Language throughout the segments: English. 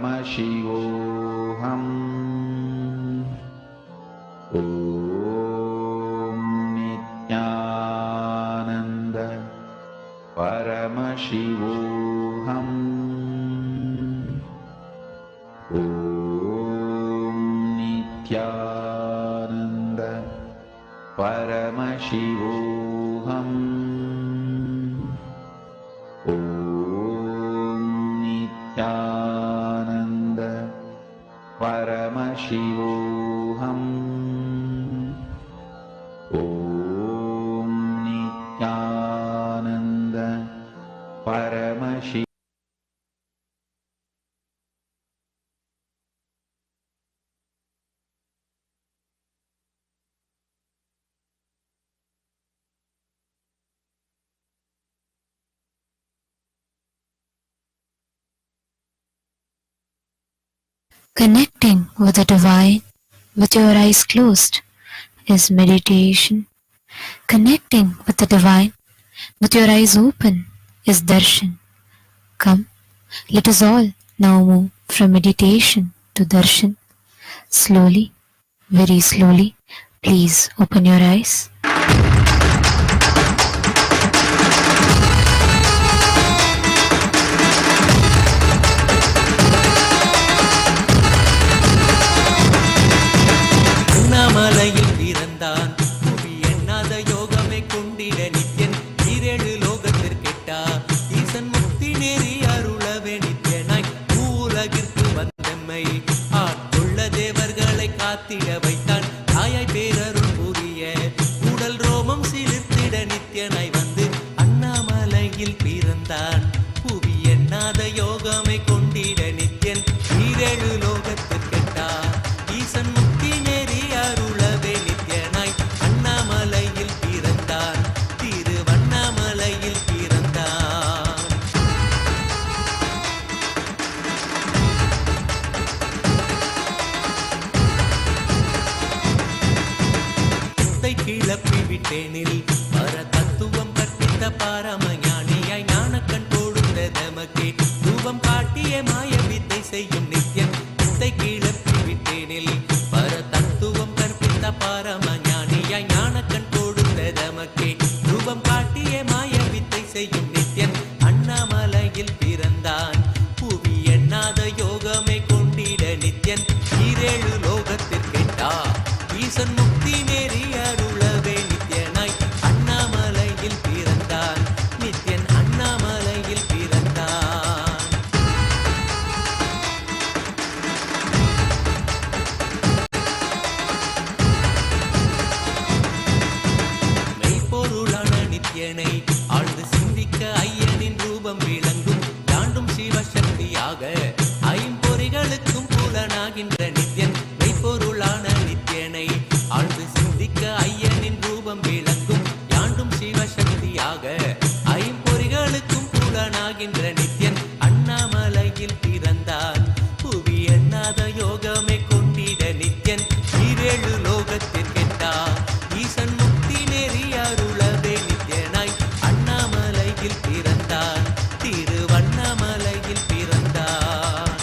Paramashivoham. Om Nithyananda Paramashivoham. Om Nithyananda Paramashivoham. Om Nithyananda Paramashivoham. Om Nithyananda Paramashivoham. Connecting with the divine with your eyes closed is meditation. Connecting with the divine with your eyes open is darshan. Come, let us all now move from meditation to darshan. Slowly, very slowly, please open your eyes. அண்ணாமலையில் பிறந்தான் புவி எண்ணாத யோகமே கொண்டிட நித்யன் ஈரேழு லோகத்திற்கெட்டா ஈசன் முக்தி நேரி அருளவே நித்யனாய் பூலகிற்கு வந்தம்மை ஆட்கொள்ள தேவர்களை காத்திட வைத்தான் தாயாய் பேரருள் புரிய உடல் ரோமம் சிலிர்த்திட நித்யனாய் வந்து அண்ணாமலையில் பிறந்தான் புவி எண்ணாத யோகமே கொண்டிட நித்யன் ஈரேழு லோகத்திற்கெட்டா ஈசன் முக்தி நேரி அருளவே நித்யனாய் அண்ணாமலையில் பிறந்தான் திருவண்ணாமலையில் பிறந்தான். முத்தை கிளப்பி விட்டேனில் பர தத்துவம் கற்பித்த பாரமஞானியாய் ஞானக்கண் கொடுத்த தமக்கே ரூபம் காட்டிய மாய வித்தை செய்யும் நித்யன் முத்தை கிளப்பி விட்டேனில் பர தத்துவம் கற்பித்த பாரமஞானியாய் ஞானக்கண் கொடுத்த தமக்கே ரூபம் காட்டிய மாய வித்தை செய்யும் நித்யன் அண்ணாமலையில் பிறந்தான் புவி எண்ணாத யோகமே கொண்டிட நித்யன் ஈரேழு லோகத்திற்கெட்டா ஈசன் முக்தி நேரி அருளவே நித்யனாய் அண்ணாமலையில் பிறந்தான் நித்யன் அண்ணாமலையில் பிறந்தான். மெய்ப்பொருளான நித்யனை ஆழ்ந்து சிந்திக்க ஐயனின் ரூபம் விளங்கும் தாண்டும் சிவசக்தியாக ஐம்பொறிகளுக்கும் புலனாகின்ற நித்யன் மெய்ப்பொருளான நித்யனை ஆழ்ந்து சிந்திக்க ஐயனின் ரூபம் விளங்கும் யாண்டும் சிவசக்தியாக ஐம்பொறிகளுக்கும் புலனாகின்ற நித்யன் அண்ணாமலையில் பிறந்தான் புவி எண்ணாத யோகமே கொண்டிட நித்யன் ஈரேழு லோகத்திற்கெட்டா ஈசன் முக்தி நேரி அருளவே நித்யனாய் அண்ணாமலையில் பிறந்தான் திருவண்ணாமலையில் பிறந்தான்.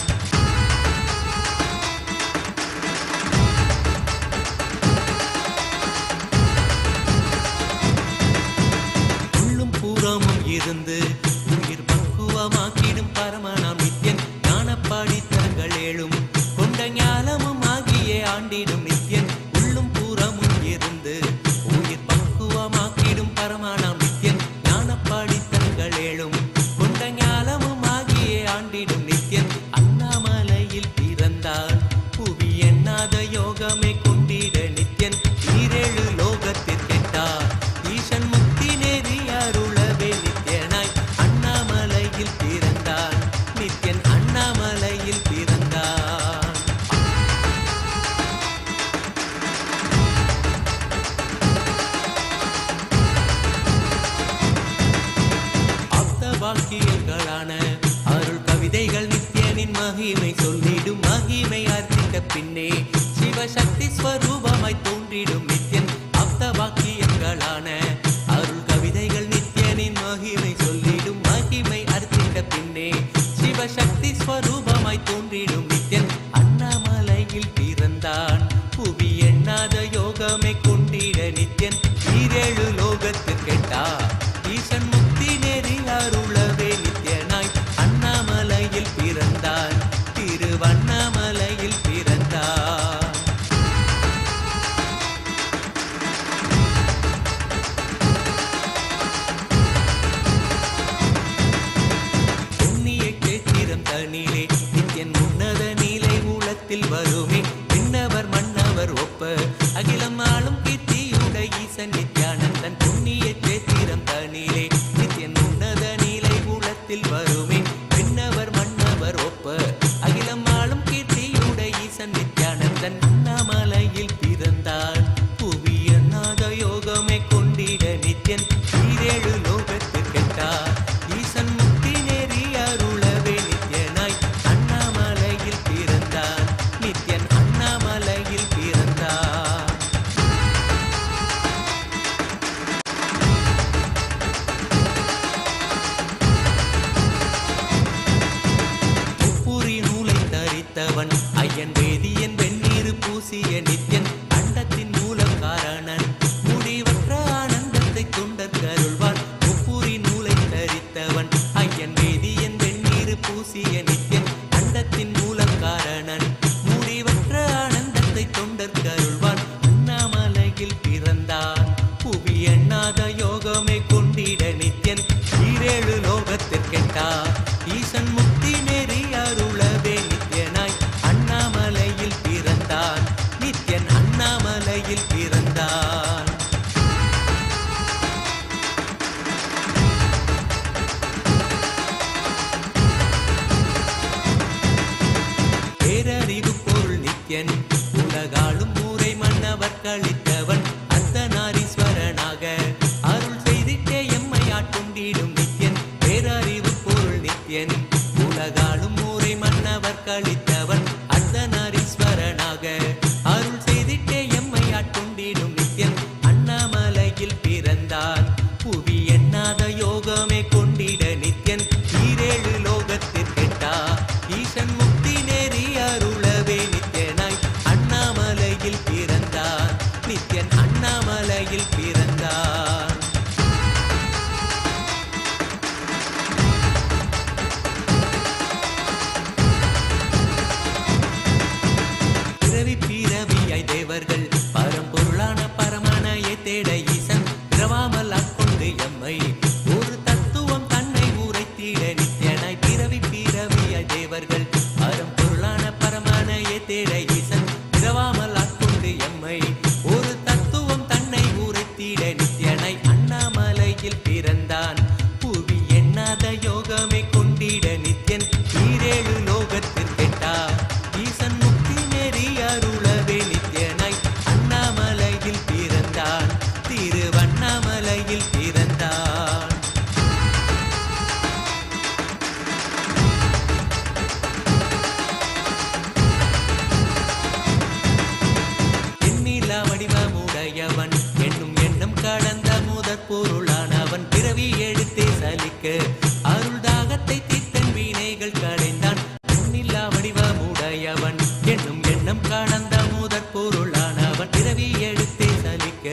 உள்ளும் பூரமும் இருந்து உயிர் பக்குவமாக்கிடும் பரமனாம் நித்யன் ஞானப்பாடி தரங்கள் ஏழும் கொண்ட ஞானமும் ஆகிய ஆண்டிடும் நித்யன் உள்ளும் பூரமும் இருந்து உயிர் பக்குவமாக்கிடும் பரமனாம் நித்யன் ஞானப்பாடி தரங்கள் ஏழும் கொண்ட ஞானமும் ஆகிய ஆண்டிடும் நித்யன் அண்ணாமலையில் பிறந்தான் புவி எண்ணாத யோகமே கொண்டிட நித்யன் ஈரேழு லோகத்திற்கெட்டா ஈசன் முக்தி நேரி அருளவே நித்யனாய் அண்ணாமலையில் பிறந்தான் நித்யன் அண்ணாமலையில் பிறந்தான். ஆப்த வாக்கியங்களான அருள் கவிதைகள் நித்யனின் மகிமை சொல்லிடும் மகிமை அர்த்தித்த பின்னே சிவசக்தி ஸ்வரூபமாய் தோன்றிடும் நித்யன் ஆப்த வாக்கியங்களான அருள் கவிதைகள் நித்யனின் மகிமை சொல்லிடும் மகிமை அர்த்தித்த பின்னே சிவசக்தி சிவசக்தி ஸ்வரூபமாய் தோன்றிடும் நித்யன் அண்ணாமலையில் பிறந்தான். புவி எண்ணாத யோகமே கொண்டிட நித்யன் ஈரேழு லோகத்திற்கெட்டா ஈசன் முக்தி நெறி அருளவே நித்யனாய் அண்ணாமலையில் பிறந்தான். திருவண்ணாமலையில் பிறந்தான். தனிலே நித்யன் உன்னத நீலை ஊழத்தில் வருமே விண்ணவர் மன்னவர் ஒப்ப அகிலம் ஆளும் கீர்த்தியுட ஈசன் நித்யானந்தன் புண்ணிய சேத்திரம் தனிலே நித்யன் உன்னத நீலை ஊழத்தில் வருமே விண்ணவர் மன்னவர் ஒப்ப அகிலம் ஆளும் கீர்த்தியுட ஈசன் நித்யானந்தன் அண்ணாமலையில் பிறந்தான். புவி எண்ணாத யோகமே கொண்டிட நித்யன் ஈரேழு லோகத்திற்கெட்டா ஈசன் முக்தி நெறி அருளவே நித்யனாய் அண்ணாமலையில் பிறந்தான். நித்யன் அண்ணாமலையில் பிறந்தான். முப்புரி நூலை தரித்தவன் ஐயன் வேதியன் வெந்நீர் பூசிய நித்யன் அண்டத்தின் மூல காரணன் முடிவற்ற ஆனந்தத்தை தொண்டர் கருள்வான். முப்புரி நூலை தரித்தவன் ஐயன் வேதியன் வெந்நீர் பூசிய நித்யன் அண்டத்தின் மூல காரணன் முடிவற்ற ஆனந்தத்தை தொண்டர் கருள்வான். அண்ணாமலையில் பிறந்தான். புவி எண்ணாத யோகமே கொண்டிட நித்யன் ஈரேழு லோகத்திற்கெட்டா ஈசன் முக்தி நெறி அருளவே நித்யனாய் அண்ணாமலையில் பிறந்தான். நித்யன் அண்ணாமலையில் பிறந்தான். பேரறிவு பொருள் நித்யன் உலகாளும் ஊரை மன்னவர் கழித்தவன் அர்த்தநாரீஸ்வரனாக அருள் செய்திட்டே எம்மை ஆட்கொண்டிடும் நித்யன். பேரறிவு பொருள் நித்யன் உலகாளும் ஊரை மன்னவர் கழித்தவன் அர்த்தநாரீஸ்வரனாக அருள் செய்திட்டே எம்மை ஆட்கொண்டிடும் நித்யன் அண்ணாமலையில் பிறந்தான். புவி எண்ணாத யோகமே கொண்டிட நித்யன் ஈரேழு லோகத்திற்கெட்டா ஈசன் முக்தி நெறி அருளவே நித்யனாய் அண்ணாமலையில் பிறந்தான். நித்யன் அண்ணாமலையில் பிறந்தான். பிறவி பிறவியாய் தேவர்கள் பரம்பொருளான பரமானையை தேட ஈசன் பிறவாமல் ஆட்கொண்டு எம்மை ஒரு தத்துவம் தன்னை உரைத்திட நித்யனாய். பிறவி பிறவியாய் தேவர்கள் பரம்பொருளான பரமானையை தேட ஈசன் பிறவாமல் ஆட்கொண்டு எம்மை ஒரு தத்துவம் தன்னை உரைத்திட நித்யனாய் அண்ணாமலையில் பிறந்தான். புவி எண்ணாத யோகமே கொண்டிட நித்யன் ஈரேழு லோகத்திற்கெட்டா ஈசன் முக்தி நெறி அருளவே நித்யனாய் அண்ணாமலையில் பிறந்தான். திருவண்ணாமலையில் பிறந்தான். எண்ணிலா வடிவமுடையவன் என்னும் எண்ணம் கடந்த முதற் பொருளானவன் பிறவி எடுத்தே சலிக்க அருள் தாகத்தை தீர்த்தன் வினைகள் களைந்தான். எண்ணிலா வடிவமுடையவன் என்னும் எண்ணம் கடந்த முதற் பொருளானவன் பிறவி எடுத்தே சலிக்க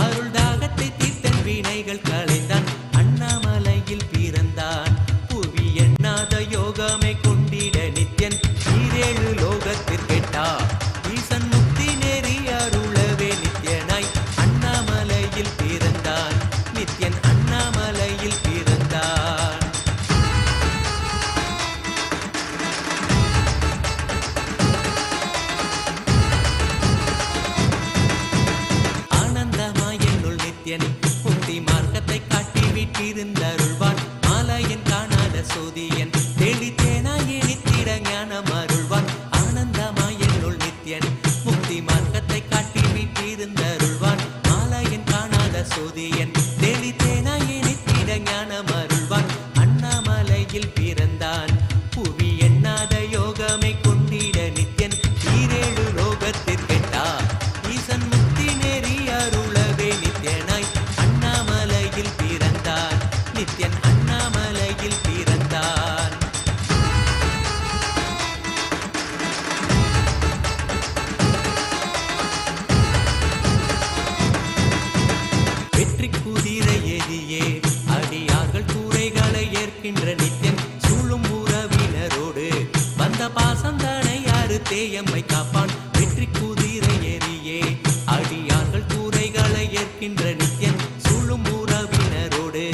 அருள் தாகத்தை தீர்த்தன் வினைகள் களைந்தான். அண்ணாமலையில் பிறந்தான். புவி எண்ணாத யோகமே கொண்டிட நித்யன் ஈரேழு லோகத்திற்கெட்டா ஈசன் முக்தி நெறி அருளவே நித்யனாய் அண்ணாமலையில் பிறந்தான். நித்யன் அண்ணாமலையில் பிறந்தான். தேயம்மை காப்பான் வெற்றி குதிரை ஏறியே அடியார்கள் கூரைகளை ஏற்கின்ற நித்யன் சூழும் உறவினரோடு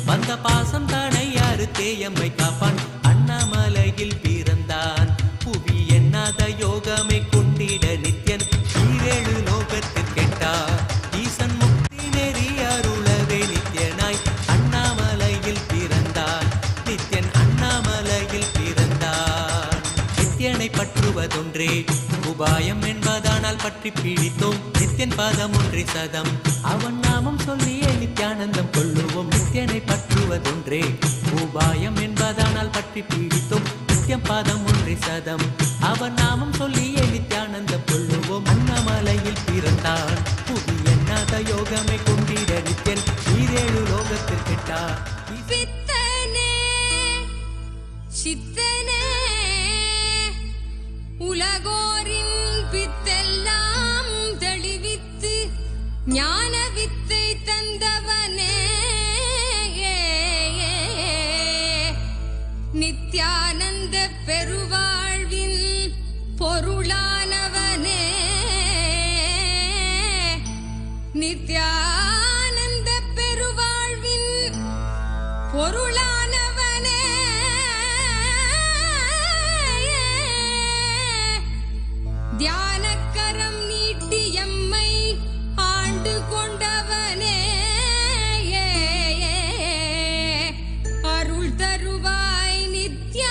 வந்த பாசம் தானை யாரு தேயம்மை காப்பான் அண்ணாமலையில் பிறந்தான் புவி எண்ணாத யோகமே கொண்டிட நித்யன் ஈரேழு லோகத்தில் கேட்டார் ஈசன் முக்தி நெறி அருளவே நித்யனாய் அண்ணாமலையில் பிறந்தான் நித்யன் அண்ணாமலையில் பிறந்தான் நித்யனை பற்றுவதொன்றே உபாயம் என்பதானால் பற்றி பீடித்தோம் நித்யன் பாதம் ஒன்றே சதம் அவன் நாமம் சொல்லியே நித்யானந்தம் கொள்ளுவோம் நித்யனை பற்றுவதொன்றே உபாயம் என்பதானால் பற்றி பீடித்தோம் நித்யம் பாதம் ஒன்றே சதம் அவன் நாமம் சொல்லியே நித்யானந்தம் கொள்ளுவோம் அண்ணாமலையில் பிறந்தான் புவி எண்ணாத யோகமே கொண்டிட நித்யன் ஈரேழு லோகத்தில் கெட்டார் சித்தனே உலகோரின் பித்தெல்லாம் தெளிவித்து ஞான வித்தை தந்தவனே நித்யானந்த பெருவாழ்வின் பொருளானவனே நித்யானந்த பெருவாழ்வின் பொருளானவனே தியானக்கரம் நீட்டி எம்மை ஆண்டு கொண்டவனே அருள் தருவாய் நித்யானந்தனே.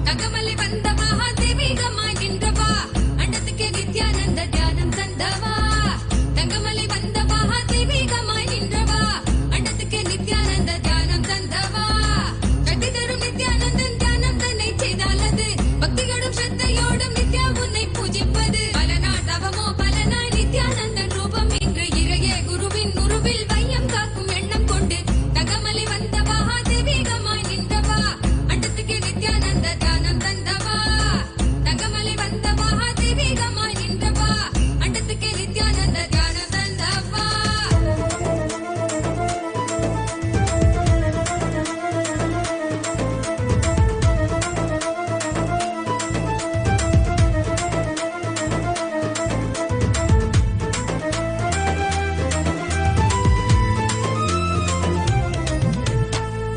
தங்கமலை வந்த மகாதேவிகமாய் நின்றவா அண்டத்துக்கே நித்யானந்த தியானம் தந்தவா தங்கமலை வந்த மகாதேவிகமாய் நின்றவா அண்டத்துக்கே நித்யானந்த தியானம் தந்தவா கட்டி தரும் நித்யானந்தன் தியானம் தன்னை செய்தாலது பக்தியோடும் ஸ்ரத்தையோடும் நித்யா உன்னை பூஜிப்பது பல நாள் தவமோ பல நாள் நித்யானந்தன் ரூபம் இன்று இறையே குருவின் உருவில் வையம் காக்கும் எண்ணம் கொண்டு தங்கமலை வந்த மகாதேவிகமாய் நின்றவா அண்டத்துக்கே நித்யானந்த தியானம் தந்தவா தங்கமலை வந்த மகாதேவிகமாய் நின்றவா அண்டத்துக்கே நித்யானந்த தியானம் தந்தவா.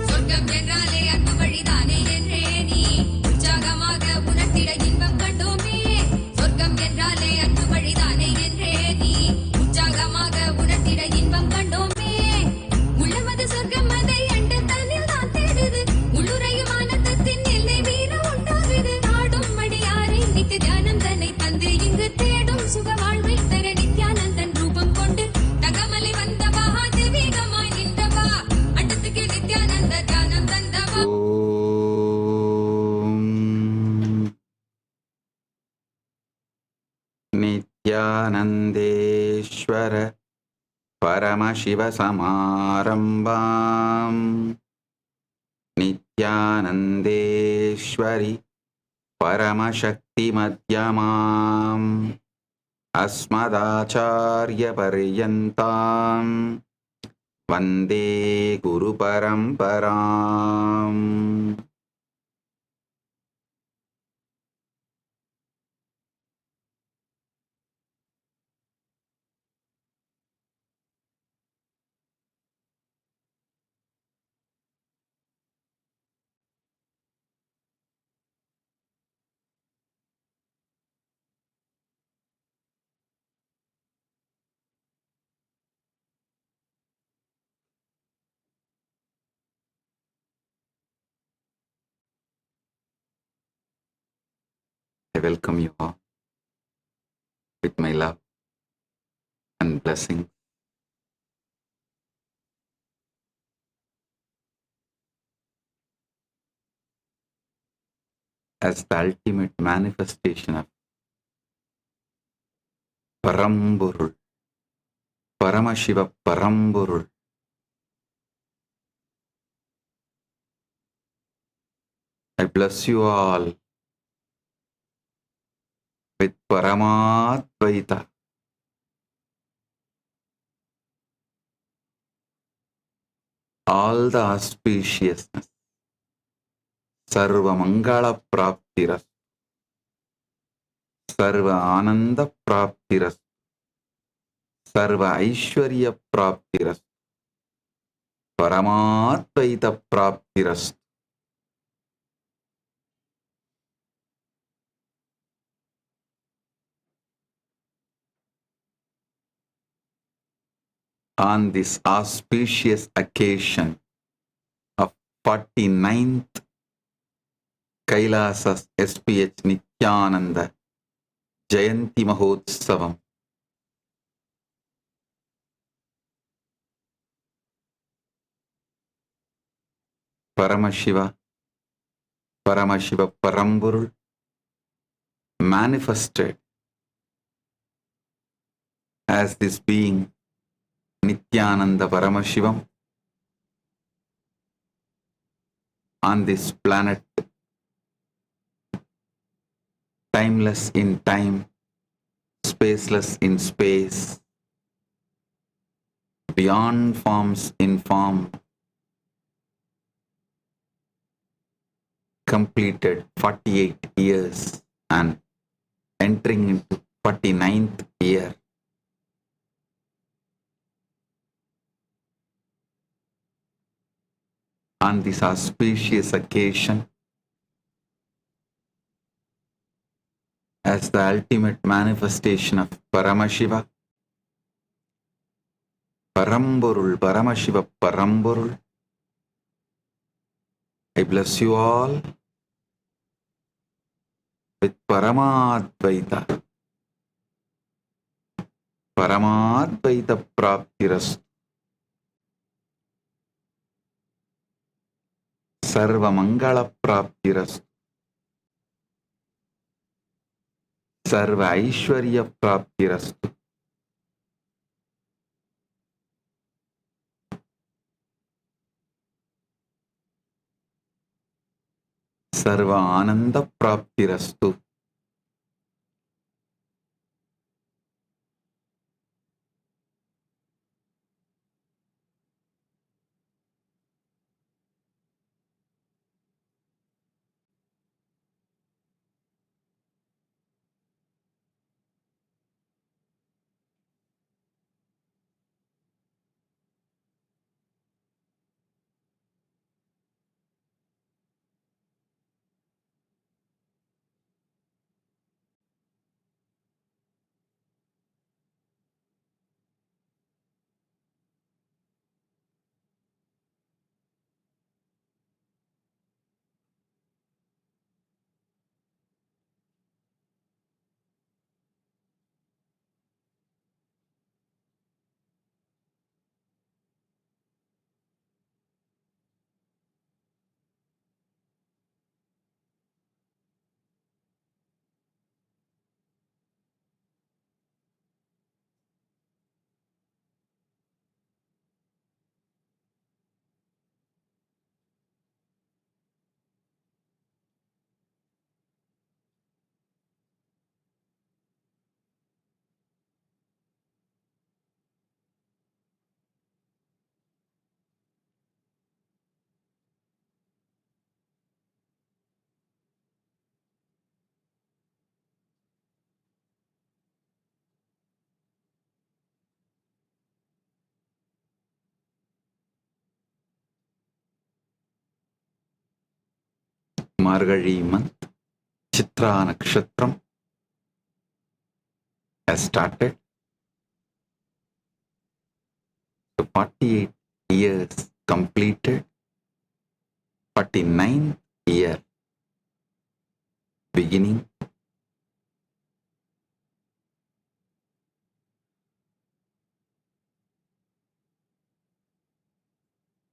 சொர்க்கம் என்றாலே அன்பு வழிதானே என்றே நீ உற்சாகமாக உணர்த்திட இன்பம் கண்டோமே சொர்க்கம் என்றாலே அன்பு வழிதானே என்றே நீ உற்சாகமாக உணர்த்திட இன்பம் கண்டோமே உள்ளமது சொர்க்கம் அதை அண்டு தன்னில் தான் தேடுது உள்ளுரையும் ஆனந்தத்தின் எல்லை வீர உண்டாகுது நாடும் மடியாரை நித்திய தியானம் தன்னை தந்து இங்கு தேடும் சுக வாழ்வை தர நித்யானந்தன் ரூபம் கொண்டு தகமலை வந்த மகாதேவிகமாய் நின்றவா அண்டத்துக்கு நித்யானந்த தியானம் தந்தவா. नित्यानन्देश्वर परमशिवसमारम्भाम् नित्यानन्देश्वरि परमशक्तिमध्यमाम् अस्मदाचार्यपर्यन्ताम् वन्दे गुरुपरम्पराम्. I welcome you all with my love and blessing. as the ultimate manifestation of Paramburul, Paramashiva Paramburul. I bless you all with Paramadvaita, all the auspiciousness, Sarva Mangala Praptiras, Sarva Ananda Praptiras, Sarva Aishwarya Praptiras, Paramadvaita Praptiras. On this auspicious occasion of 49th KAILASA'S SPH Nithyananda Jayanthi Mahotsavam, Paramashiva, Paramashiva Paramburul manifested as this being Nithyananda Paramashivam on this planet, timeless in time, spaceless in space, beyond forms in form, completed 48 years and entering into 49th year. On this auspicious occasion, as the ultimate manifestation of Paramashiva, Paramburul, Paramashiva Paramburul, I bless you all with Paramadvaita, Paramadvaita Praptiras, Sarva Mangala Praptiras, Sarva Aishwarya Praptiras, Sarva Ananda Praptirastu. Mazhgazhi month, Chitra Nakshatram has started. So 48 years completed, 49th year beginning.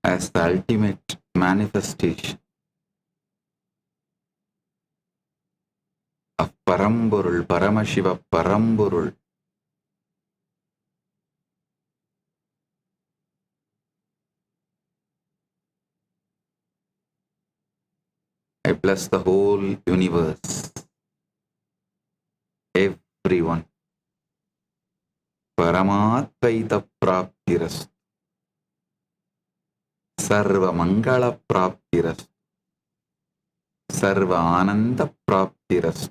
As the ultimate manifestation பரம்பொருள் பரமசிவ பரம்பொருள். I bless the whole universe, everyone. Paramatvaita praptirastu, sarva mangala praptirastu, sarva ananda praptirastu.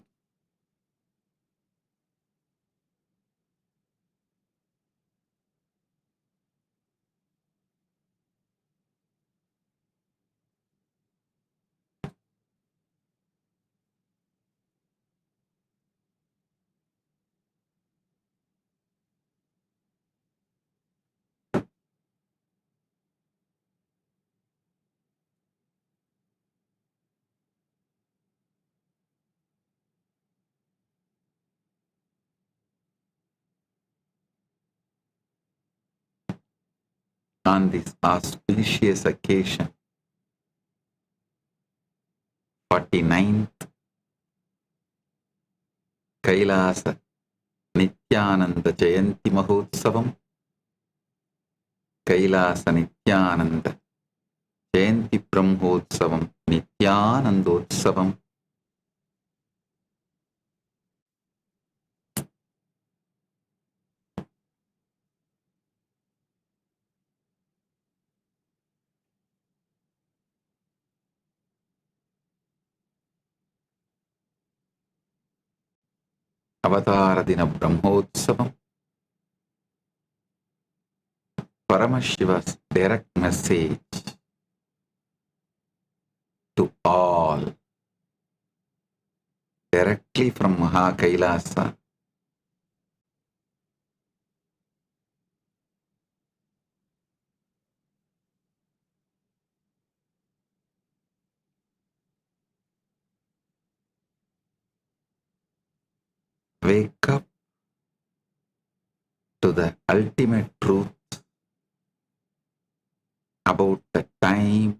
On this auspicious occasion, 49th Kailasa Nithyananda Jayanthi Mahotsavam, Kailasa Nithyananda Jayanthi Brahmotsavam, Nithyanandotsavam. Avatara Dina Brahmotsavam, Paramashiva's direct message to all, directly from Kailasa. Wake up to the ultimate truth about the time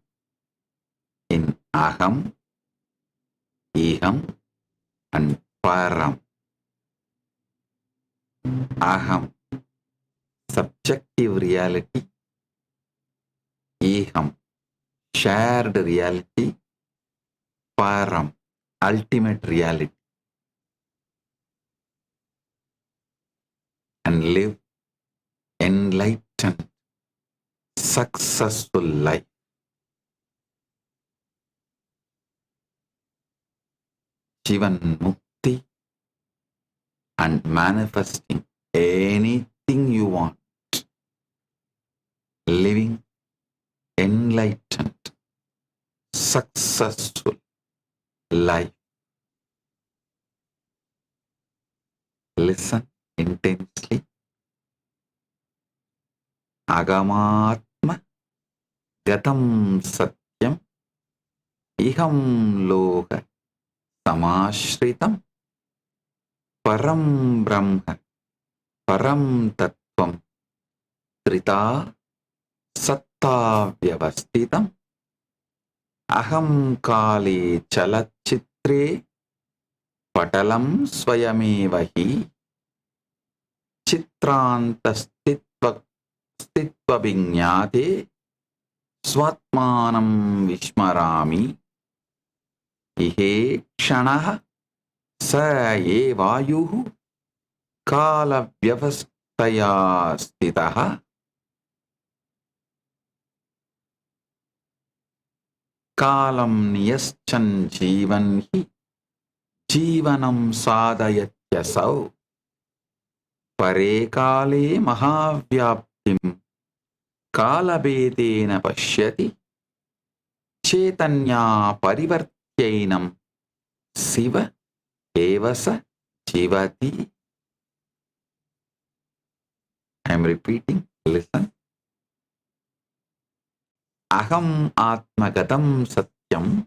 in Aham, Iham and Param. Aham, subjective reality. Iham, shared reality. Param, ultimate reality. And live enlightened, successful life. Jivan Mukti and manifesting anything you want. Living enlightened, successful life. Listen intensely. Agamatma gatam satyam iham loka samashritam param brahma param tattvam trita satta vyavastitam aham kali chalachitre patalam swayamevahi Chitranta stitva vinyate swatmanam vishmarami ihe kshanaha sa ye vayuhu kala vyavastaya stitaha kalam niyaschan jivan hi jivanam sadhayatyasau Pare kale mahavyaptim kalabedena pashyati chetanya parivartyainam siva evasa jivati. I am repeating, listen. Aham atmagatam satyam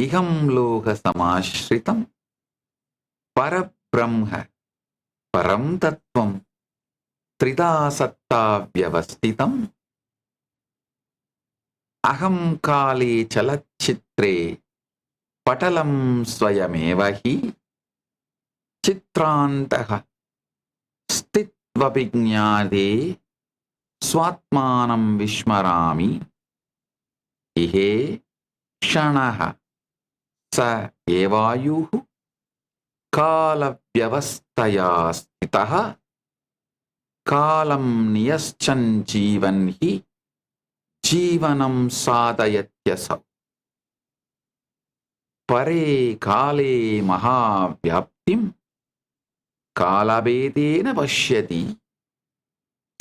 iham loka samashritam parabrahma Param tattvam trida satta vyavastitam aham kali chalachitre patalam swayamevahi चित्रान्तः स्थित्वभिज्ञाते स्वात्मानं विस्मरामि इहे क्षणः स एवायुः कालव्यवस्थया स्थितः कालं नियश्चन् जीवन् हि जीवनं साधयत्यसौ परे काले महाव्याप्तिं कालभेदेन पश्यति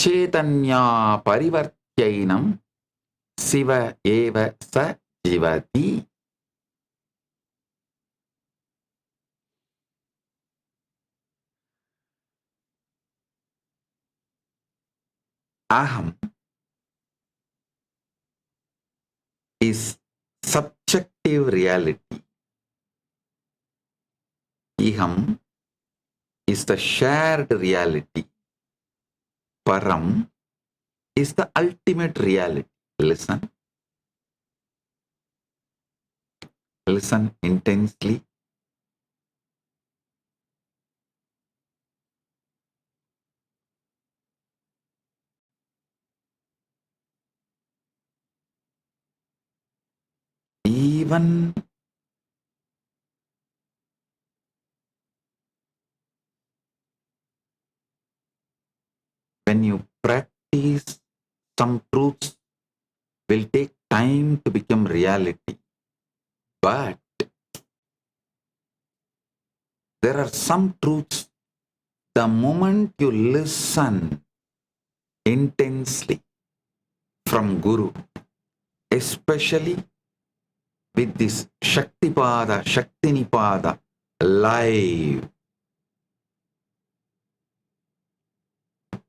चैतन्या परिवर्त्यैनं शिव एव स जीवति. Aham is subjective reality. Iham is the shared reality. Param is the ultimate reality. Listen. Listen intensely. Even when you practice, some truths will take time to become reality. But there are some truths, the moment you listen intensely from Guru, especially with this Shaktipada, Shaktinipada live,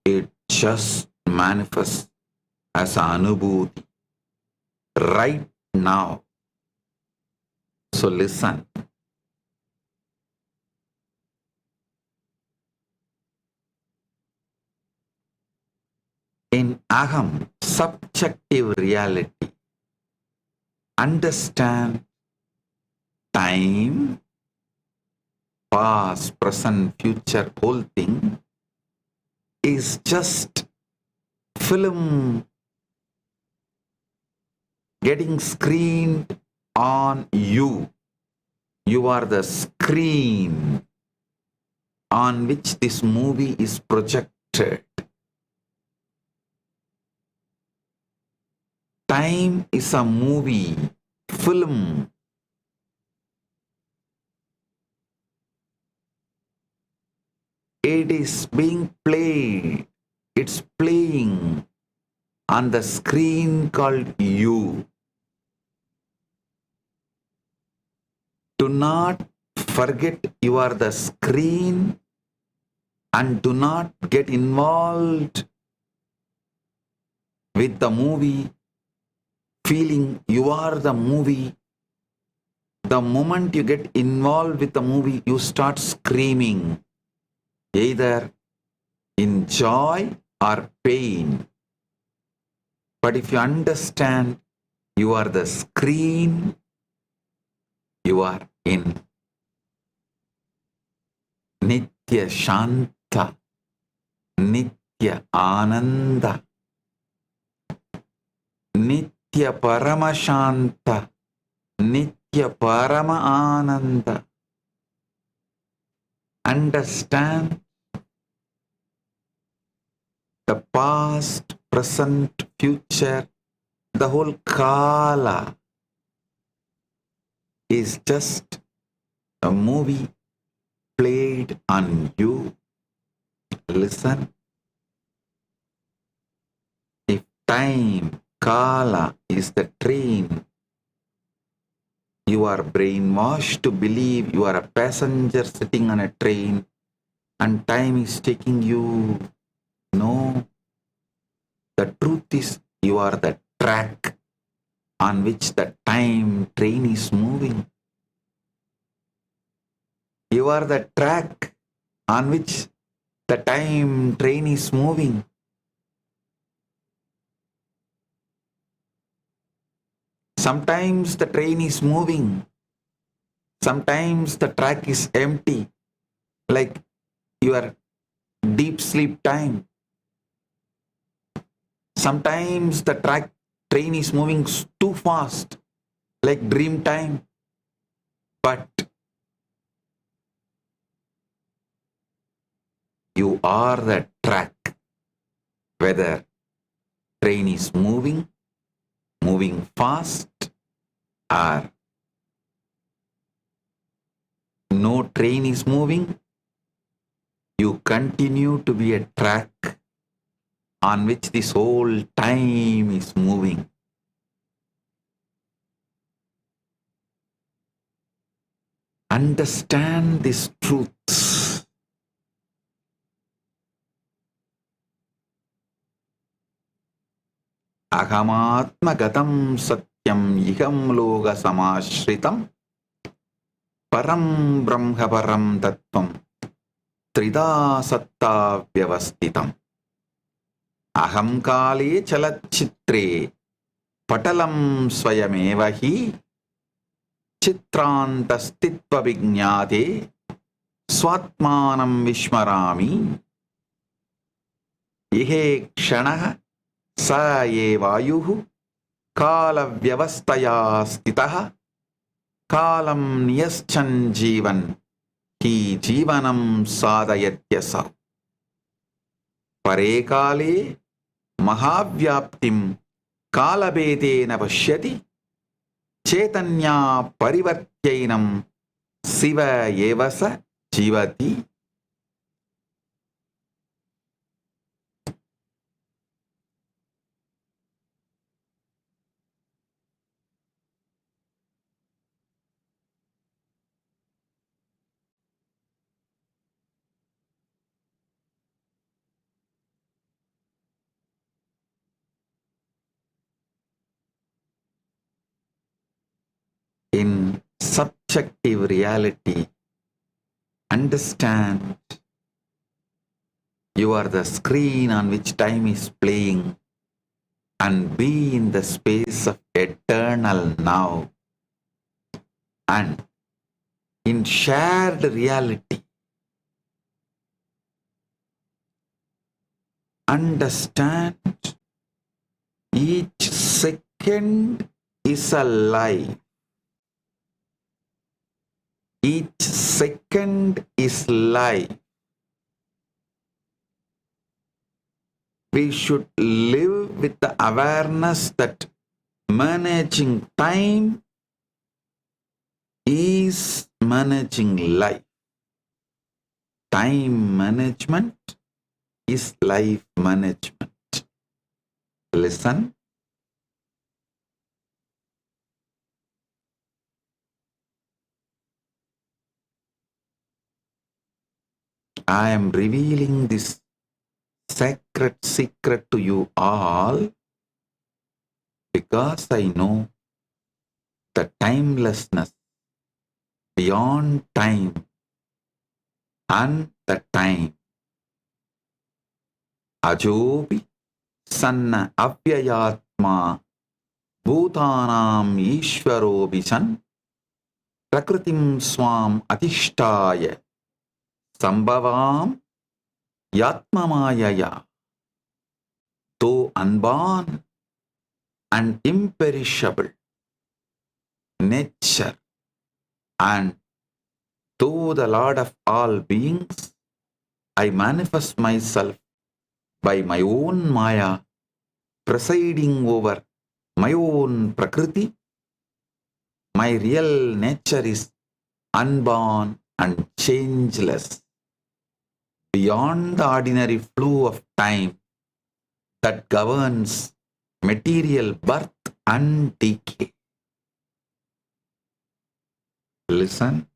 it just manifests as Anubhuti right now. So listen. In Aham, subjective reality, understand time, past, present, future, whole thing is just film getting screened on you. You are the screen on which this movie is projected. Time is a movie, film. It is being played. It's playing on the screen called you. Do not forget you are the screen and do not get involved with the movie, feeling you are the movie. The moment you get involved with the movie, you start screaming, either in joy or pain. But if you understand you are the screen, you are in Nitya Shanta, Nitya Ananda, Nitya Paramashanta, Nitya Parama Ananda. Understand the past, present, future, the whole Kala is just a movie played on you. Listen. If time, Kala is the train, you are brainwashed to believe you are a passenger sitting on a train and time is taking you. No. The truth is you are the track on which the time train is moving. You are the track on which the time train is moving. Sometimes the train is moving. Sometimes the track is empty. like your deep sleep time. Sometimes the train is moving too fast, like dream time. But you are the track, whether train is moving fast, or no train is moving. You continue to be a track on which this whole time is moving. Understand these truths. Ahamatma gatam satyam iham loga samashritam param brahma param tattvam trida satta vyavastitam. Aham kale chalachitre patalam swayameva hi chitrantastitva vijñāte swatmanam vishmarami. Ihe kshanaha sa ye vayuhu kala vyavastaya stitaha kalam niyaschan jivan ki jivanam sadhayatyasa. Pare kale mahavyaptim kalabedena pashyati Chaitanya parivartyainam siva evasa jivati. In subjective reality, understand you are the screen on which time is playing, and be in the space of eternal now. And in shared reality, understand each second is a life. Each second is life. We should live with the awareness that managing time is managing life. Time management is life management. Listen. I am revealing this sacred secret to you all because I know the timelessness beyond time and the time. Ajobi sanna avyayatma bhutanam ishvarobi san prakritim swam atishtaya Sambhavam Yatmamayaya. Though unborn and imperishable nature, and though the Lord of all beings, I manifest myself by my own Maya, presiding over my own Prakriti. My real nature is unborn and changeless, beyond the ordinary flow of time that governs material birth and decay. Listen.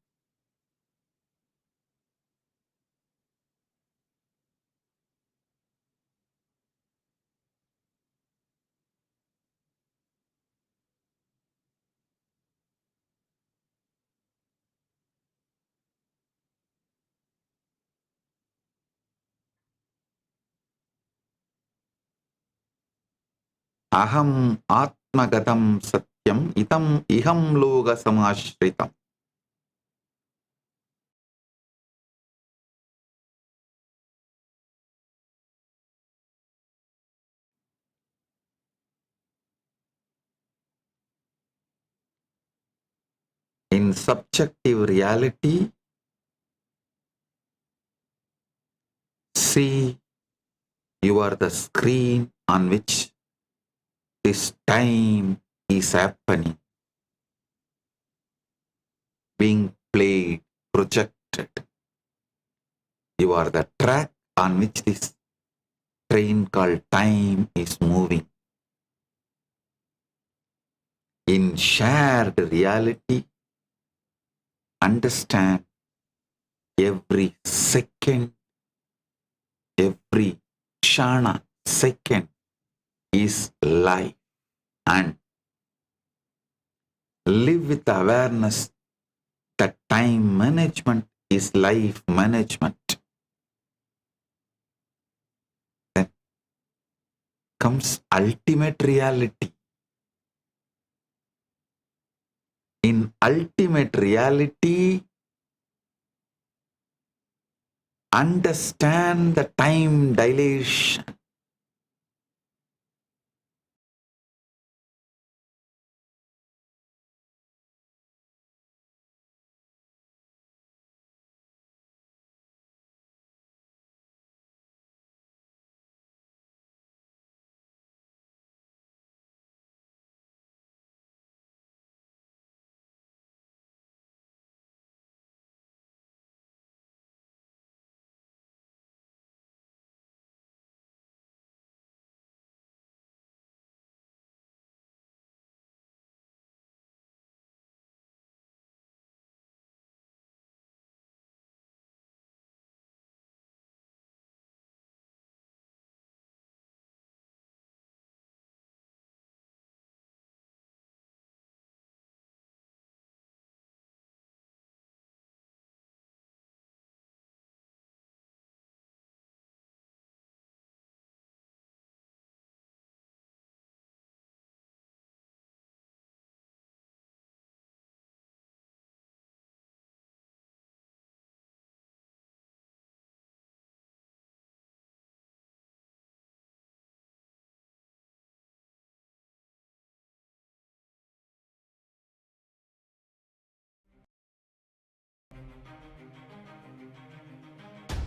Aham atmagatam satyam itam iham loga samashritam. In subjective reality, see, you are the screen on which this time is happening, being played, projected. You are the track on which this train called time is moving. In shared reality, understand every second, every kshana, second is life, and live with awareness that time management is life management. Then comes ultimate reality. In ultimate reality, understand the time dilation.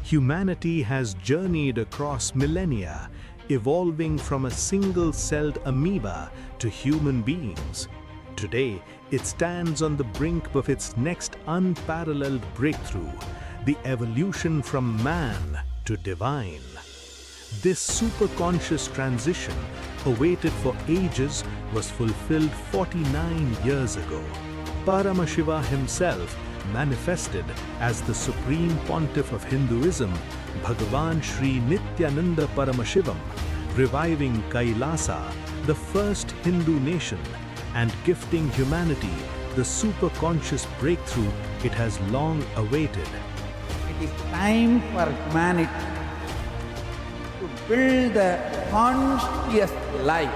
Humanity has journeyed across millennia, evolving from a single-celled amoeba to human beings. Today, it stands on the brink of its next unparalleled breakthrough, the evolution from man to divine. This superconscious transition, awaited for ages, was fulfilled 49 years ago. Paramashiva himself manifested as the Supreme Pontiff of Hinduism, Bhagavan Sri Nityananda Paramashivam, reviving Kailasa, the first Hindu nation, and gifting humanity the superconscious breakthrough it has long awaited. It is time for humanity to build a conscious life.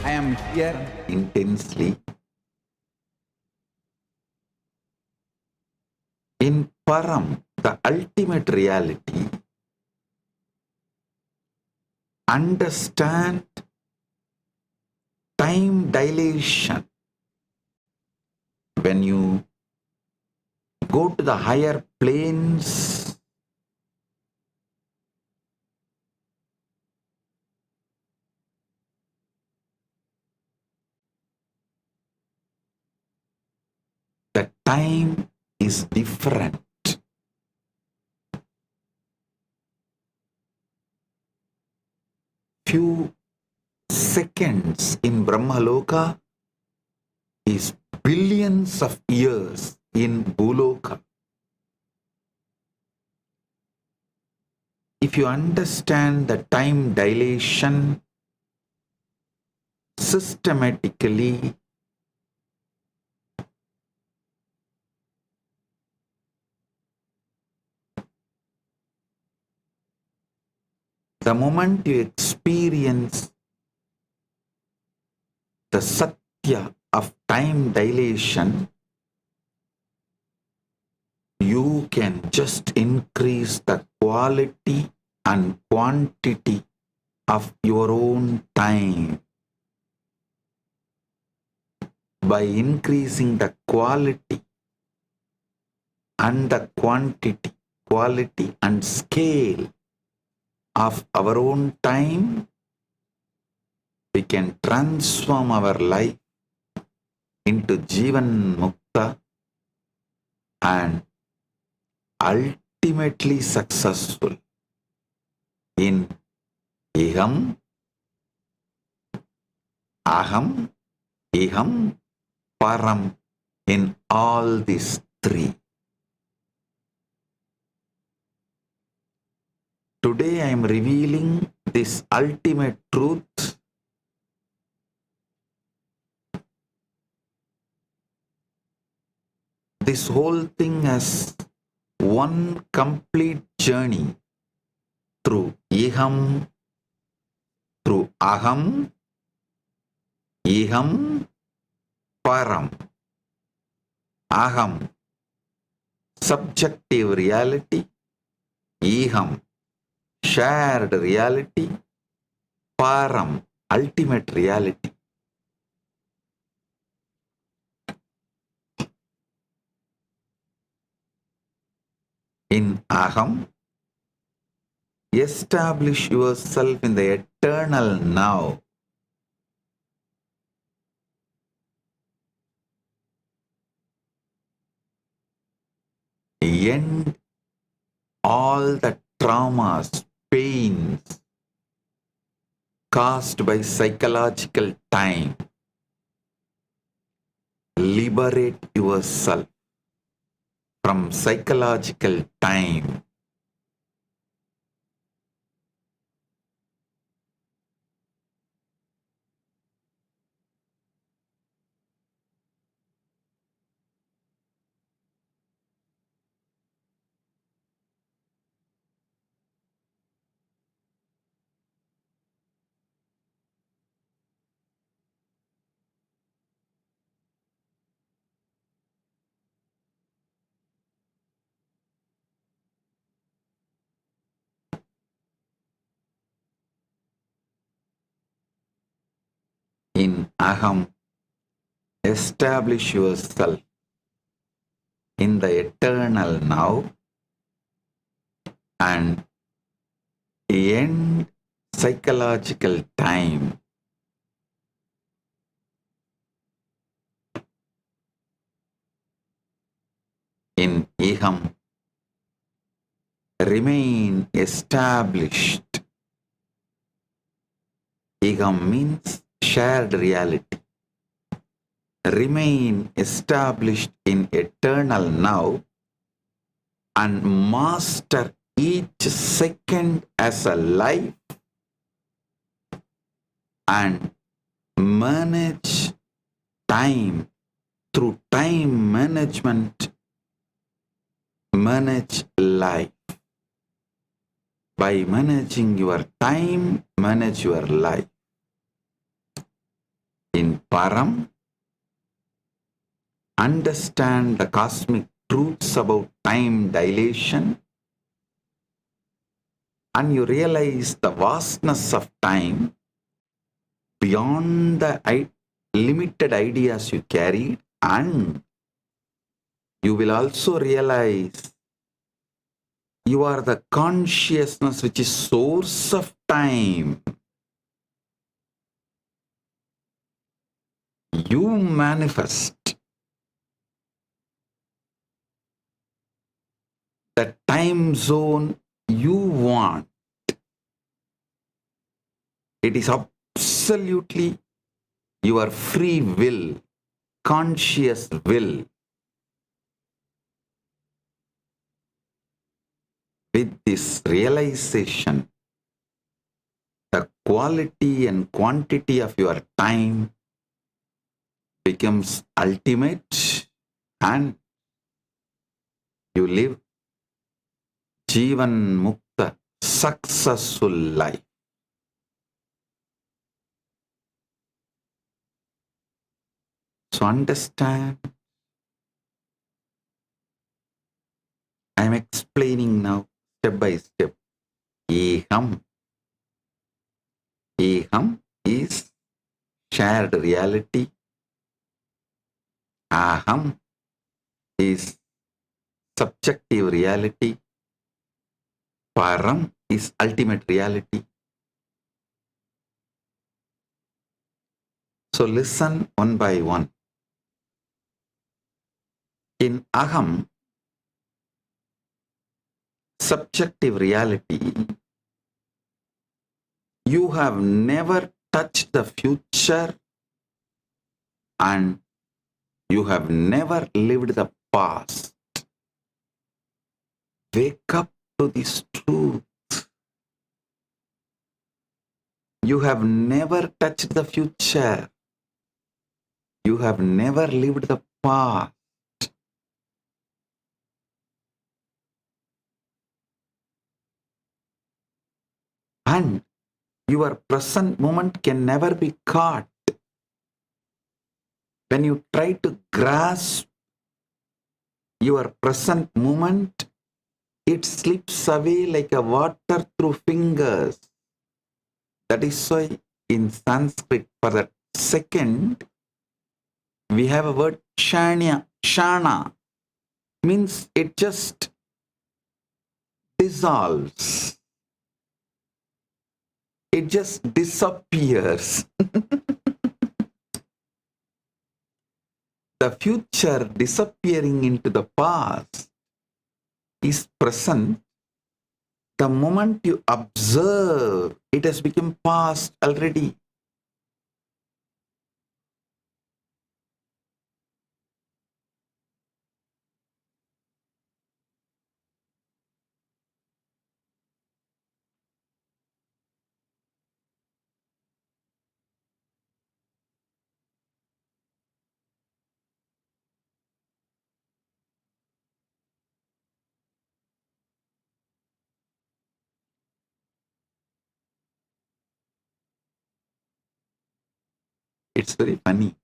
I am here Intensely. In Param, the ultimate reality, understand time dilation. When you go to the higher planes, the time is different. Few seconds in Brahmaloka is billions of years in Bhuloka. If you understand the time dilation systematically, the moment you experience the Satya of time dilation, you can just increase the quality and quantity of your own time. by increasing the quality and the quantity, quality and scale of our own time, we can transform our life into Jivan Mukta and ultimately successful in Iham, Aham, Iham, Param, in all these three. Today I am revealing this ultimate truth this whole thing as one complete journey through Iham, through Aham, Iham, Param. Aham, subjective reality. Iham, shared reality. Param, ultimate reality. In Aham, establish yourself in the eternal now. End all the traumas, pains caused by psychological time. Liberate yourself from psychological time. In Aham, establish yourself in the eternal now and end psychological time. In Iham, remain established. Iham means shared reality. Remain established in eternal now and master each second as a life and manage time through time management. Manage life. By managing your time, manage your life. In Param, understand the cosmic truths about time dilation and you realize the vastness of time beyond the limited ideas you carried, and you will also realize you are the consciousness which is source of time. You manifest the time zone you want. It is absolutely your free will, conscious will. With this realization, the quality and quantity of your time becomes ultimate and you live Jivan Mukta, successful life. So understand, I am explaining now step by step. Eham. Eham is shared reality. Aham is subjective reality. Param is ultimate reality. So listen one by one. In Aham, subjective reality, you have never touched the future and you have never lived the past. Wake up to this truth. You have never touched the future. You have never lived the past. And your present moment can never be caught. When you try to grasp your present moment, it slips away like a water through fingers. That is why in Sanskrit, for that second, we have a word shanya. Shana means it just dissolves. It just disappears. The future disappearing into the past is present. The moment you observe, it has become past already. It's very funny.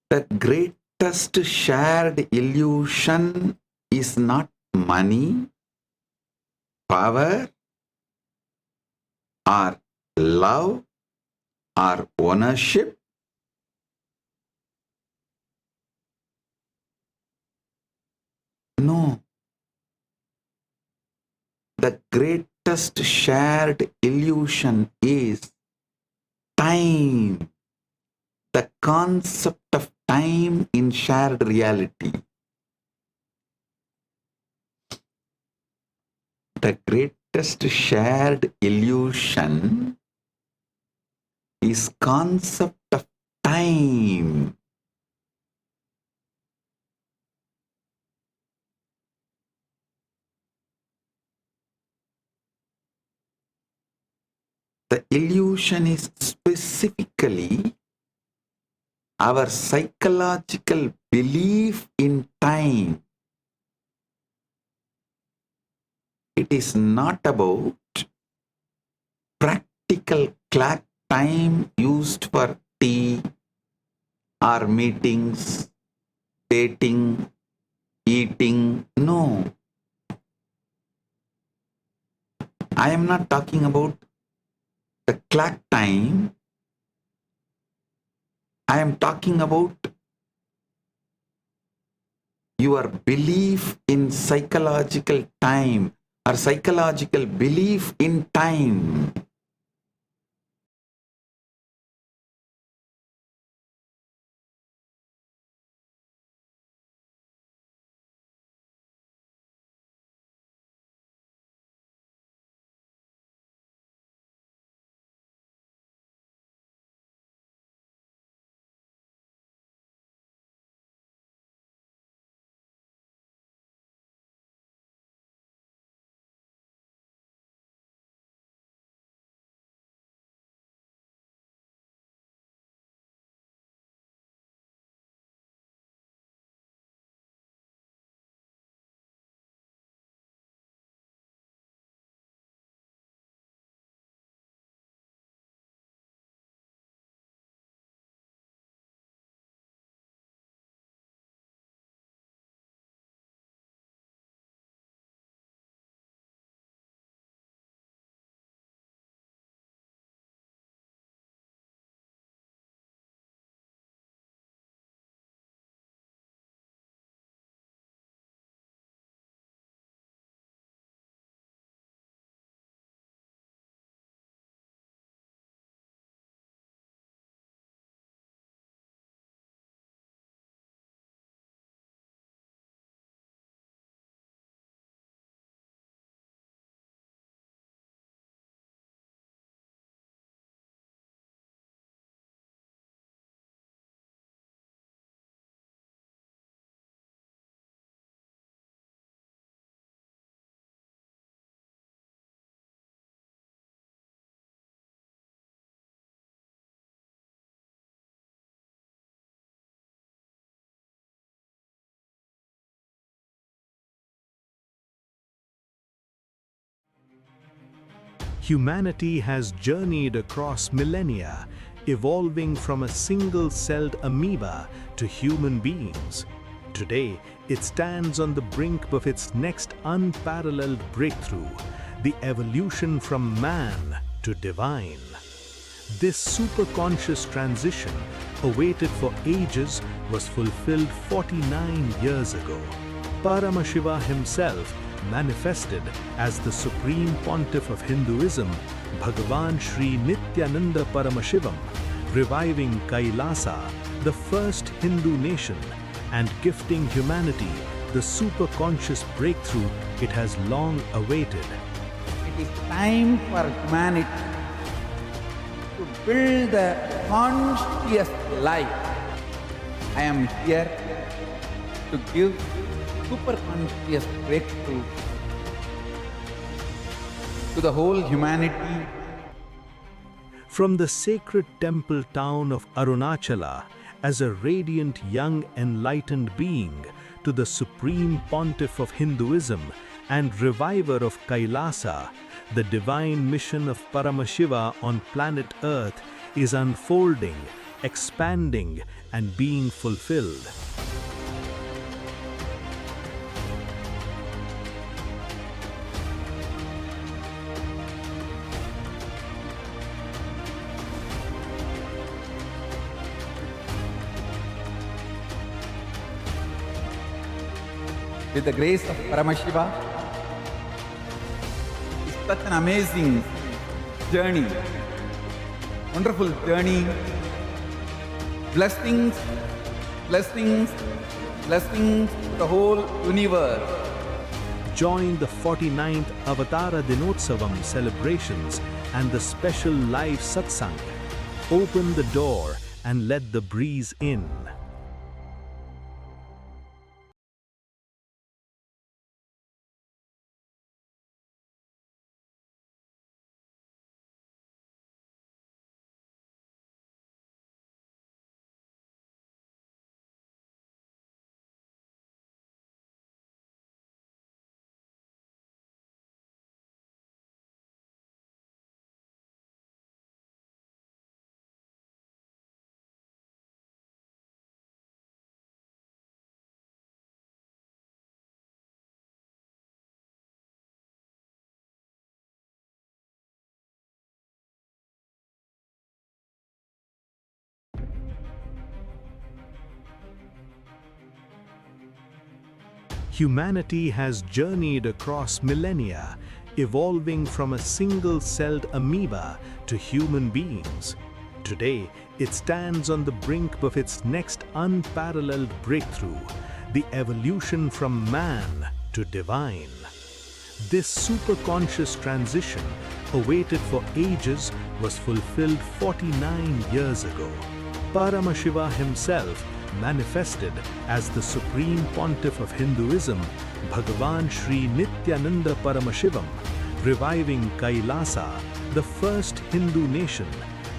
The greatest shared illusion is not money, power, or love, or ownership. No. The greatest shared illusion is time. The concept of time in shared reality. The greatest shared illusion is concept of time. The illusion is specifically our psychological belief in time. It is not about practical clock time used for tea or meetings, dating, eating. No. I am not talking about the clock time. I am talking about your belief in psychological time or psychological belief in time. Humanity has journeyed across millennia, evolving from a single-celled amoeba to human beings. Today, it stands on the brink of its next unparalleled breakthrough, the evolution from man to divine. This superconscious transition, awaited for ages, was fulfilled 49 years ago. Paramashiva himself manifested as the Supreme Pontiff of Hinduism, Bhagavan Sri Nithyānanda Paramashivam, reviving Kailasa, the first Hindu nation, and gifting humanity the superconscious breakthrough it has long awaited. It is time for humanity to build the conscious life. I am here to give superconscious breakthrough to the whole humanity. From the sacred temple town of Arunachala, as a radiant young enlightened being, to the Supreme Pontiff of Hinduism and reviver of Kailasa, the divine mission of Paramashiva on planet Earth is unfolding, expanding, and being fulfilled. With the grace of Paramashiva, it's such an amazing journey, wonderful journey. Blessings, blessings, blessings to the whole universe. Join the 49th AVATARA DINOTSAVAM celebrations and the special live satsang. Open the door and let the breeze in. Humanity has journeyed across millennia, evolving from a single-celled amoeba to human beings. Today, it stands on the brink of its next unparalleled breakthrough, the evolution from man to divine. This superconscious transition, awaited for ages, was fulfilled 49 years ago. Paramashiva himself manifested as the Supreme Pontiff of Hinduism, Bhagavan Sri Nithyānanda Paramashivam, reviving Kailasa, the first Hindu nation,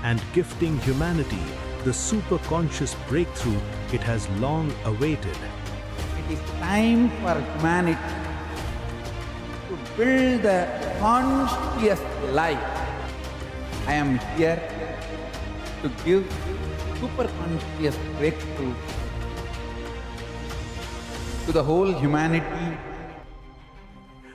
and gifting humanity the superconscious breakthrough it has long awaited. It is time for humanity to build the conscious life. I am here to give superconscious breakthrough to the whole humanity.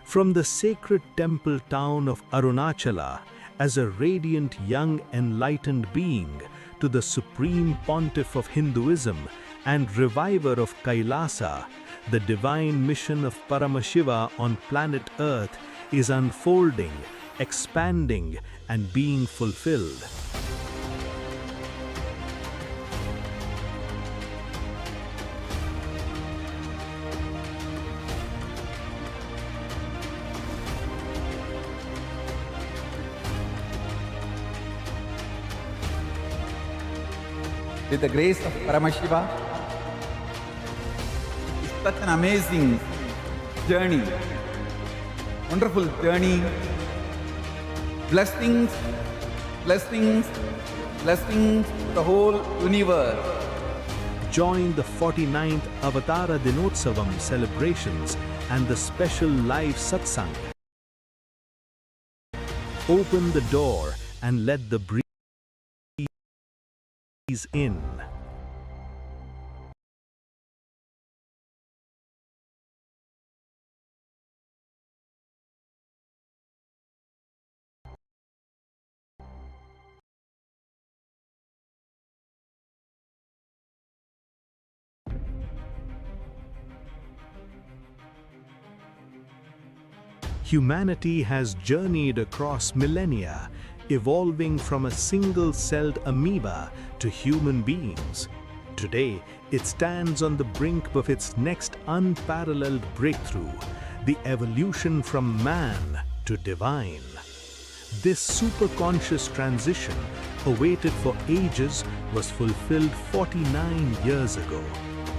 From the sacred temple town of Arunachala, as a radiant young enlightened being, to the Supreme Pontiff of Hinduism and reviver of Kailasa, the divine mission of Paramashiva on planet Earth is unfolding, expanding, and being fulfilled. With the grace of Paramashiva, it's such an amazing journey, wonderful journey. Blessings, blessings, blessings to the whole universe. Join the 49th AVATARA DINOTSAVAM celebrations and the special live satsang. Open the door and let the breeze in. Humanity has journeyed across millennia, evolving from a single-celled amoeba to human beings. Today, it stands on the brink of its next unparalleled breakthrough, the evolution from man to divine. This superconscious transition, awaited for ages, was fulfilled 49 years ago.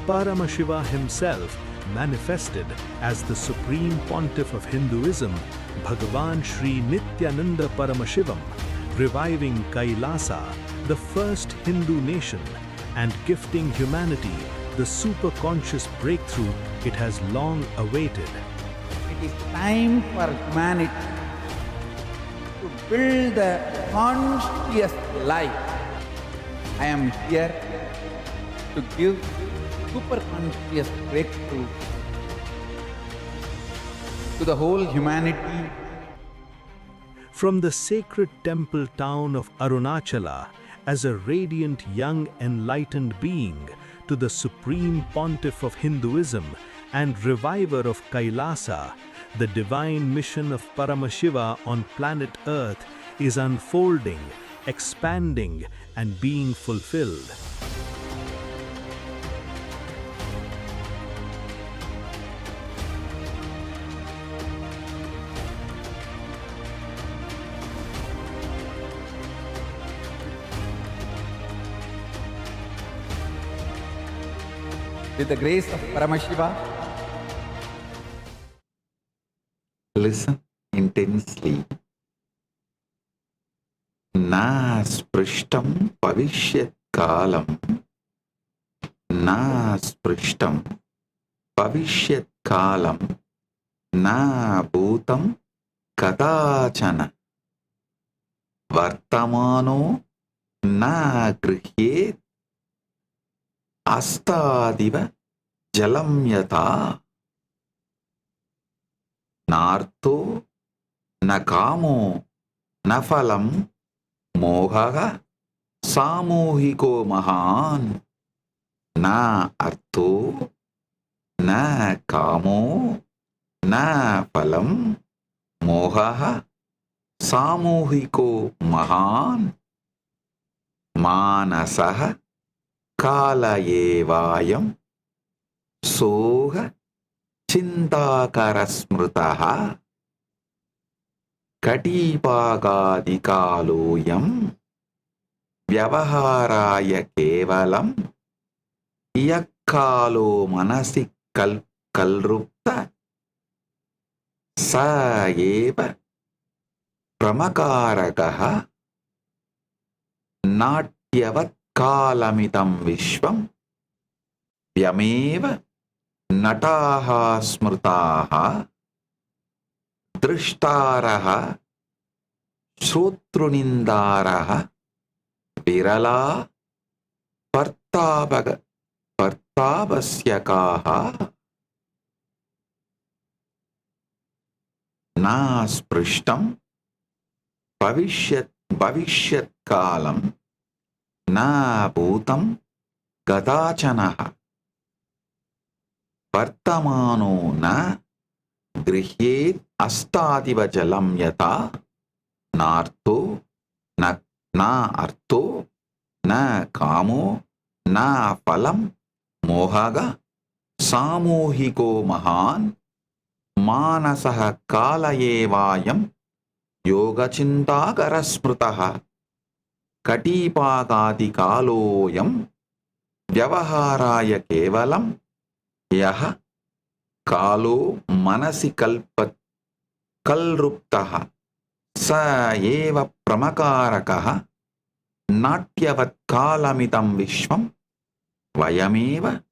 Paramashiva himself manifested as the Supreme Pontiff of Hinduism, Bhagavan Sri Nithyānanda Paramashivam, reviving Kailasa, the first Hindu nation, and gifting humanity the superconscious breakthrough it has long awaited. It is time for humanity to build a conscious life. I am here to give superconscious breakthrough to the whole humanity. From the sacred temple town of Arunachala, as a radiant young enlightened being, to the Supreme Pontiff of Hinduism and reviver of Kailasa, the divine mission of Paramashiva on planet Earth is unfolding, expanding, and being fulfilled. With the grace of Paramashiva, listen intensely. Na sprishtam pavishyat kalam. Na sprishtam pavishyat kalam. Na bhutam kadachana. Vartamano na grihyet. Astadiva jalam yata. Nartho na kamo na phalam mohaha samohiko mahan. Na artho na kamo na phalam mohaha samohiko mahan. Manasaha kalayevayam soha chintakarasmritaha katipagadikaloyam vyavaharaya kevalam iyakkalo manasi kalrupta sa eva pramakarakaha natyavat kalamitam vishvam vyameva nataha smrtaha drishtaraha shrotrunindaraha virala partabasyakaha. Na sprishtam bhavishyat kalam. Na bhutam gadachanaha. Vartamano na grihyet astadiva jalam yata. Nartho na artho na kamo na phalam mohaga samohiko mahan. Manasaha kalayevayam yogachintakarasmritaha katipagadikaloyam vyavaharaya kevalam yaha kalo manasi kalruptaha sa eva pramakarakaha natyavat kalamitam vishvam vayameva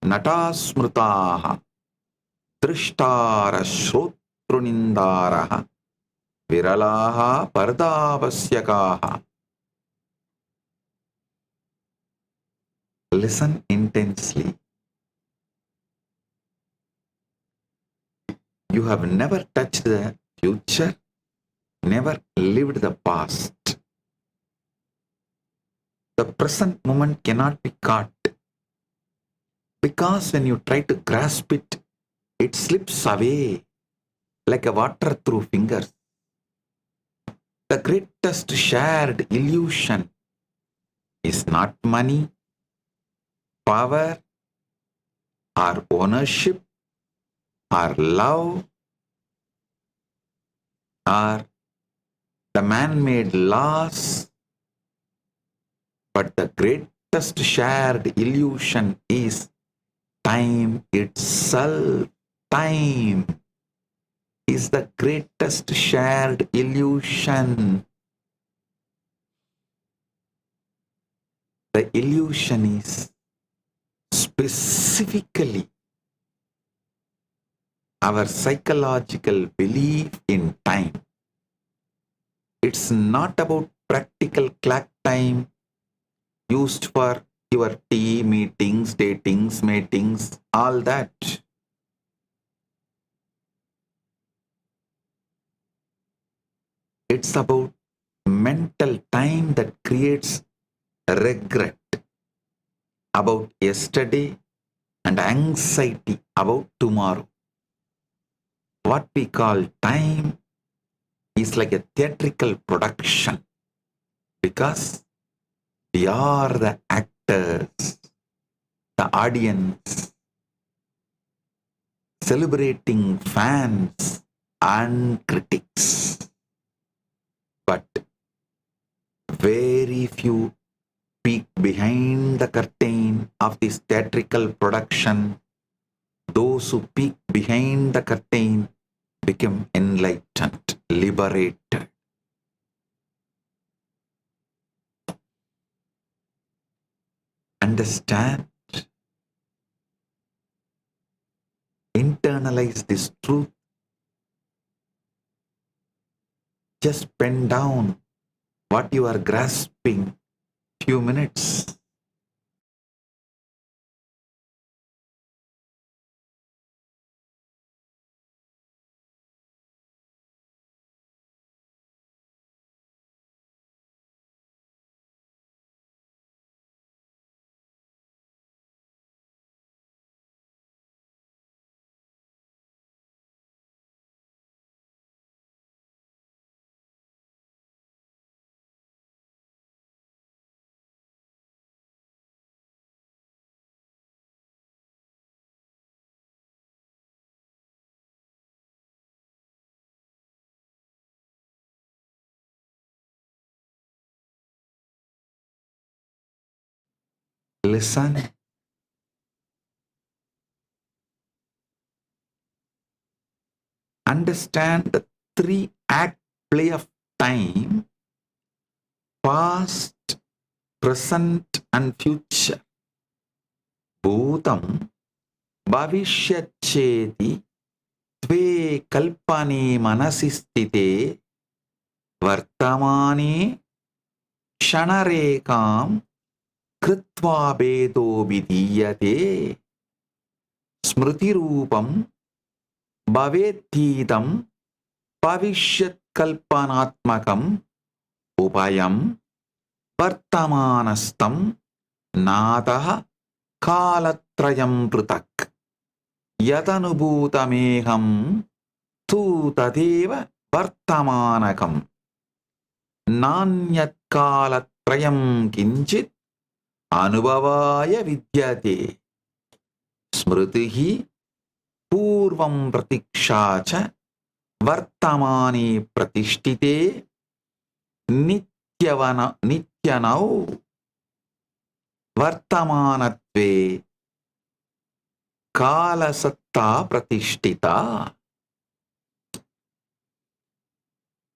natasmrtaha drishtara shrotrunindaraha viralaha pardavasyakaha. Listen intensely. You have never touched the future, never lived the past. The present moment cannot be caught, because when you try to grasp it, it slips away like a water through fingers. The greatest shared illusion is not money, power, or ownership, or love, or the man-made laws, but the greatest shared illusion is time itself. Time is the greatest shared illusion. The illusion is specifically our psychological belief in time. It's not about practical clock time used for your tea, meetings, datings, matings, all that. It's about mental time that creates regret about yesterday and anxiety about tomorrow. What we call time is like a theatrical production, because we are the actors, the audience, celebrating fans and critics. But very few peek behind the curtain of this theatrical production. Those who peek behind the curtain become enlightened, liberated. Understand, internalize this truth. Just pen down what you are grasping. Few minutes. Listen. Understand the three-act play of time: past, present, and future. Bhutam, bhavishyacheti, tve kalpane manasistite, vartamane, ksanarekam, kritva bedo vidiyate, smritirupam, bhavetidam, bhavishyat kalpanatmakam, upayam, vartamanastam, nātah kālatrayam prutak, yatanubhutameham tu tadeva vartamanakam, nānyat kālatrayam kinchit anubhavāya vidyate, smritihi pūrvam pratikṣāca vartamāne pratishtite nityanau vartamanatve kālasattā pratishtita.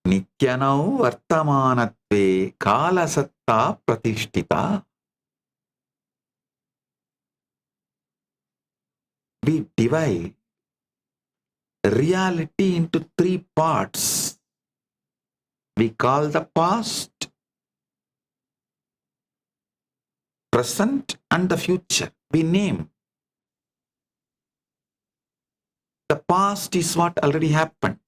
Nityanau vartamanatve kālasattā pratishtita. We divide reality into three parts: we call the past, present, and the future. We name. The past is what already happened.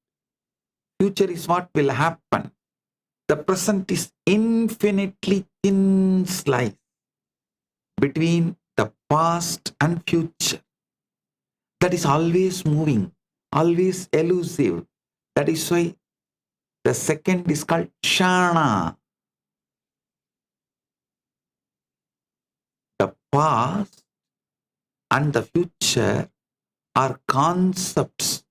Future is what will happen. The present is infinitely thin slice between the past and future. That is always moving, always elusive. That is why the second is called Shana. The past and the future are concepts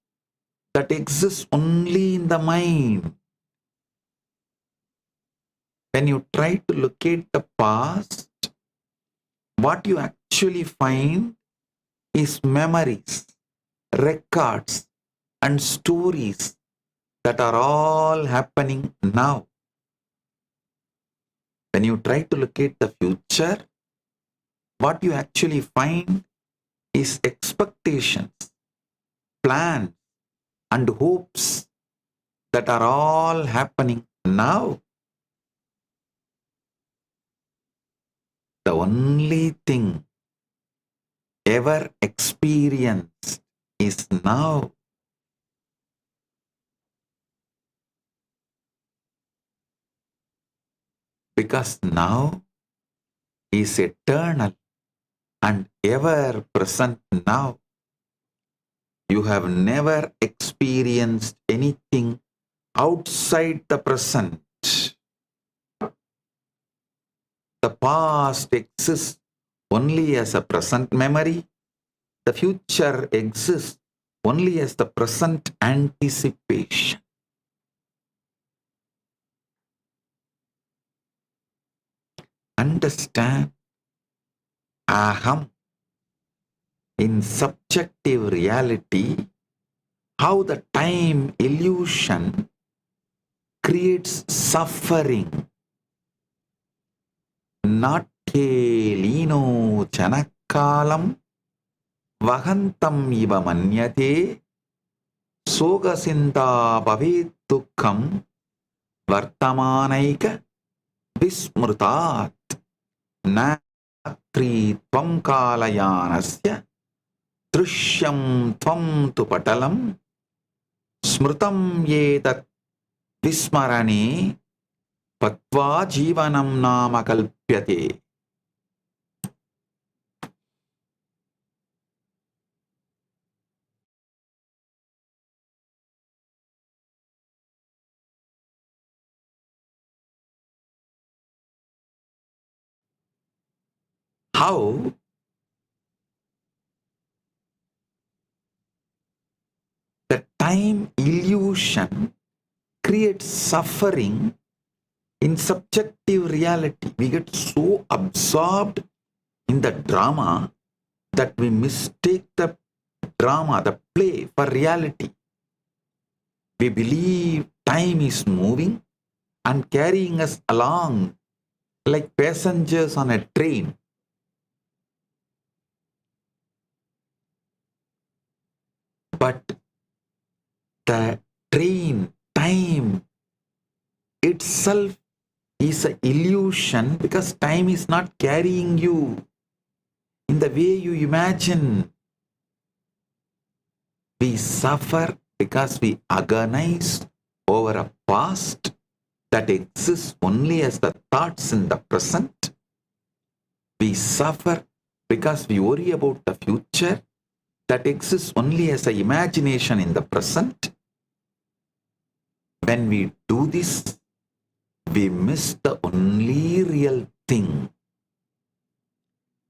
that exist only in the mind. When you try to locate the past, what you actually find is memories, records, and stories that are all happening now. When you try to locate the future, what you actually find is expectations, plans, and hopes that are all happening now. The only thing ever experienced is now. Because now is eternal and ever present now. You have never experienced anything outside the present. The past exists only as a present memory. The future exists only as the present anticipation. Understand Aham in subjective reality, how the time illusion creates suffering. Not lino chanakalam vahantam iva manyate sogasinda bhavet dukkam vartamanaika vismrutat natri tvam kalayanasya drishyam tvam tu patalam smrutam yedat vismarane patva jivanam nama kalpyate. How the time illusion creates suffering in subjective reality. We get so absorbed in the drama that we mistake the drama, the play, for reality. We believe time is moving and carrying us along like passengers on a train. But the train, time itself is an illusion, because time is not carrying you in the way you imagine. We suffer because we agonize over a past that exists only as the thoughts in the present. We suffer because we worry about the future that exists only as an imagination in the present. When we do this, we miss the only real thing,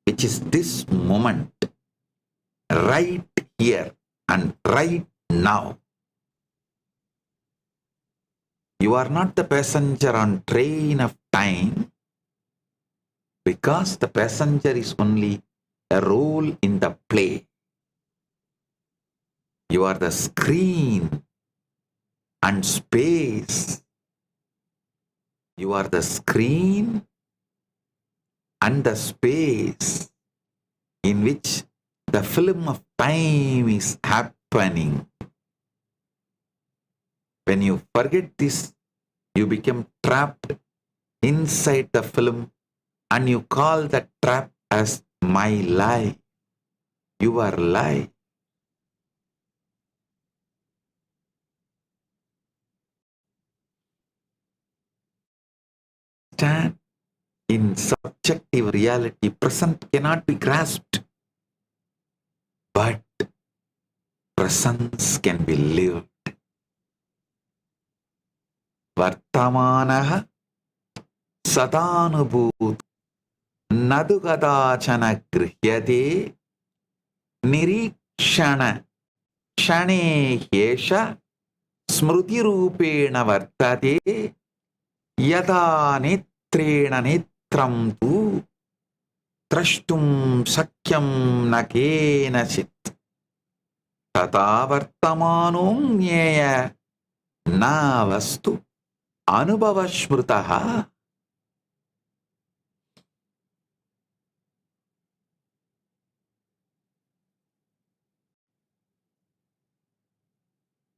which is this moment, right here and right now. You are not the passenger on train of time, because the passenger is only a role in the play. You are the screen and space. You are the screen and the space in which the film of time is happening. When you forget this You become trapped inside the film and you call that trap as my lie, your lie. Stand in subjective reality, present cannot be grasped, but presence can be lived. Vartamanaha sadanubhut nadu kadachana grihyate nirikshana shane yesha smruti rupena vartate yada netrena netram tu trashtum sakyam nakenachit tata vartamanum nyeya na vastu anubhava smrutaha.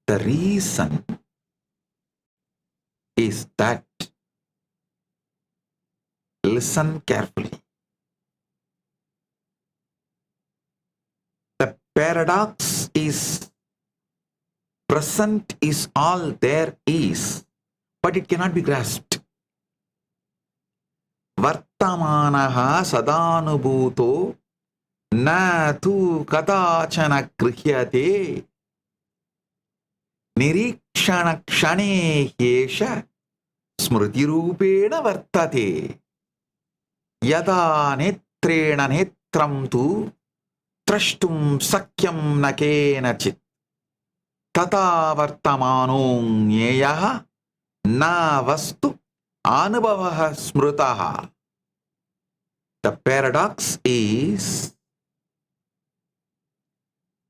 The reason is that, listen carefully, the paradox is present is all there is, but it cannot be grasped. Vartamanaha sadanubhuto na tu kadachana grihyate nirikshana kshane yesha smruti rupena vartate yada netrena netram tu trashtum sakyam nakenachit tata vartamano nyeyaha na vastu anubhavaha smrutaha. The paradox is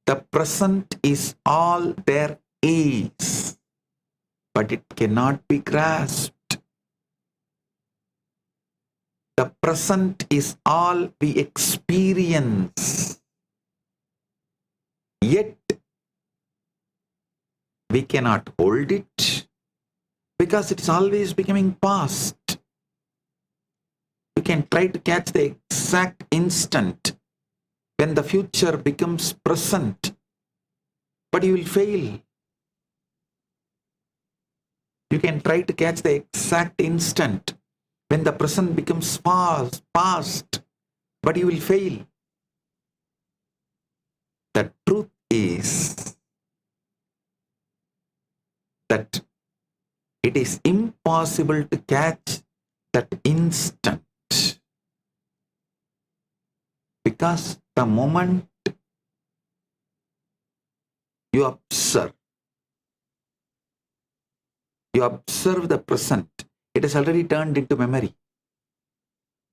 the present is all there is, but it cannot be grasped. The present is all we experience, yet we cannot hold it because it's always becoming past. You can try to catch the exact instant when the future becomes present, but you will fail. You can try to catch the exact instant when the present becomes past, but you will fail. The truth is that it is impossible to catch that instant, because the moment you observe the present, it has already turned into memory.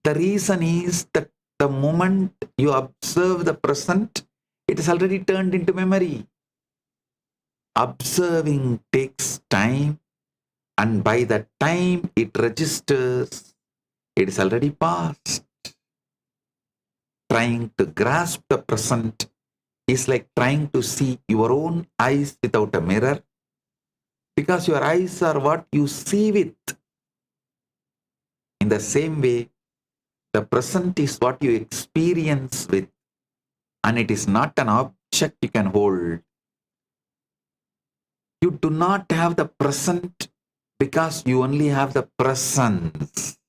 The reason is that the moment you observe the present, it has already turned into memory. Observing takes time, and by the time it registers, it is already past. Trying to grasp the present is like trying to see your own eyes without a mirror, because your eyes are what you see with. In the same way, the present is what you experience with, and it is not an object you can hold. You do not have the present because you only have the presence.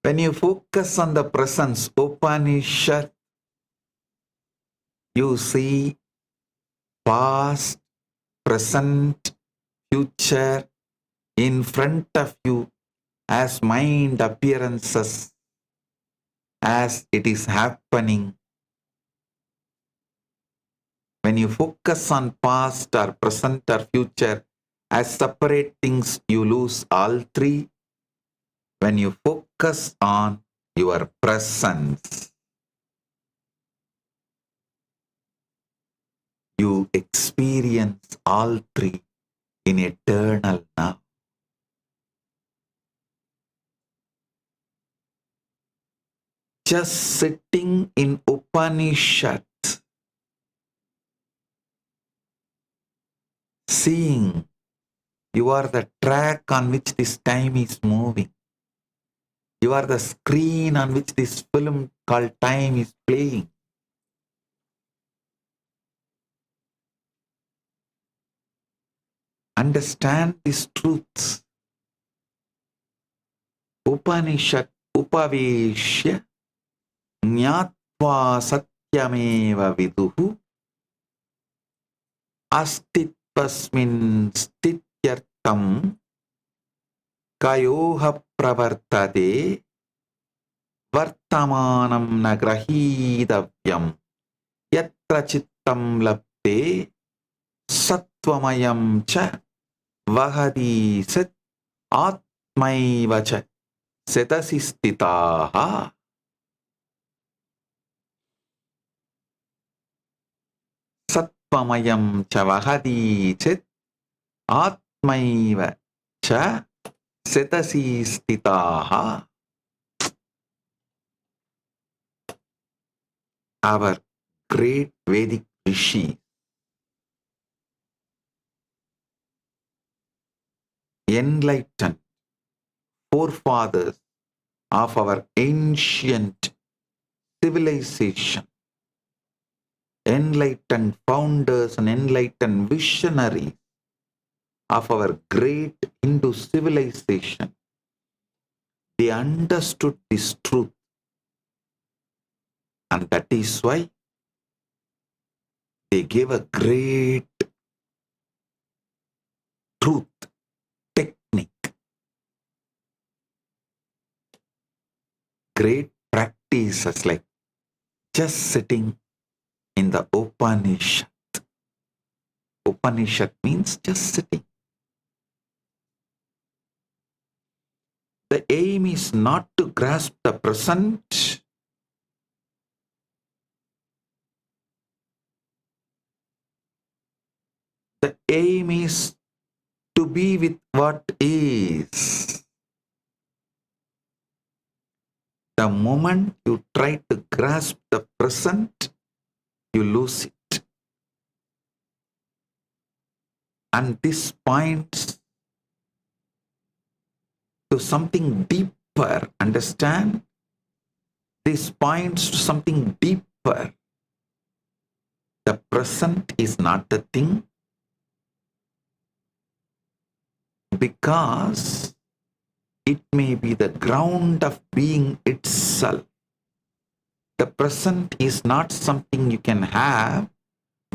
When you focus on the presence, Upanishad, you see past, present, future in front of you as mind appearances, as it is happening. When you focus on past or present or future as separate things, you lose all three. When you focus on your presence, you experience all three in eternal now. Just sitting in Upanishad, seeing. You are the track on which this time is moving. You are the screen on which this film called time is playing. Understand these truths. Upanishad upaveshya jnatva satyameva viduhu astitvasmin stityartam kayoha pravartate vartamanam nagrahidavyam yatra chittam labde satvamayam cha vahadi sat atmaiva cha setasi stitaha. Satvamayam cha vahadi chet atmaiva cha setasi stitaha. Our great Vedic rishi, enlightened forefathers of our ancient civilization, enlightened founders and enlightened visionaries of our great Hindu civilization, they understood this truth, and that is why they gave a great truth technique, great practices like just sitting in the Upanishad. Upanishad means just sitting. The aim is not to grasp the present, the aim is to be with what is. The moment you try to grasp the present, you lose it. And this points to something deeper. Understand? This points to something deeper. The present is not the thing, because it may be the ground of being itself. The present is not something you can have,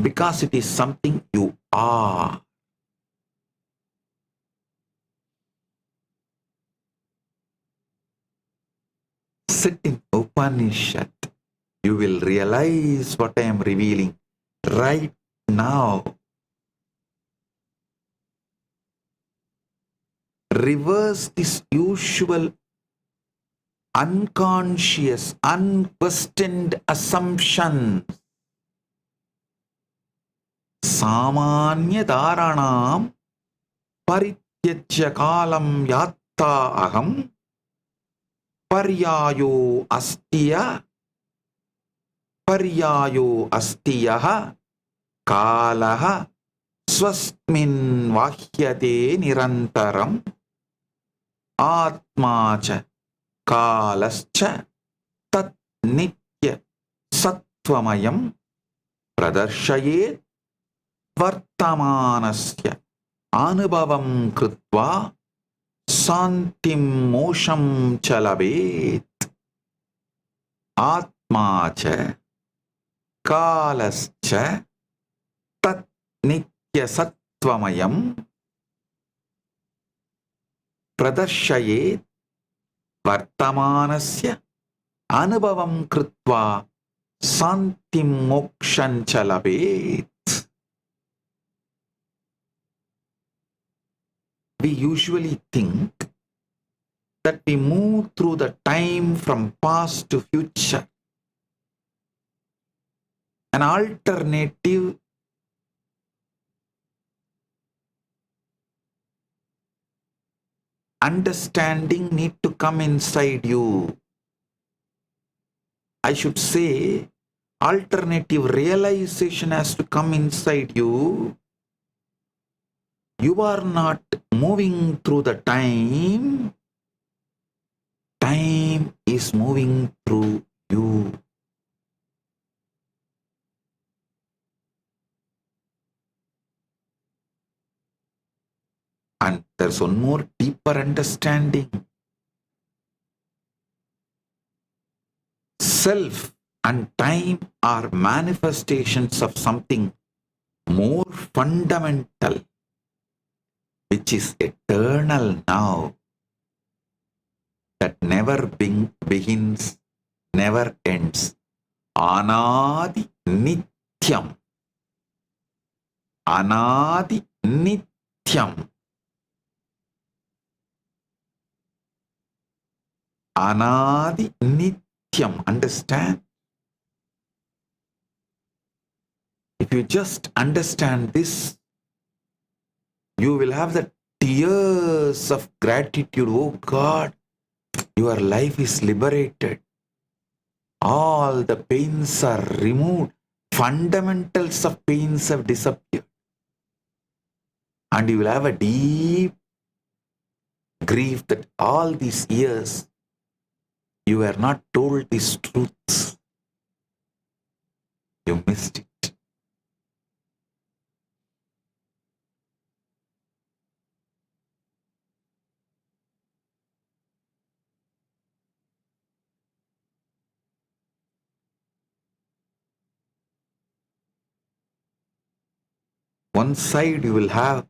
because it is something you are. Sit in Upanishad. You will realize what I am revealing right now. Reverse this usual unconscious, unquestioned assumptions. Samanya dharanam parityajya kalam yatta aham paryayo astiyaha kalaha swasmin vahyate nirantaram atmacha kalascha tat nitya sattvamayam pradarshayet vartamanasya anubhavam krutva santim mosham chalabet. Atmacha kalascha tat nitya sattvamayam pradarshayet vartamanasya anubhavam krutva santim moksham chalabet. We usually think that we move through the time from past to future. An alternative understanding need to come inside you. I should say, alternative realization has to come inside you. You are not moving through the time. Time is moving through you. And there's one more deeper understanding. Self and time are manifestations of something more fundamental, which is eternal now, that never begins, never ends. Anadi Nithyam. Anadi Nithyam. Anadi Nithyam. Understand? If you just understand this, you will have the tears of gratitude. Oh God, your life is liberated. All the pains are removed. Fundamentals of pains have disappeared. And you will have a deep grief that all these years you were not told these truths. You missed it. One side you will have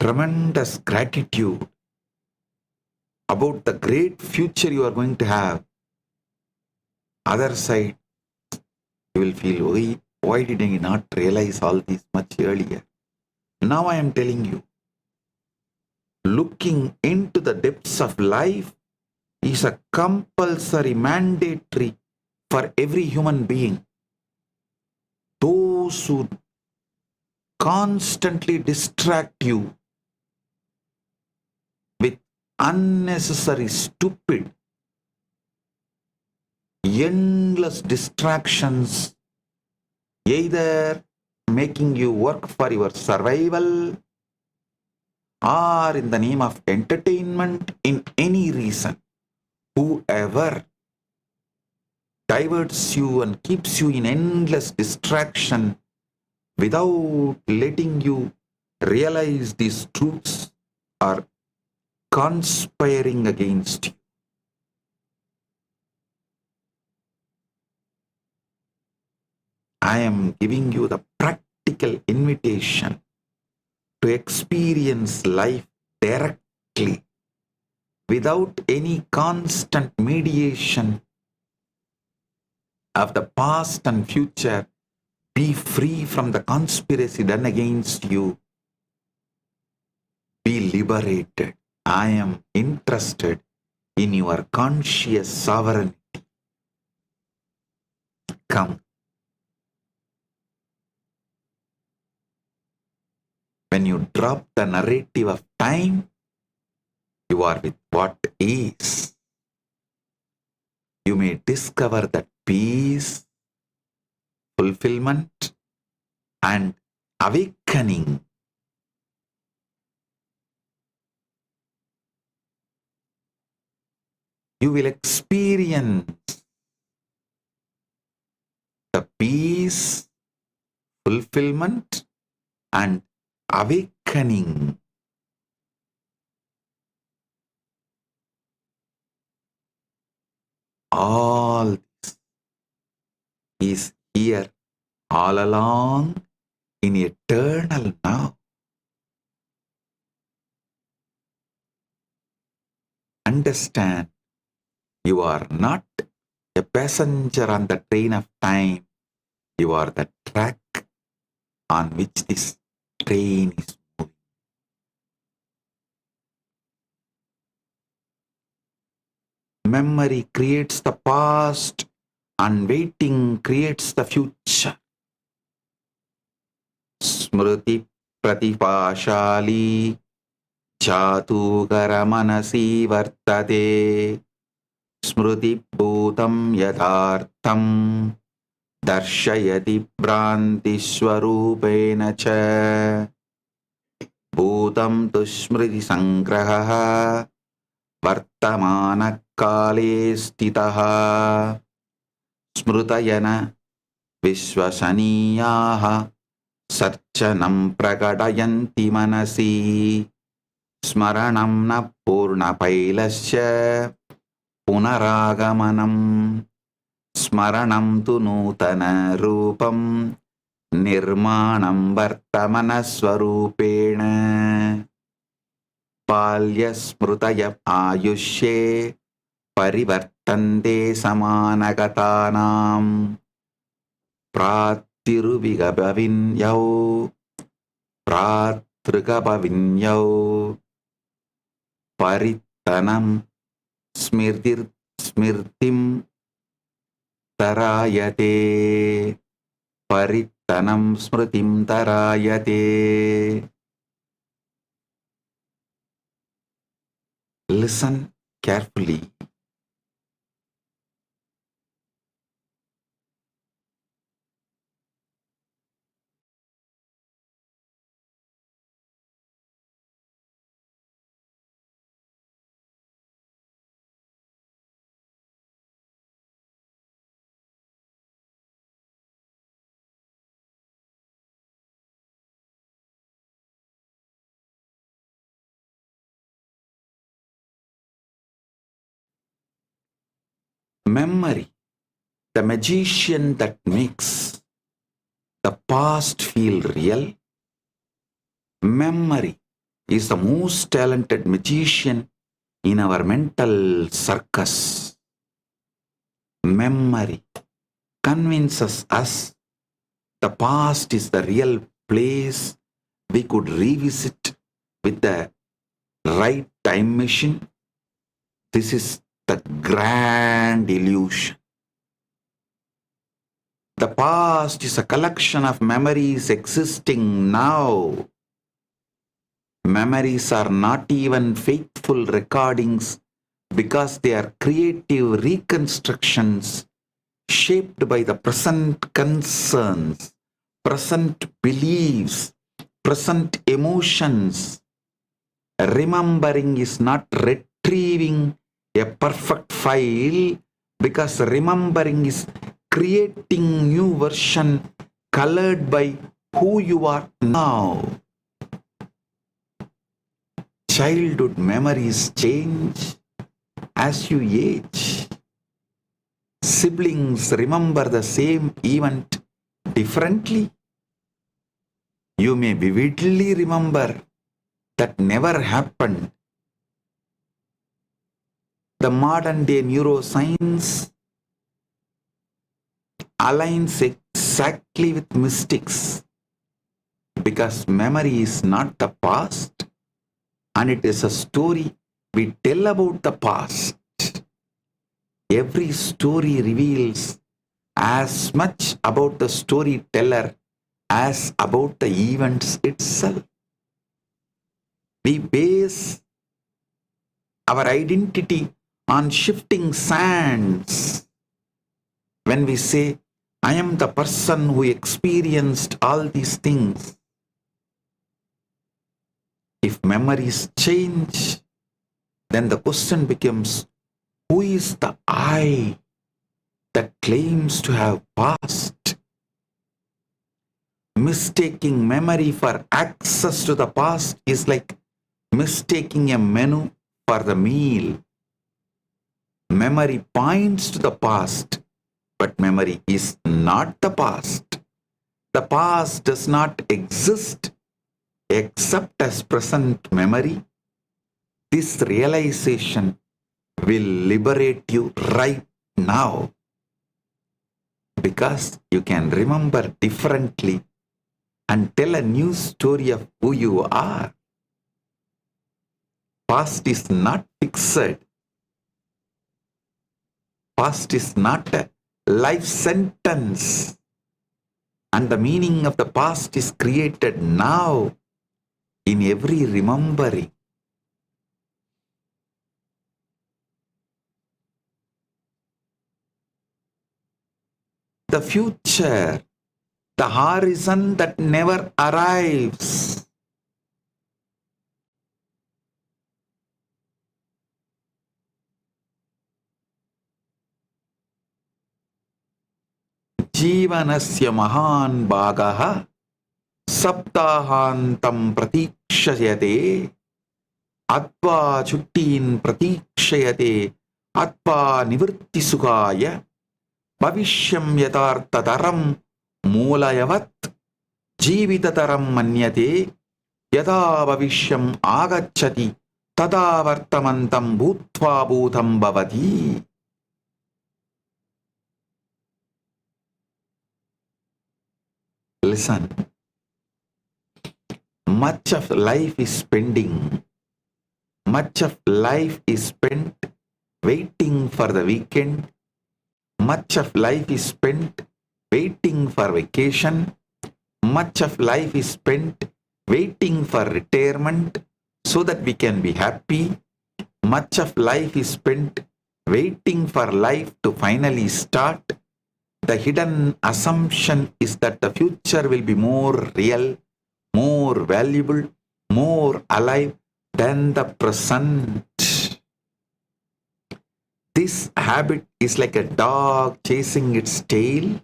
tremendous gratitude about the great future you are going to have. Other side, you will feel, why did I not realize all this much earlier? Now I am telling you, looking into the depths of life is a compulsory, mandatory for every human being. Those who constantly distract you with unnecessary, stupid, endless distractions, either making you work for your survival or in the name of entertainment, in any reason, whoever diverts you and keeps you in endless distraction without letting you realize these truths are conspiring against you. I am giving you the practical invitation to experience life directly, without any constant mediation of the past and future. Be free from the conspiracy done against you. Be liberated. I am interested in your conscious sovereignty. Come. When you drop the narrative of time, you are with what is. You may discover that peace, fulfillment, and awakening. You will experience the peace, fulfillment, and awakening. All this is here all along in eternal now. Understand, you are not a passenger on the train of time. You are the track on which this train is moving. Memory creates the past and waiting creates the future. Smriti pratipashali jatugara manasi vartade smriti bhutam yathartham darshayati bhranti swarupena cha. Bhutam tu smriti sangraha vartamana kale stitaha smrutayana vishwasaniyaha sarchanam prakadayanti manasi smaranam na purna pailasya punaragamanam smaranam tu nutana rupam nirmanam vartamana swarupena palya smrutaya ayushe parivartante samanagatanam pratirubhigabavinyau pratrikabavinyau parittanam smirtim tarayate parittanam smritim tarayate. Listen carefully. Memory, the magician that makes the past feel real. Memory is the most talented magician in our mental circus. Memory convinces us the past is the real place we could revisit with the right time machine. This is the grand illusion. The past is a collection of memories existing now. Memories are not even faithful recordings because they are creative reconstructions shaped by the present concerns, present beliefs, present emotions. Remembering is not retrieving a perfect file because remembering is creating new version colored by who you are now. Childhood memories change as you age. Siblings remember the same event differently. You may vividly remember that never happened. The modern day neuroscience aligns exactly with mystics because memory is not the past and it is a story we tell about the past. Every story reveals as much about the storyteller as about the events itself. We base our identity on shifting sands. When we say, I am the person who experienced all these things. If memories change, then the question becomes, who is the I that claims to have past? Mistaking memory for access to the past is like mistaking a menu for the meal. Memory points to the past, but memory is not the past. The past does not exist except as present memory. This realization will liberate you right now because you can remember differently and tell a new story of who you are. Past is not fixed. Past is not a life sentence. And the meaning of the past is created now in every remembering. The future, the horizon that never arrives. जीवनस्य महान् भागः सप्ताहान्तं प्रतीक्षयते अत्वा छुट्टीन् प्रतीक्षयते अत्वा निवृत्तिसुखाय भविष्यं यथार्थतरं मूलयवत् जीविततरं मन्यते यदा भविष्यम् आगच्छति तदा वर्तमन्तं भूत्वा भूतं भवति. Listen. Much of life is spending. Much of life is spent waiting for the weekend. Much of life is spent waiting for vacation. Much of life is spent waiting for retirement so that we can be happy. Much of life is spent waiting for life to finally start. The hidden assumption is that the future will be more real, more valuable, more alive than the present. This habit is like a dog chasing its tail,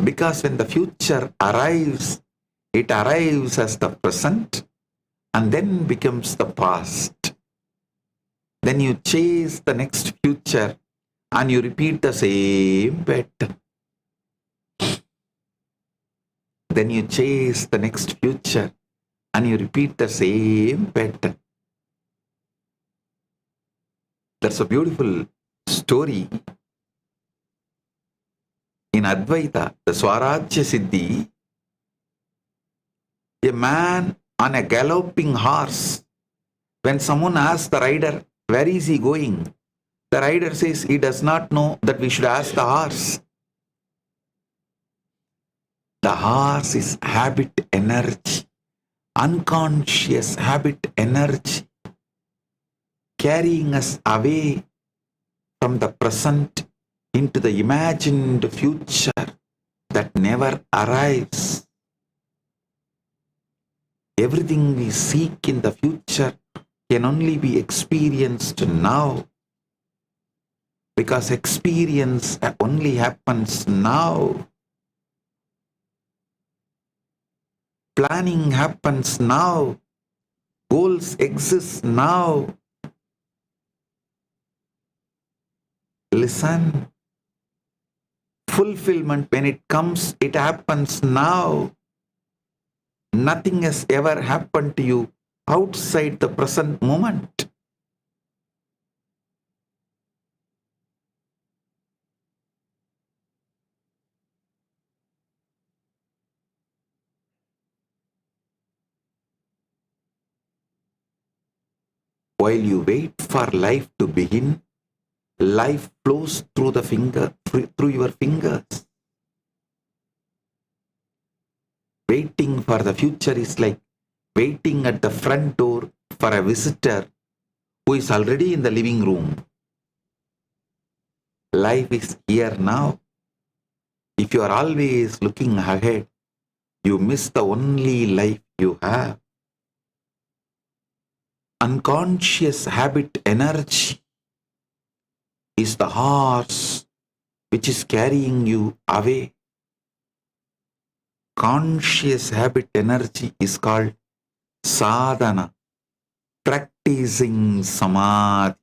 because when the future arrives, it arrives as the present and then becomes the past. Then you chase the next future and you repeat the same pattern. Then you chase the next future and you repeat the same pattern. That's a beautiful story. In Advaita, the Swarajya Siddhi, a man on a galloping horse, when someone asks the rider, where is he going? The rider says he does not know, that we should ask the horse. The horse is habit energy, unconscious habit energy, carrying us away from the present into the imagined future that never arrives. Everything we seek in the future can only be experienced now, because experience only happens now. Planning happens now. Goals exist now. Listen. Fulfillment, when it comes, it happens now. Nothing has ever happened to you outside the present moment. While you wait for life to begin, life flows through your fingers. Waiting for the future is like waiting at the front door for a visitor who is already in the living room. Life is here now. If you are always looking ahead, you miss the only life you have. Unconscious habit energy is the horse which is carrying you away. Conscious habit energy is called sadhana, practicing samadhi.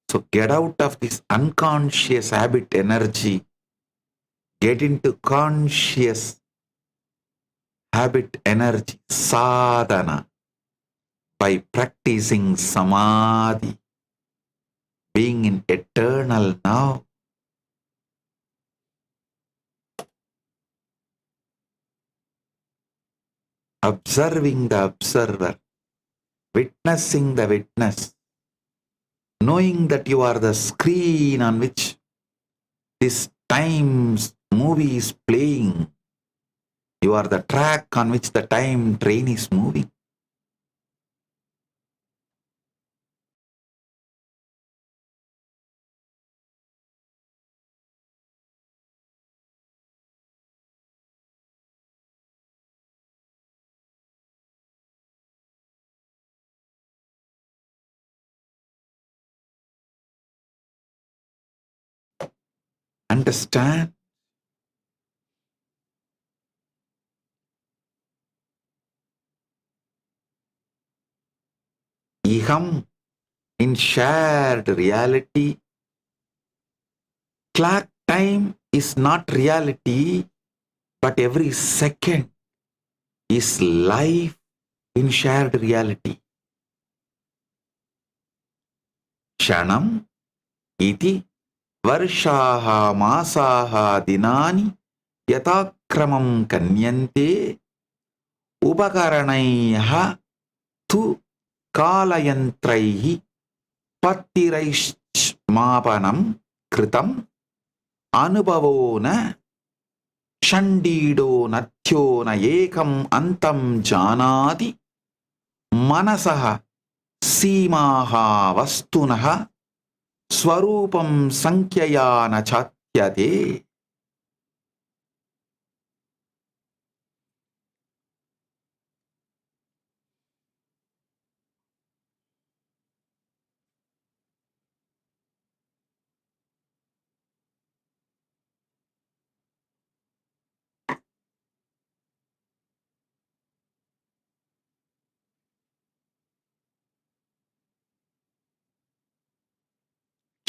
So get out of this unconscious habit energy, get into conscious habit energy, sadhana, by practicing samadhi, being in eternal now. Observing the observer, witnessing the witness, knowing that you are the screen on which this time's movie is playing. You are the track on which the time train is moving. Understand? Iham, in shared reality. Clock time is not reality, but every second is life in shared reality. Shanam iti varshaha masaha dinani yatakramam kanyante upakaranaiha tu kalayantraihi patiraishmapanam kritam anubhavo na shandido nathyo na ekam antam janati manasaha सीमाहा वस्तुनः स्वरूपं संख्यया न चात्यते.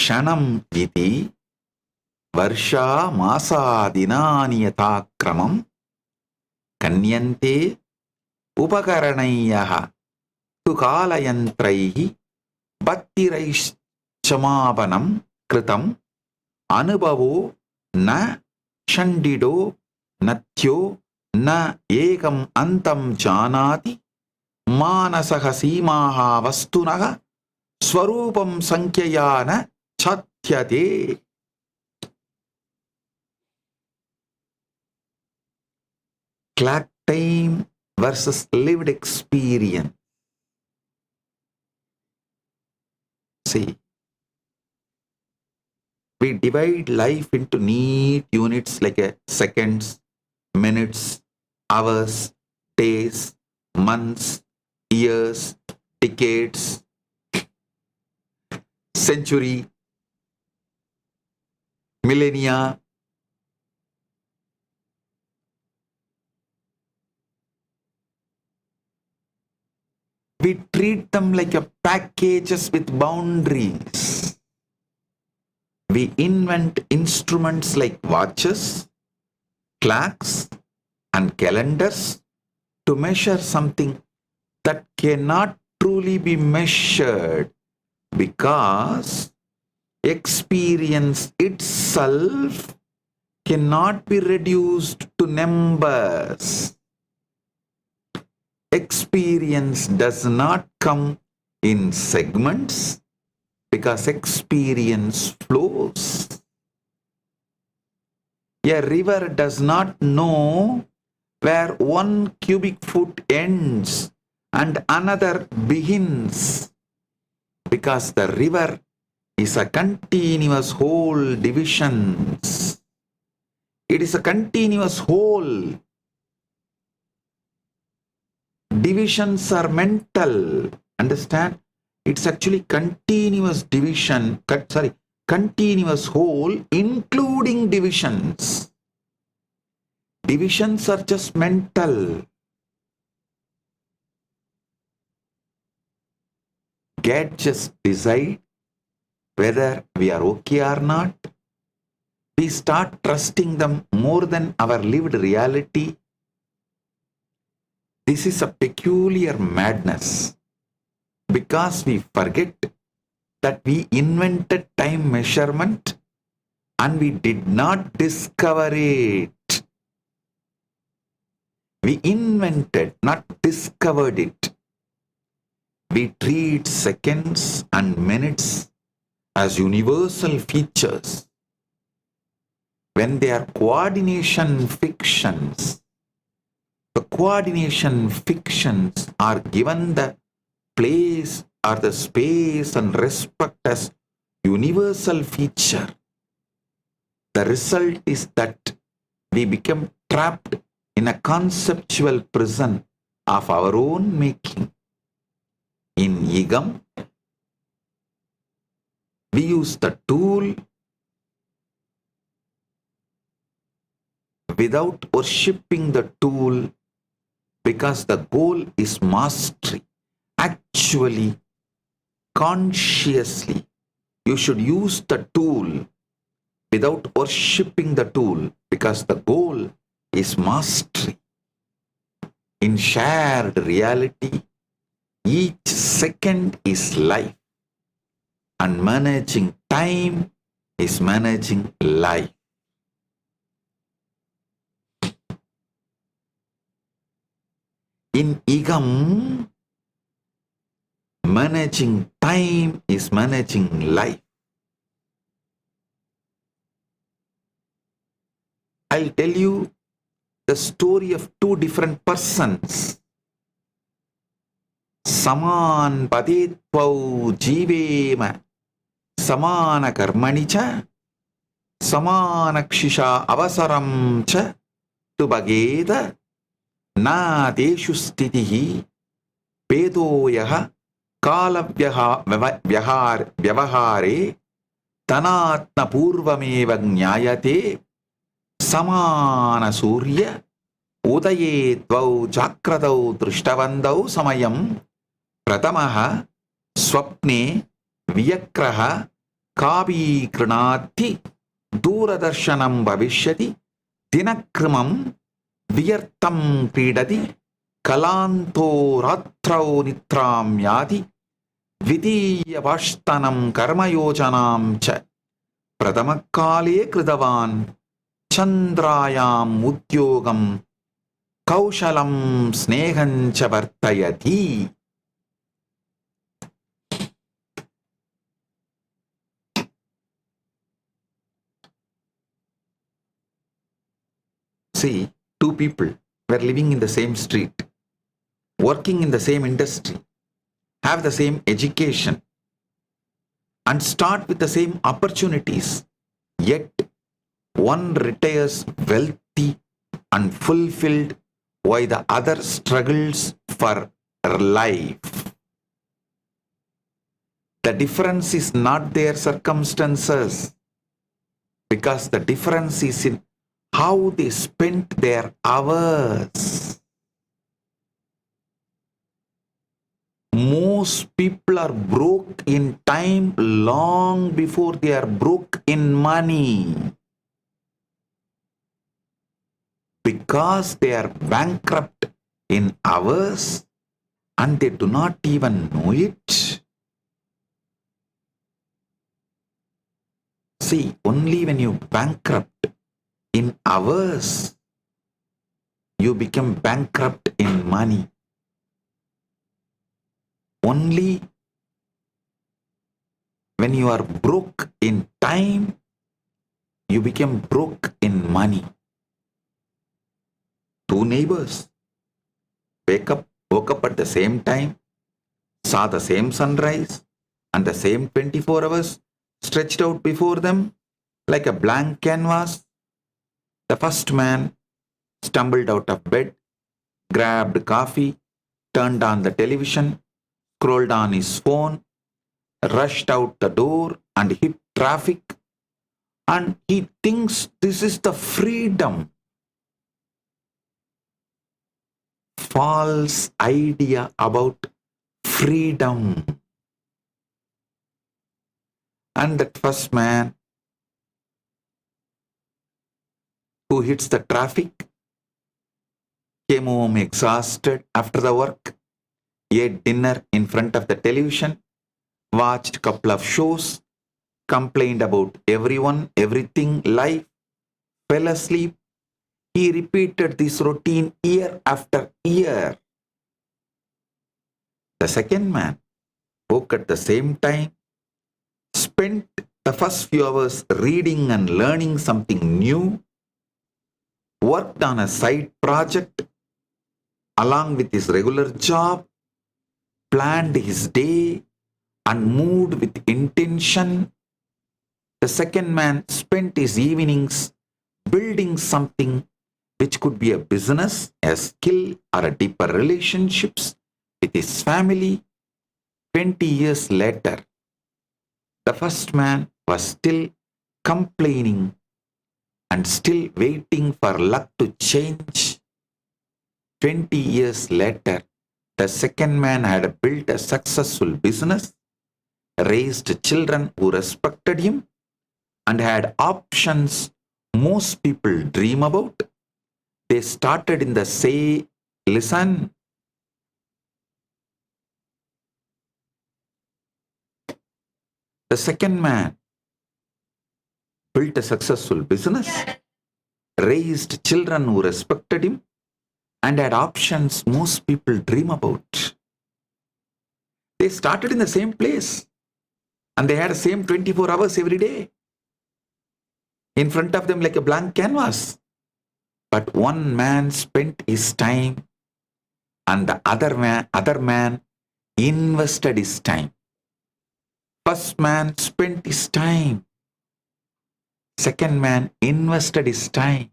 Shanam iti varsha masa dinani yatakramam kanyante upakaranaiyaha tu kalayantraihi battiraischamapanam kritam anubhavo na shandido nathyo na ekam antam janati manasaha सीमाहा वस्तुनः स्वरूपं संख्यया न chatyate. Clock time versus lived experience. See, we divide life into neat units like seconds, minutes, hours, days, months, years, decades, century, millennia. We treat them like packages with boundaries. We invent instruments like watches, clocks, and calendars to measure something that cannot truly be measured, because experience itself cannot be reduced to numbers. Experience does not come in segments because experience flows. A river does not know where 1 cubic foot ends and another begins, because the river is a continuous whole divisions. It is a continuous whole. Divisions are mental. Understand? It's actually continuous division, continuous whole including divisions. Divisions are just mental. Gadgets decide whether we are okay or not. We start trusting them more than our lived reality. This is a peculiar madness, because we forget that we invented time measurement and we did not discover it. We invented, not discovered it. We treat seconds and minutes as universal features when they are coordination fictions. The coordination fictions are given the place or the space and respect as universal feature. The result is that we become trapped in a conceptual prison of our own making. In Yigam, we use the tool without worshipping the tool, because the goal is mastery. Actually, consciously, you should use the tool without worshipping the tool, because the goal is mastery. In shared reality, each second is life, and managing time is managing life. In Igam, managing time is managing life. I'll tell you the story of two different persons. Saman padetpau jivema samana karmani cha samana kshisha avasaram cha tubageda na deshu stitihi pedoyaha kala vyavahare tanatna purvameva jnayate samana surya udaye dvau jakradau drishtavandau samayam pratamaha swapne viyakraha kavi krinati duradarshanam bhavishyati dinakrimam viyartam kridati kalanto ratrau nitram yadi vidiya vashtanam karmayojanam cha pratamakale kridavan chandrayam udyogam kaushalam snehancha vartayati. See, two people were living in the same street, working in the same industry, have the same education, and start with the same opportunities, yet one retires wealthy and fulfilled while the other struggles for life. The difference is not their circumstances, because the difference is in how they spent their hours. Most people are broke in time long before they are broke in money, because they are bankrupt in hours and they do not even know it. See, only when you bankrupt in hours, you become bankrupt in money. Only when you are broke in time, you become broke in money. Two neighbors woke up at the same time, saw the same sunrise and the same 24 hours stretched out before them like a blank canvas. The first man stumbled out of bed, grabbed coffee, turned on the television, scrolled on his phone, rushed out the door and hit traffic, and he thinks this is the freedom. False idea about freedom. And that first man who hits the traffic came home exhausted after the work, ate dinner in front of the television, watched a couple of shows, complained about everyone, everything, life, fell asleep. He repeated this routine year after year. The second man woke at the same time, spent the first few hours reading and learning something new, worked on a side project along with his regular job, planned his day and moved with intention. The second man spent his evenings building something which could be a business, a skill, or a deeper relationships with his family. 20 years later, the first man was still complaining and still waiting for luck to change. 20 years later, the second man had built a successful business, raised children who respected him, and had options most people dream about. They started in the same, listen, the second man built a successful business, raised children who respected him, and had options most people dream about. They started in the same place, and they had the same 24 hours every day in front of them like a blank canvas. But one man spent his time, and the other man invested his time. First man spent his time. Second man invested his time.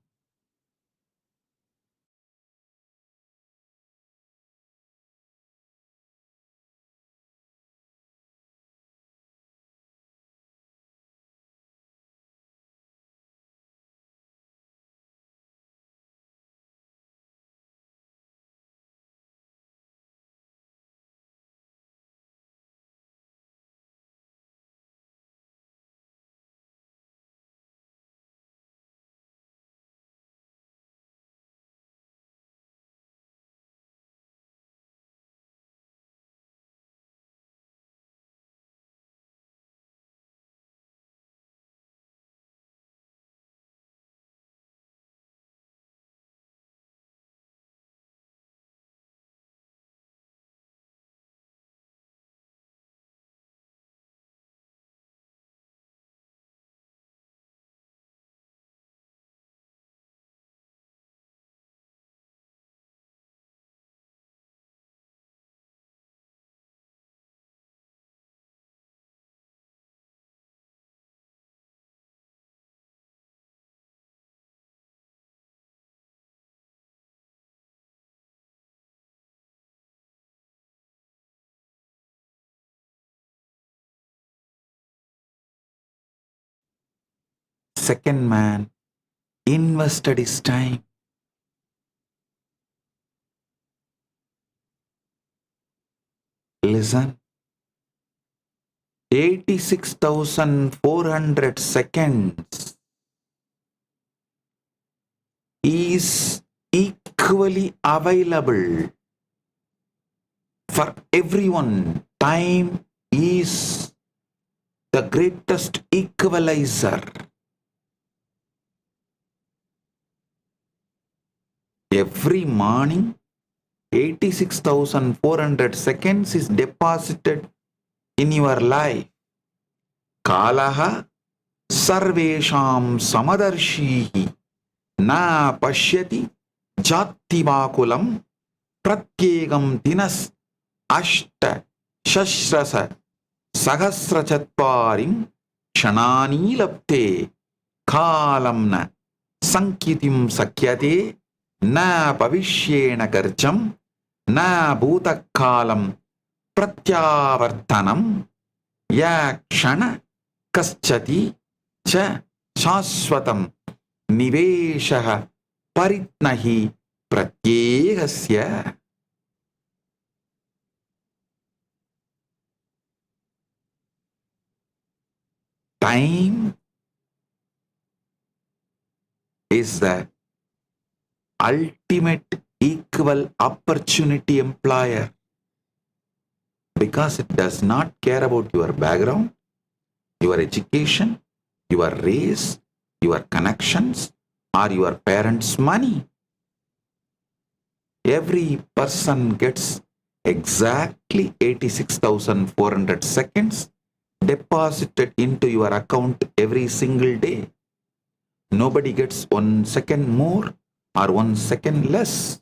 Second man invested his time. Listen, 86,400 seconds is equally available for everyone. Time is the greatest equalizer. Every morning, 86,400 seconds is deposited in your life. Kalaha sarvesham samadarshihi na pashyati jativakulam pratyegam dinas ashta shashrasa sahasrachatvarim kshanani lapte kalamna sankitim sakyate na pavishyena garjam na bhutakalam pratyavartanam ya kshana kaschati cha shashvatam niveshaha paritnahi pratyegasya. Time is the ultimate equal opportunity employer, because it does not care about your background, your education, your race, your connections, or your parents' money. Every person gets exactly 86,400 seconds deposited into your account every single day. Nobody gets 1 second more or 1 second less.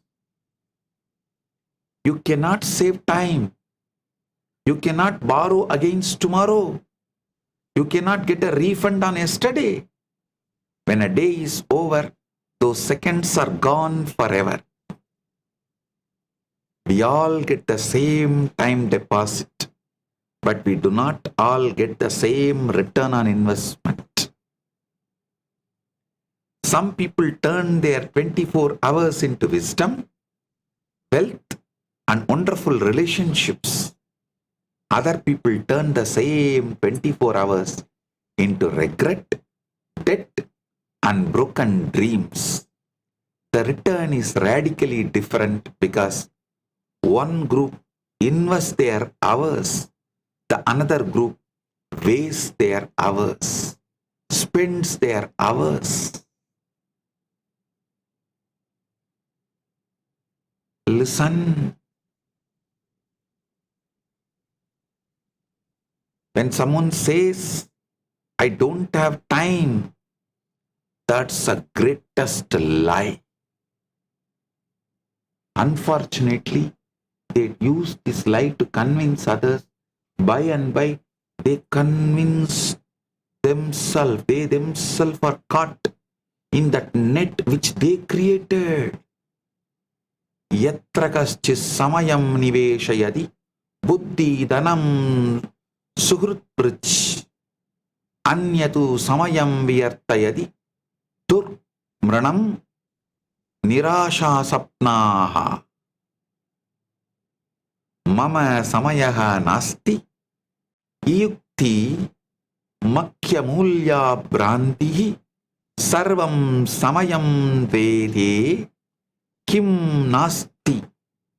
You cannot save time. You cannot borrow against tomorrow. You cannot get a refund on yesterday. When a day is over, those seconds are gone forever. We all get the same time deposit, but we do not all get the same return on investment. Some people turn their 24 hours into wisdom, wealth, and wonderful relationships. Other people turn the same 24 hours into regret, debt, and broken dreams. The return is radically different because one group invests their hours, the another group wastes their hours, spends their hours. Listen. When someone says, I don't have time, that's the greatest lie. Unfortunately, they use this lie to convince others. By and by, they convince themselves. They themselves are caught in that net which they created. Yatra kaschis samayam niveshayadi buddhi dhanam suhrut prich anyatu samayam vyartayadi dur mranam nirasha sapnaha mama samayaha nasti yukti makyamulya brantihi sarvam samayam vede kim nasti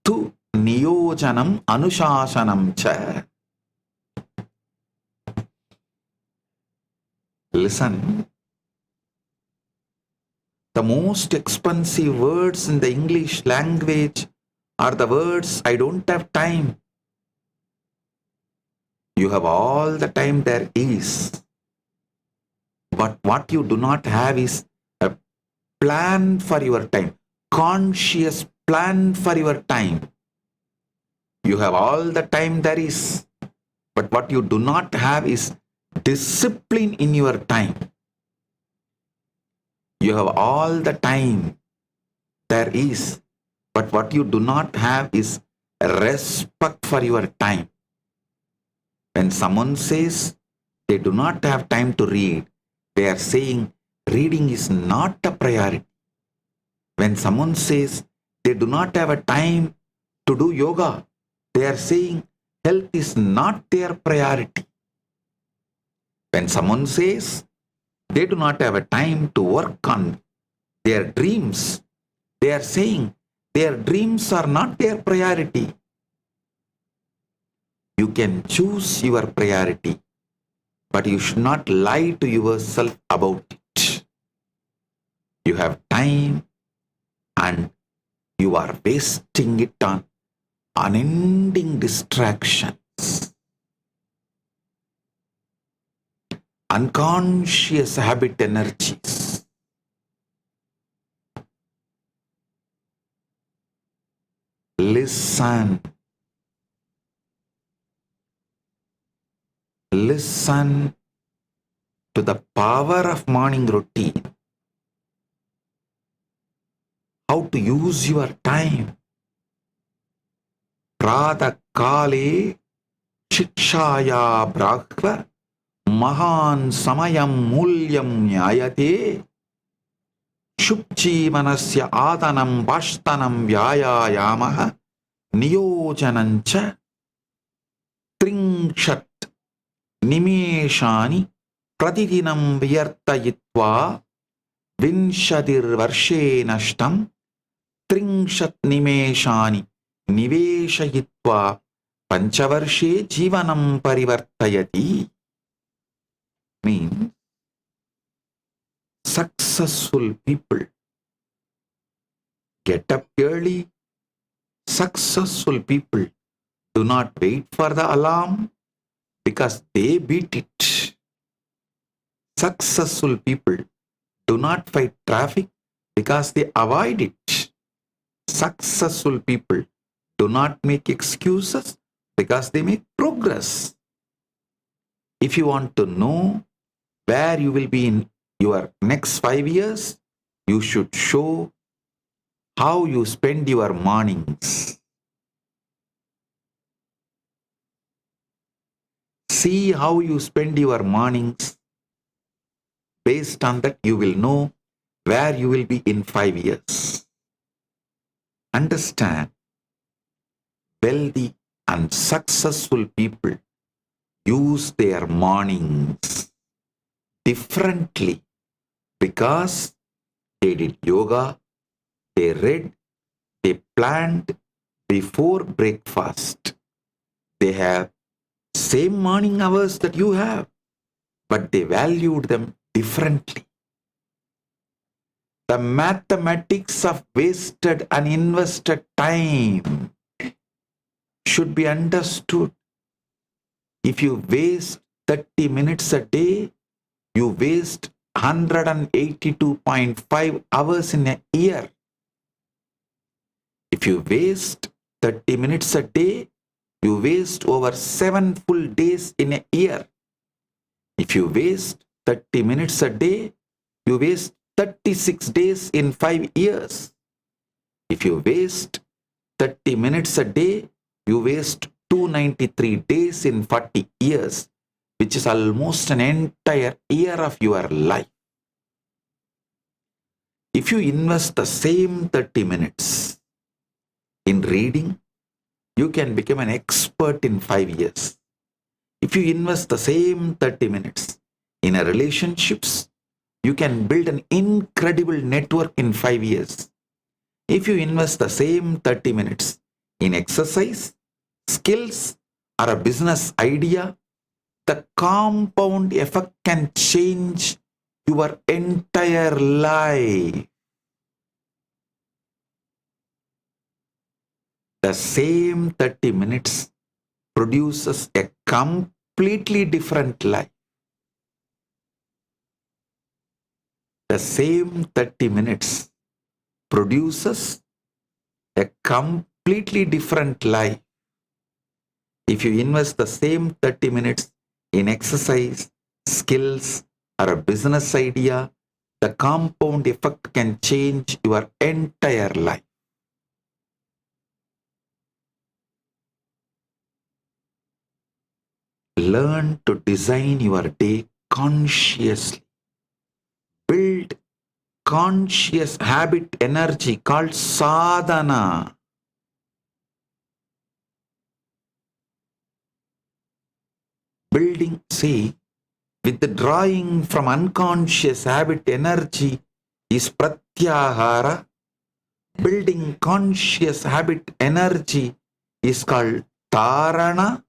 tu niyojanam anushasanam cha. Listen. The most expensive words in the English language are the words, I don't have time. You have all the time there is. But what you do not have is a plan for your time. Conscious plan for your time. You have all the time there is, but what you do not have is discipline in your time. You have all the time there is, but what you do not have is respect for your time. When someone says they do not have time to read, they are saying reading is not a priority. When someone says they do not have a time to do yoga, they are saying health is not their priority. When someone says they do not have a time to work on their dreams, they are saying their dreams are not their priority. You can choose your priority, but you should not lie to yourself about it. You have time and you are wasting it on unending distractions, unconscious habit energies. Listen. Listen to the power of morning routine. How to use your time. Prada kale shikshaya brahva mahan samayam mulyam nyayate shupchi manasya adanam bashtanam vyayayamaha niyojanancha tringshat nimeshani pratidinam vyartayitva vinshadir varshe nashtam tringshat nimeshani niveshayitva panchavarshe jivanam parivartayati. Means successful people get up early. Successful people do not wait for the alarm because they beat it. Successful people do not fight traffic because they avoid it. Successful people do not make excuses because they make progress. If you want to know where you will be in your next 5 years, you should show how you spend your mornings. See how you spend your mornings. Based on that, you will know where you will be in 5 years. Understand, wealthy and successful people use their mornings differently because they did yoga, they read, they planned before breakfast. They have same morning hours that you have, but they valued them differently. The mathematics of wasted and invested time should be understood. If you waste 30 minutes a day, you waste 182.5 hours in a year. If you waste 30 minutes a day, you waste over 7 full days in a year. If you waste 30 minutes a day, you waste 36 days in 5 years. If you waste 30 minutes a day, you waste 293 days in 40 years, which is almost an entire year of your life. If you invest the same 30 minutes in reading, you can become an expert in 5 years. If you invest the same 30 minutes in a relationships, you can build an incredible network in 5 years. If you invest the same 30 minutes in exercise, skills, or a business idea, the compound effect can change your entire life. The same 30 minutes produces a completely different life. The same 30 minutes produces a completely different life. If you invest the same 30 minutes in exercise, skills, or a business idea, the compound effect can change your entire life. Learn to design your day consciously. Build conscious habit energy called sadhana. Building, see, withdrawing from unconscious habit energy is pratyahara. Building conscious habit energy is called dharana.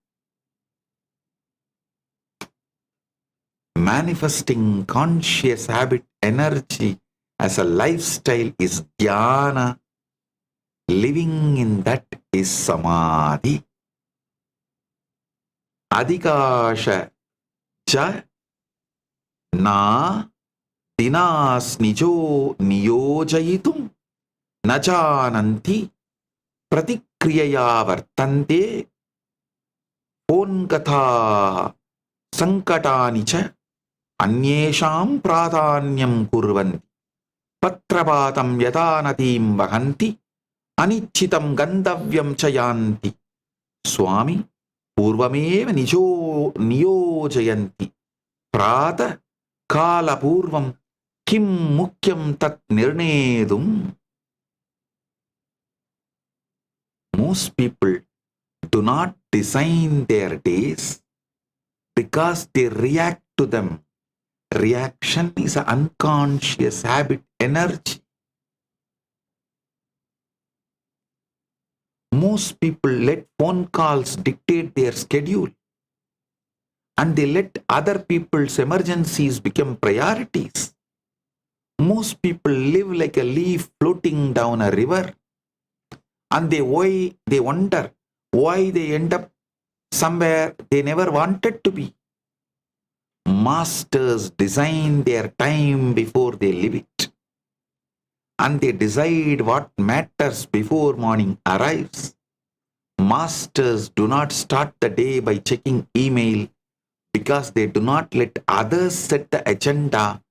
Manifesting conscious habit energy as a lifestyle is dhyana. Living in that is samadhi. Adhikasha cha na dinas nijo niyojayitum na jananti pratikriyaya vartante onkatha sankatani cha anyesham pradhanyam kurvanti patrapatam yadanatim vahanti anichitam gandavyam chayanti swami purvameva niyojayanti prata kala purvam kim mukyam tat nirnedum. Most people do not design their days because they react to them. Reaction is an unconscious habit energy. Most people let phone calls dictate their schedule, and they let other people's emergencies become priorities. Most people live like a leaf floating down a river, and they wonder why they end up somewhere they never wanted to be. Masters design their time before they live it, and they decide what matters before morning arrives. Masters do not start the day by checking email because they do not let others set the agenda.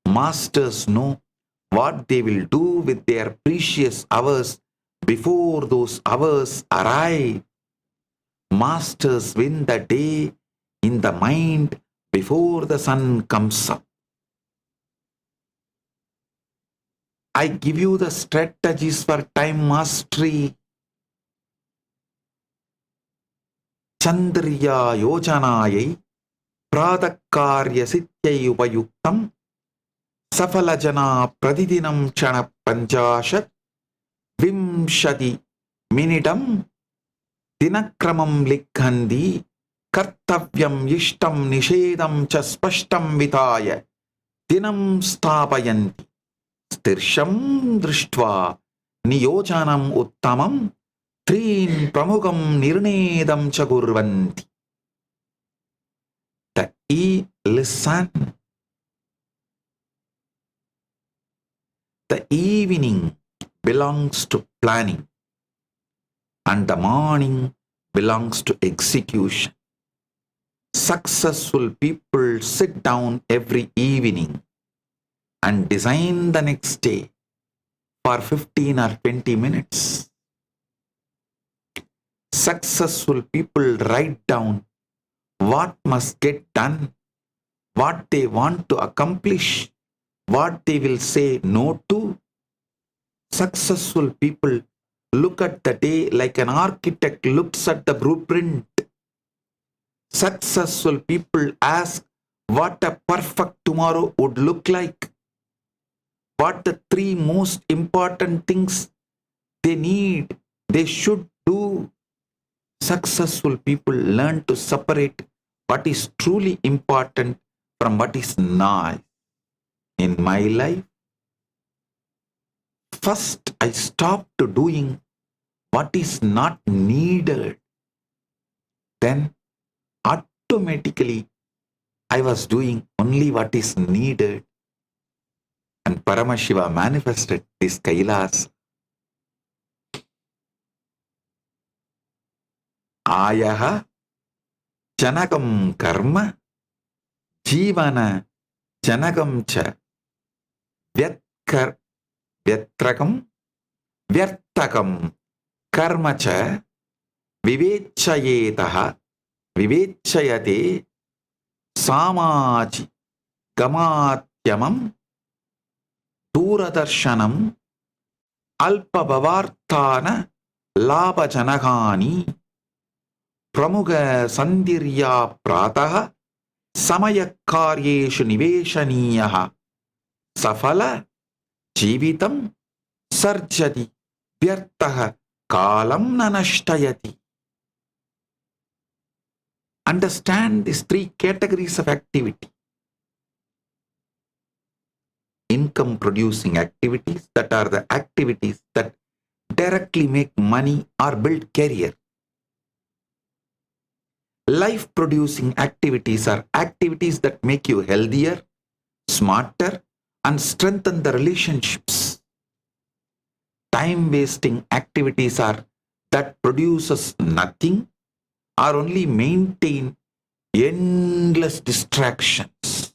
Masters know what they will do with their precious hours before those hours arrive. Masters win the day in the mind before the sun comes up. I give you the strategies for time mastery. Chandriya yojanayai pradakarya sityai upayuktam safalajana pradidinam chana panchashat vimshati minidam dinakramam likhandi kartavyam ishtam nishedam cha spashtam vitaya dinam sthapayanti stirsham drishtva niyojanam uttamam trin pramugam nirnedam cha gurvanti. Listen. The evening belongs to planning and the morning belongs to execution. Successful people sit down every evening and design the next day for 15 or 20 minutes. Successful people write down what must get done, what they want to accomplish, what they will say no to. Successful people look at the day like an architect looks at the blueprint. Successful people ask what a perfect tomorrow would look like, what the 3 most important things they should do. Successful people learn to separate what is truly important from what is not. In my life, first I stopped doing what is not needed. Then automatically I was doing only what is needed. And Paramashiva manifested this Kailasa. Ayaha janagam karma jivana janagam cha vyatrakam vyartakam karma cha vivechayetaha vivechayate samaji gamatyamam duradarshanam alpavavarthana labhajanagani pramuga sandirya prataha samayakaryeshu niveshaniyaha safala jivitam sarjati vyartaha kalam nanashtayati. Understand these 3 categories of activity. Income producing activities, that are the activities that directly make money or build career. Life producing activities are activities that make you healthier, smarter, and strengthen the relationships. Time wasting activities are that produces nothing or only maintain endless distractions.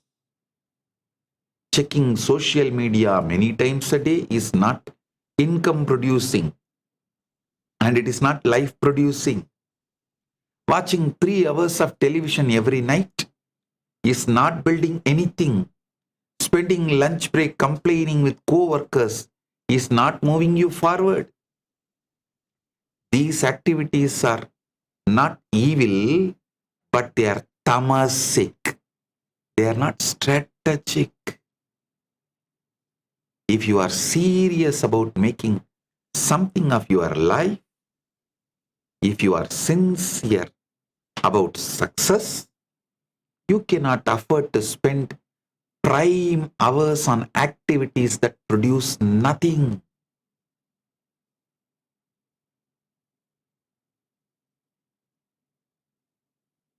Checking social media many times a day is not income producing and it is not life producing. Watching 3 hours of television every night is not building anything. Spending lunch break complaining with co-workers is not moving you forward. These activities are not evil, but they are tamasic. They are not strategic. If you are serious about making something of your life, if you are sincere about success, you cannot afford to spend prime hours on activities that produce nothing.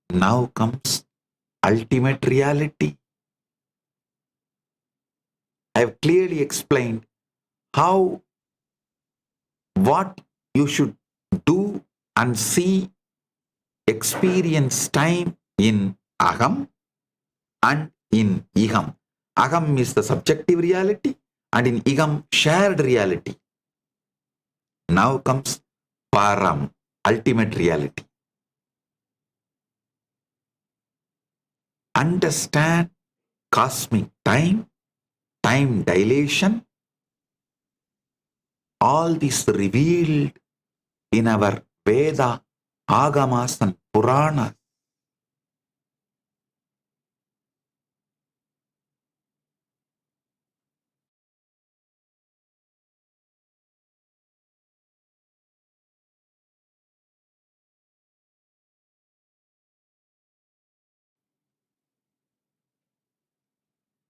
Now comes ultimate reality. I have clearly explained what you should do and see, experience time in Aham and in Iham. Aham is the subjective reality and in Iham shared reality. Now comes Param, ultimate reality. Understand cosmic time, time dilation, all this revealed in our Veda, Agamas and Puranas.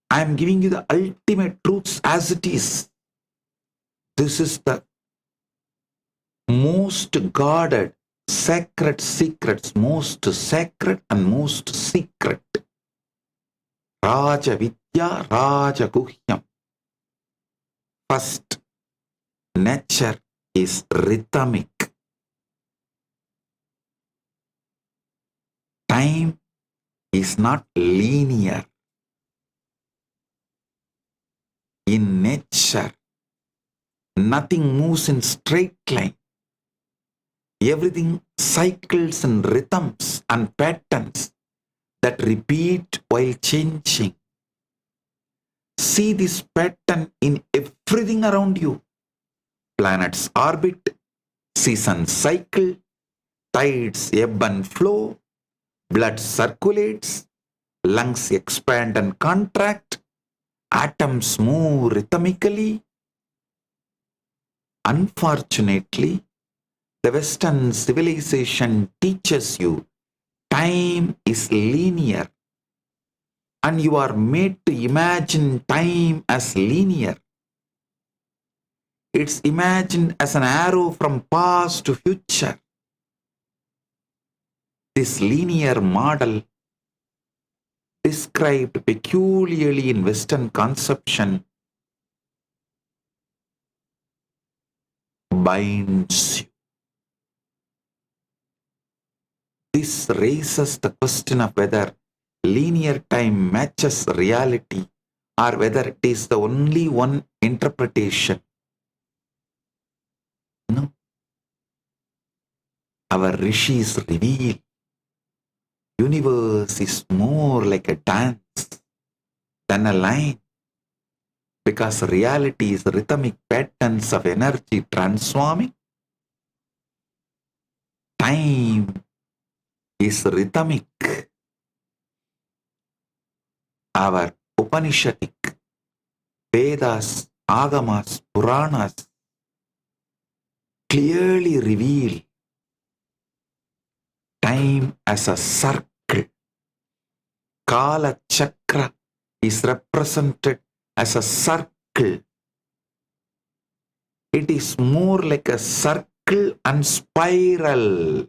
I am giving you the ultimate truths as it is. This is the most guarded, sacred secrets, most sacred and most secret. Raja Vidya, Raja Guhyam. First, nature is rhythmic. Time is not linear. In nature, nothing moves in straight line. Everything cycles in rhythms and patterns that repeat while changing. See this pattern in everything around you. Planets orbit, seasons cycle, tides ebb and flow, blood circulates, lungs expand and contract, atoms move rhythmically. Unfortunately, the Western civilization teaches you time is linear, and you are made to imagine time as linear. It's imagined as an arrow from past to future. This linear model, described peculiarly in Western conception, binds you. This raises the question of whether linear time matches reality or whether it is the only one interpretation. No. Our rishis reveal universe is more like a dance than a line, because reality is rhythmic patterns of energy transforming. Time is rhythmic. Our Upanishadic, Vedas, Agamas, Puranas clearly reveal time as a circle. Kala Chakra is represented as a circle. It is more like a circle and spiral.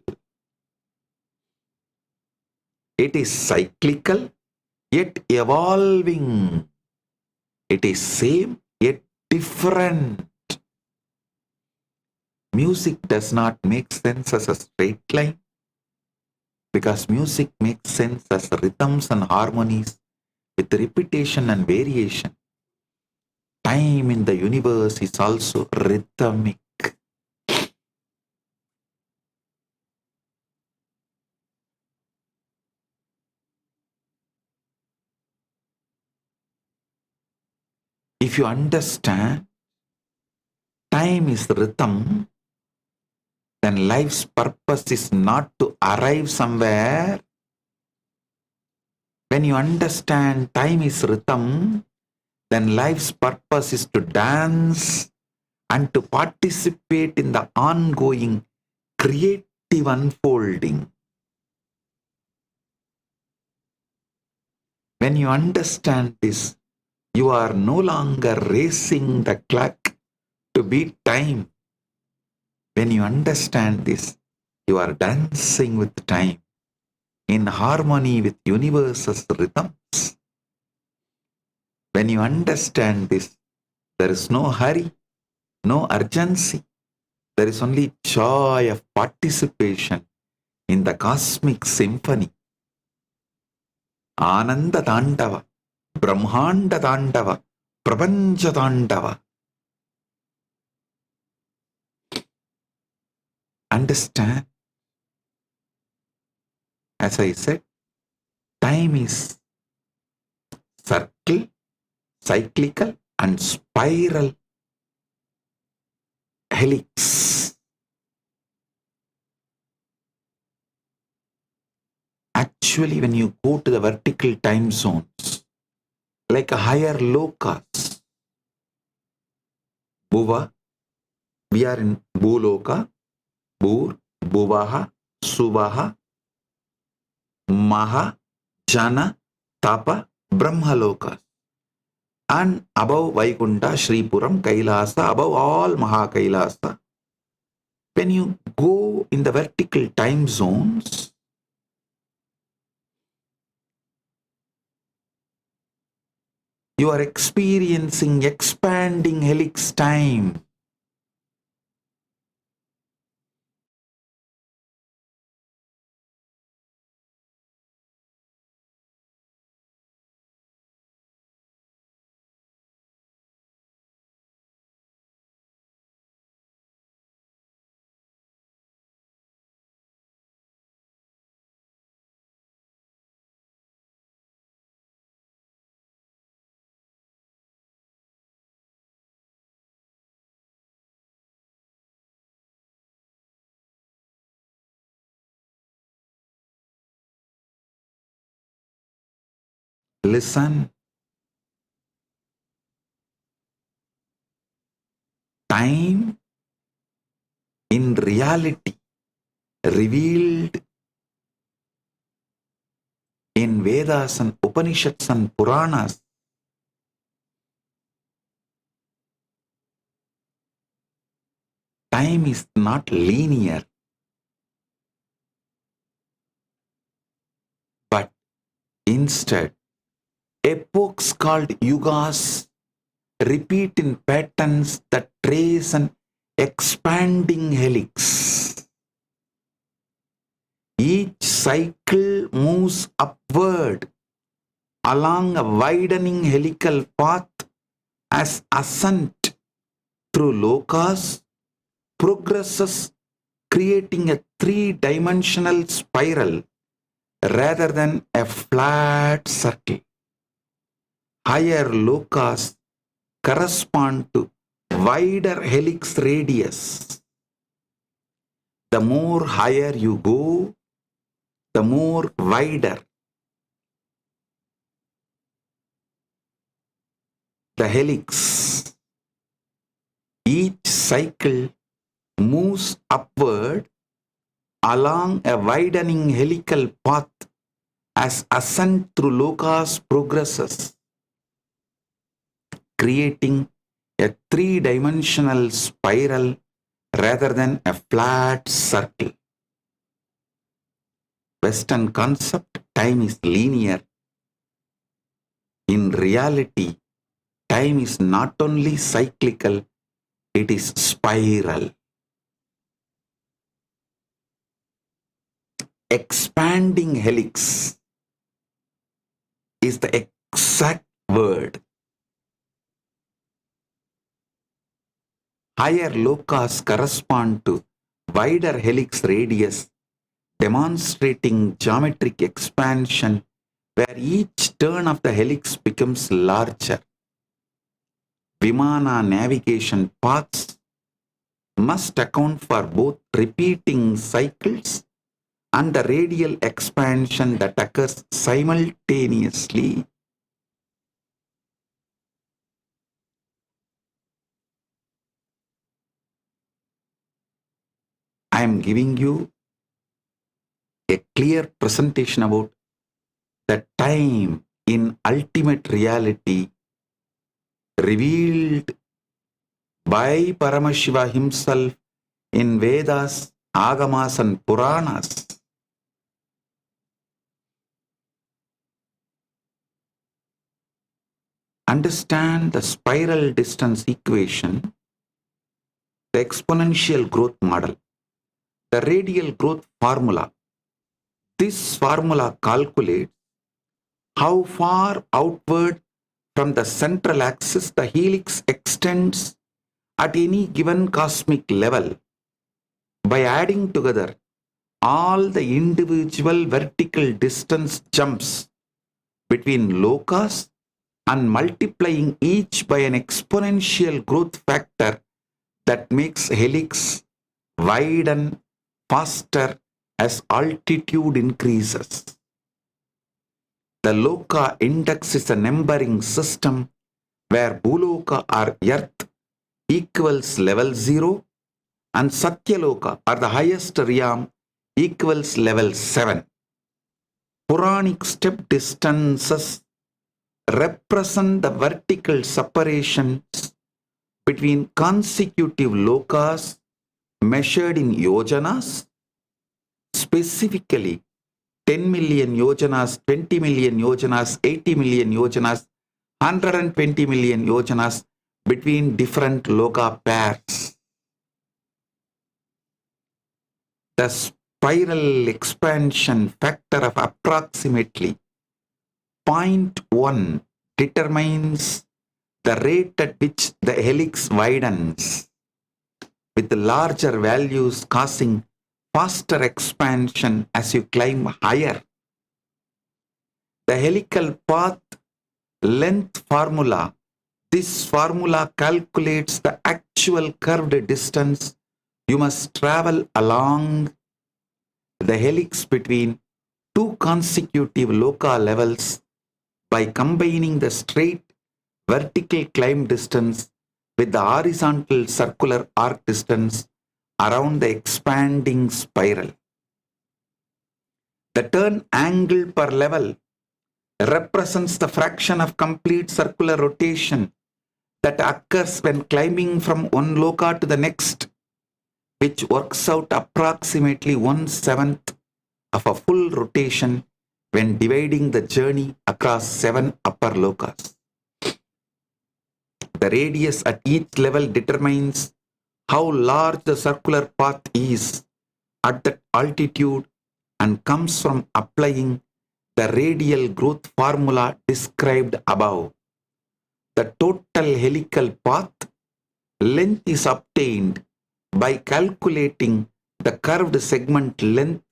It is cyclical yet evolving. It is same yet different. Music does not make sense as a straight line, because music makes sense as rhythms and harmonies with repetition and variation. Time in the universe is also rhythmic. If you understand time is rhythm, then life's purpose is not to arrive somewhere. When you understand time is rhythm, then life's purpose is to dance and to participate in the ongoing creative unfolding. When you understand this, you are no longer racing the clock to beat time. When you understand this, you are dancing with time in harmony with universe's rhythms. When you understand this, there is no hurry, no urgency. There is only joy of participation in the cosmic symphony. Ananda Tandava, Brahmanda Tandava, Prapancha Tandava. Understand? As I said, time is circle, cyclical and spiral. helix. Actually, when you go to the vertical time zones, like a higher lokas, Bhuva, we are in Bhuloka, Bhur, Bhuvaha, Suvaha, Maha, Jana, Tapa, Brahmalokas. And above Vaikunta, Shripuram, Kailasa, above all Mahakailasa, when you go in the vertical time zones, you are experiencing expanding helix time. Listen. Time in reality revealed in Vedas and Upanishads and Puranas time is not linear, but instead epochs called yugas repeat in patterns that trace an expanding helix. Each cycle moves upward along a widening helical path as ascent through lokas progresses, creating a three-dimensional spiral rather than a flat circle. Higher lokas correspond to wider helix radius. The more higher you go, the more wider the helix. Each cycle moves upward along a widening helical path as ascent through lokas progresses, creating a three-dimensional spiral rather than a flat circle. Western concept, time is linear. In reality, time is not only cyclical, it is spiral. Expanding helix is the exact word. Higher lokas correspond to wider helix radius, demonstrating geometric expansion where each turn of the helix becomes larger. Vimana navigation paths must account for both repeating cycles and the radial expansion that occurs simultaneously. I am giving you a clear presentation about the time in ultimate reality revealed by Paramashiva himself in Vedas, Agamas and Puranas. Understand the spiral distance equation, the exponential growth model, the radial growth formula. This formula calculates how far outward from the central axis the helix extends at any given cosmic level by adding together all the individual vertical distance jumps between lokas and multiplying each by an exponential growth factor that makes helix widen faster as altitude increases. The Loka index is a numbering system where Bhuloka or Earth equals level 0 and Satyaloka or the highest realm equals level 7. Puranic step distances represent the vertical separations between consecutive lokas measured in yojanas, specifically 10 million yojanas, 20 million yojanas, 80 million yojanas, 120 million yojanas between different loka pairs. The spiral expansion factor of approximately 0.1 determines the rate at which the helix widens, with larger values causing faster expansion as you climb higher. The helical path length formula. This formula calculates the actual curved distance you must travel along the helix between two consecutive loka levels by combining the straight vertical climb distance with the horizontal circular arc distance around the expanding spiral. The turn angle per level represents the fraction of complete circular rotation that occurs when climbing from one loka to the next, which works out approximately 1/7 of a full rotation when dividing the journey across 7 upper lokas. The radius at each level determines how large the circular path is at that altitude and comes from applying the radial growth formula described above. The total helical path length is obtained by calculating the curved segment length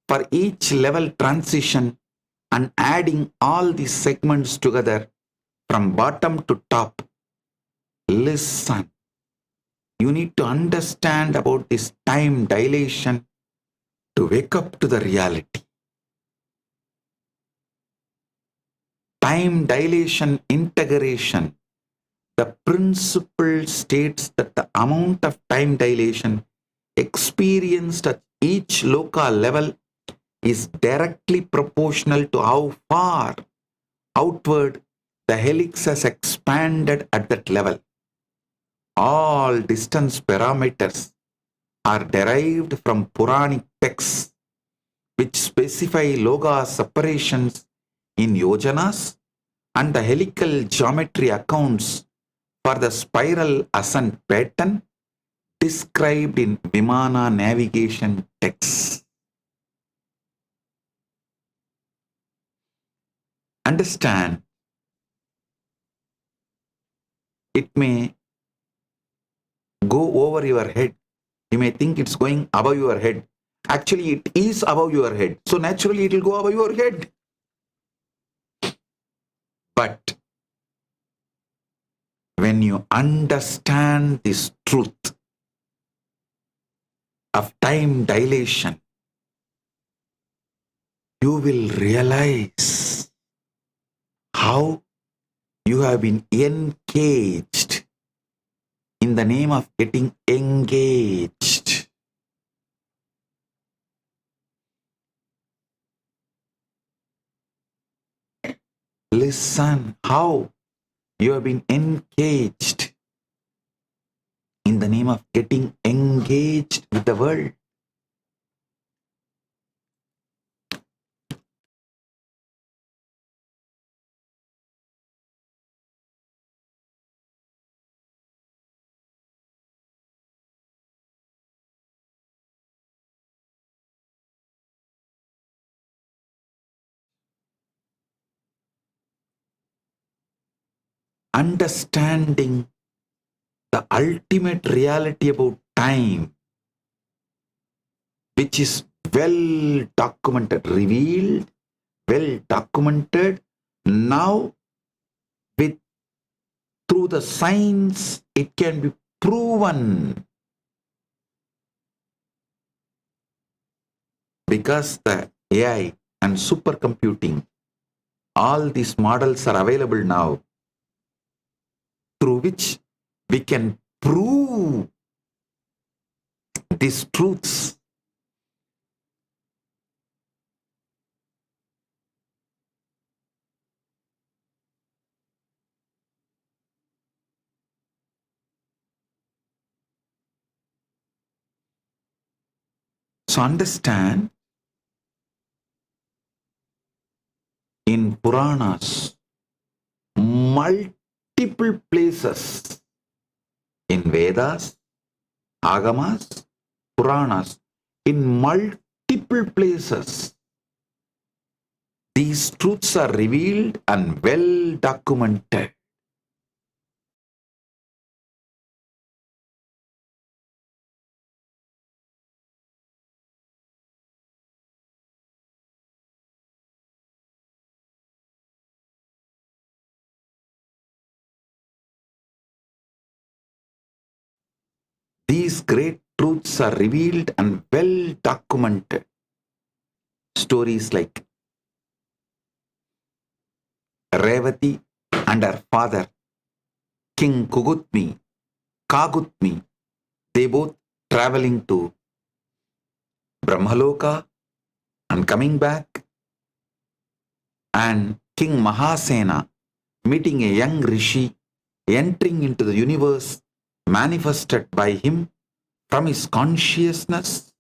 for each level transition and adding all these segments together from bottom to top. Listen, you need to understand about this time dilation to wake up to the reality. Time dilation integration. The principle states that the amount of time dilation experienced at each loka level is directly proportional to how far outward the helix has expanded at that level. All distance parameters are derived from Puranic texts which specify loka separations in yojanas and the helical geometry accounts for the spiral ascent pattern described in Vimana navigation texts. Understand, it may go over your head. You may think it's going above your head. Actually, it is above your head. So naturally, it will go above your head. But when you understand this truth of time dilation, you will realize how you have been encaged in the name of getting engaged. Listen how you have been encaged in the name of getting engaged with the world. Understanding the ultimate reality about time, which is well documented, revealed, well documented. Now, through the science, it can be proven. Because the AI and supercomputing, all these models are available now, through which we can prove these truths. So understand, in Puranas, multiple places, in Vedas, Agamas, Puranas, in multiple places, these truths are revealed and well documented. These great truths are revealed and well documented. Stories like Revati and her father, King Kagutmi, they both traveling to Brahmaloka and coming back, and King Mahasena meeting a young rishi, entering into the universe manifested by him from his consciousness.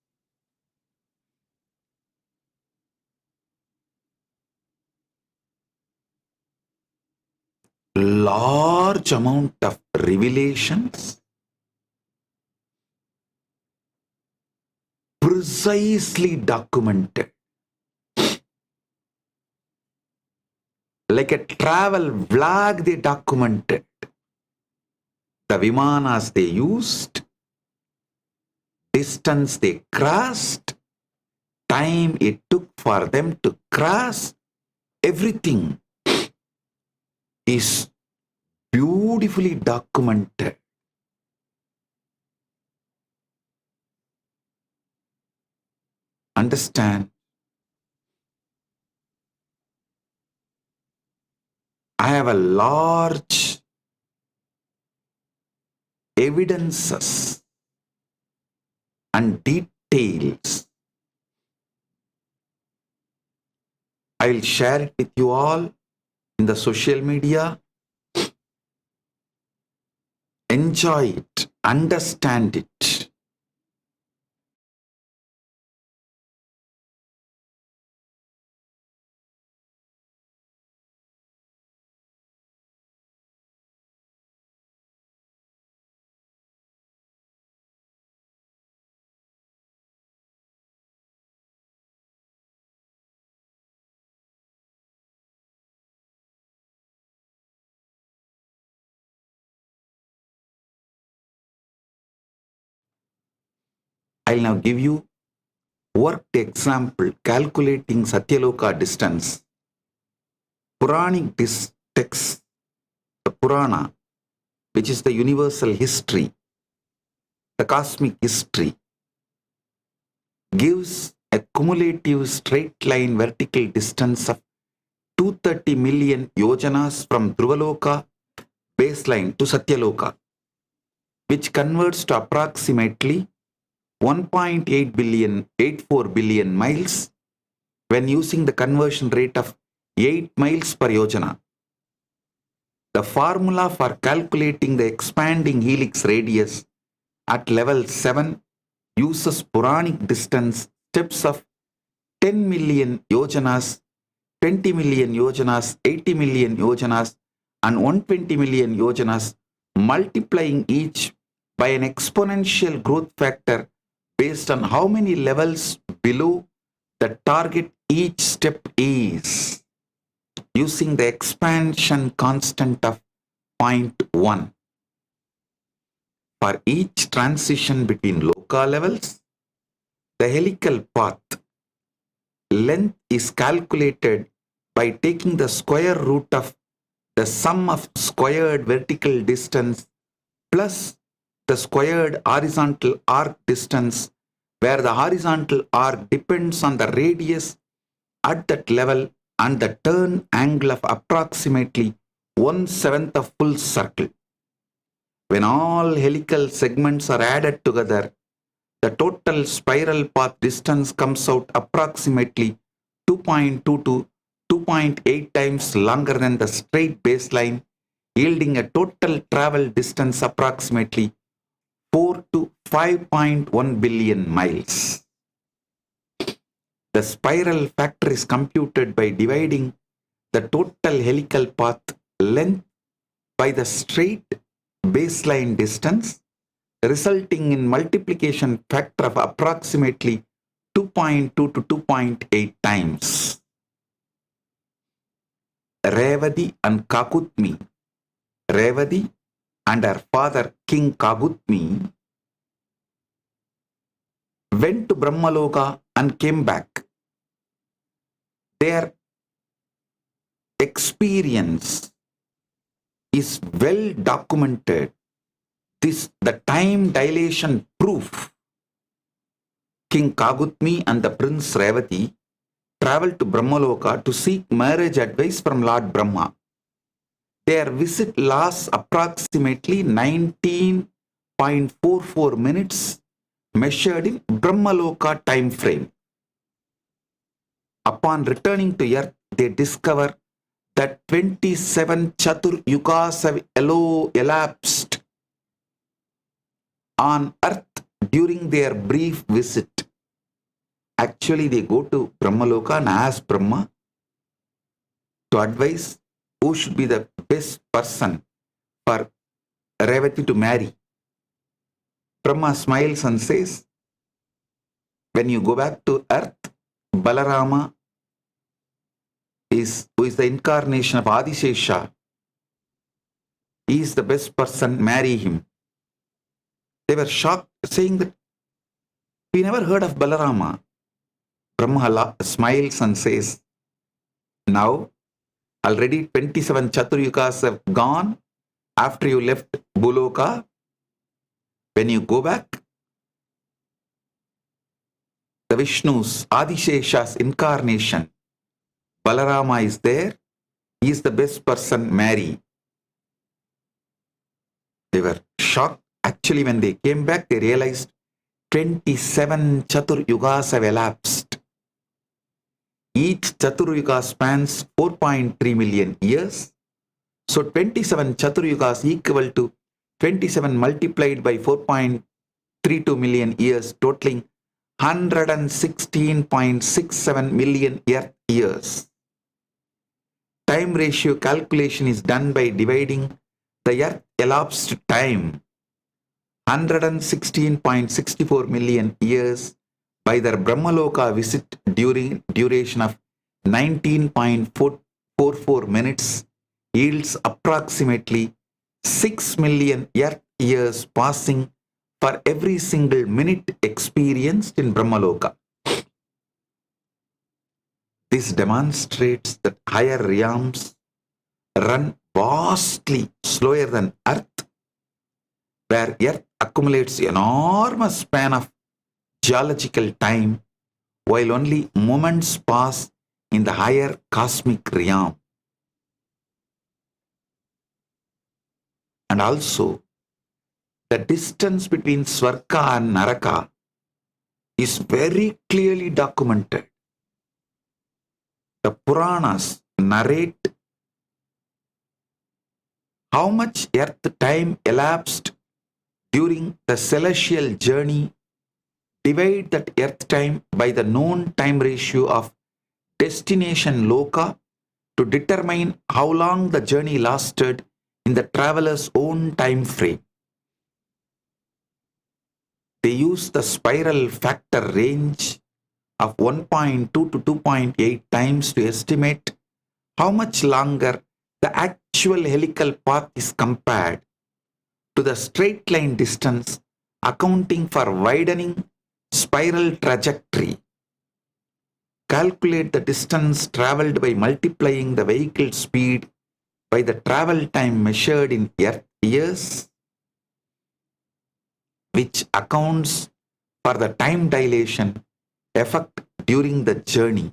Large amount of revelations, precisely documented. Like a travel vlog, they documented the vimanas they used, distance they crossed, time it took for them to cross. Everything is beautifully documented. Understand? I have a large evidences and details. I will share it with you all in the social media. Enjoy it, understand it. I'll now give you worked example calculating Satyaloka distance. Puranic text, the Purana, which is the universal history, the cosmic history, gives a cumulative straight line vertical distance of 230 million yojanas from Dhruvaloka baseline to Satyaloka, which converts to approximately 1.84 billion miles when using the conversion rate of 8 miles per yojana. The formula for calculating the expanding helix radius at level 7 uses Puranic distance steps of 10 million yojanas, 20 million yojanas, 80 million yojanas, and 120 million yojanas, multiplying each by an exponential growth factor based on how many levels below the target each step is, using the expansion constant of 0.1. For each transition between loka levels, the helical path length is calculated by taking the square root of the sum of squared vertical distance plus the squared horizontal arc distance, where the horizontal arc depends on the radius at that level and the turn angle of approximately 1/7 of full circle. When all helical segments are added together, the total spiral path distance comes out approximately 2.2 to 2.8 times longer than the straight baseline, yielding a total travel distance approximately 4 to 5.1 billion miles. The spiral factor is computed by dividing the total helical path length by the straight baseline distance, resulting in multiplication factor of approximately 2.2 to 2.8 times. Revati and Kakutmi. Revati and her father King Kakutmi went to Brahmaloka and came back. Their experience is well documented. The time dilation proof. King Kakutmi and the Prince Revati traveled to Brahmaloka to seek marriage advice from Lord Brahma. Their visit lasts approximately 19.44 minutes measured in Brahmaloka time frame. Upon returning to earth, they discover that 27 Chatur Yugas have elapsed on earth during their brief visit. Actually, they go to Brahmaloka and ask Brahma to advise who should be the best person for Revati to marry. Brahma smiles and says, when you go back to earth, Balarama who is the incarnation of Adishesha, he is the best person, marry him. They were shocked, saying that we never heard of Balarama. Brahma smiles and says, now already 27 Chaturyugas have gone after you left Buloka. When you go back, the Vishnu's, Adishesha's incarnation, Balarama is there. He is the best person, marry. They were shocked. Actually, when they came back, they realized 27 Chatur Yugas have elapsed. Each Chatur Yuga spans 4.3 million years. So 27 Chatur Yugas equal to 27 multiplied by 4.32 million years, totaling 116.67 million earth years. Time ratio calculation is done by dividing the earth elapsed time, 116.64 million years, by their Brahmaloka visit during duration of 19.44 minutes, yields approximately 6 million earth years passing for every single minute experienced in Brahmaloka. This demonstrates that higher realms run vastly slower than Earth, where Earth accumulates enormous span of geological time, while only moments pass in the higher cosmic realm. And also, the distance between Swarga and Naraka is very clearly documented. The Puranas narrate how much earth time elapsed during the celestial journey. Divide that earth time by the known time ratio of destination Loka to determine how long the journey lasted in the traveler's own time frame. They use the spiral factor range of 1.2 to 2.8 times to estimate how much longer the actual helical path is compared to the straight line distance, accounting for widening spiral trajectory. Calculate the distance traveled by multiplying the vehicle speed by the travel time measured in earth years. which accounts for the time dilation effect during the journey.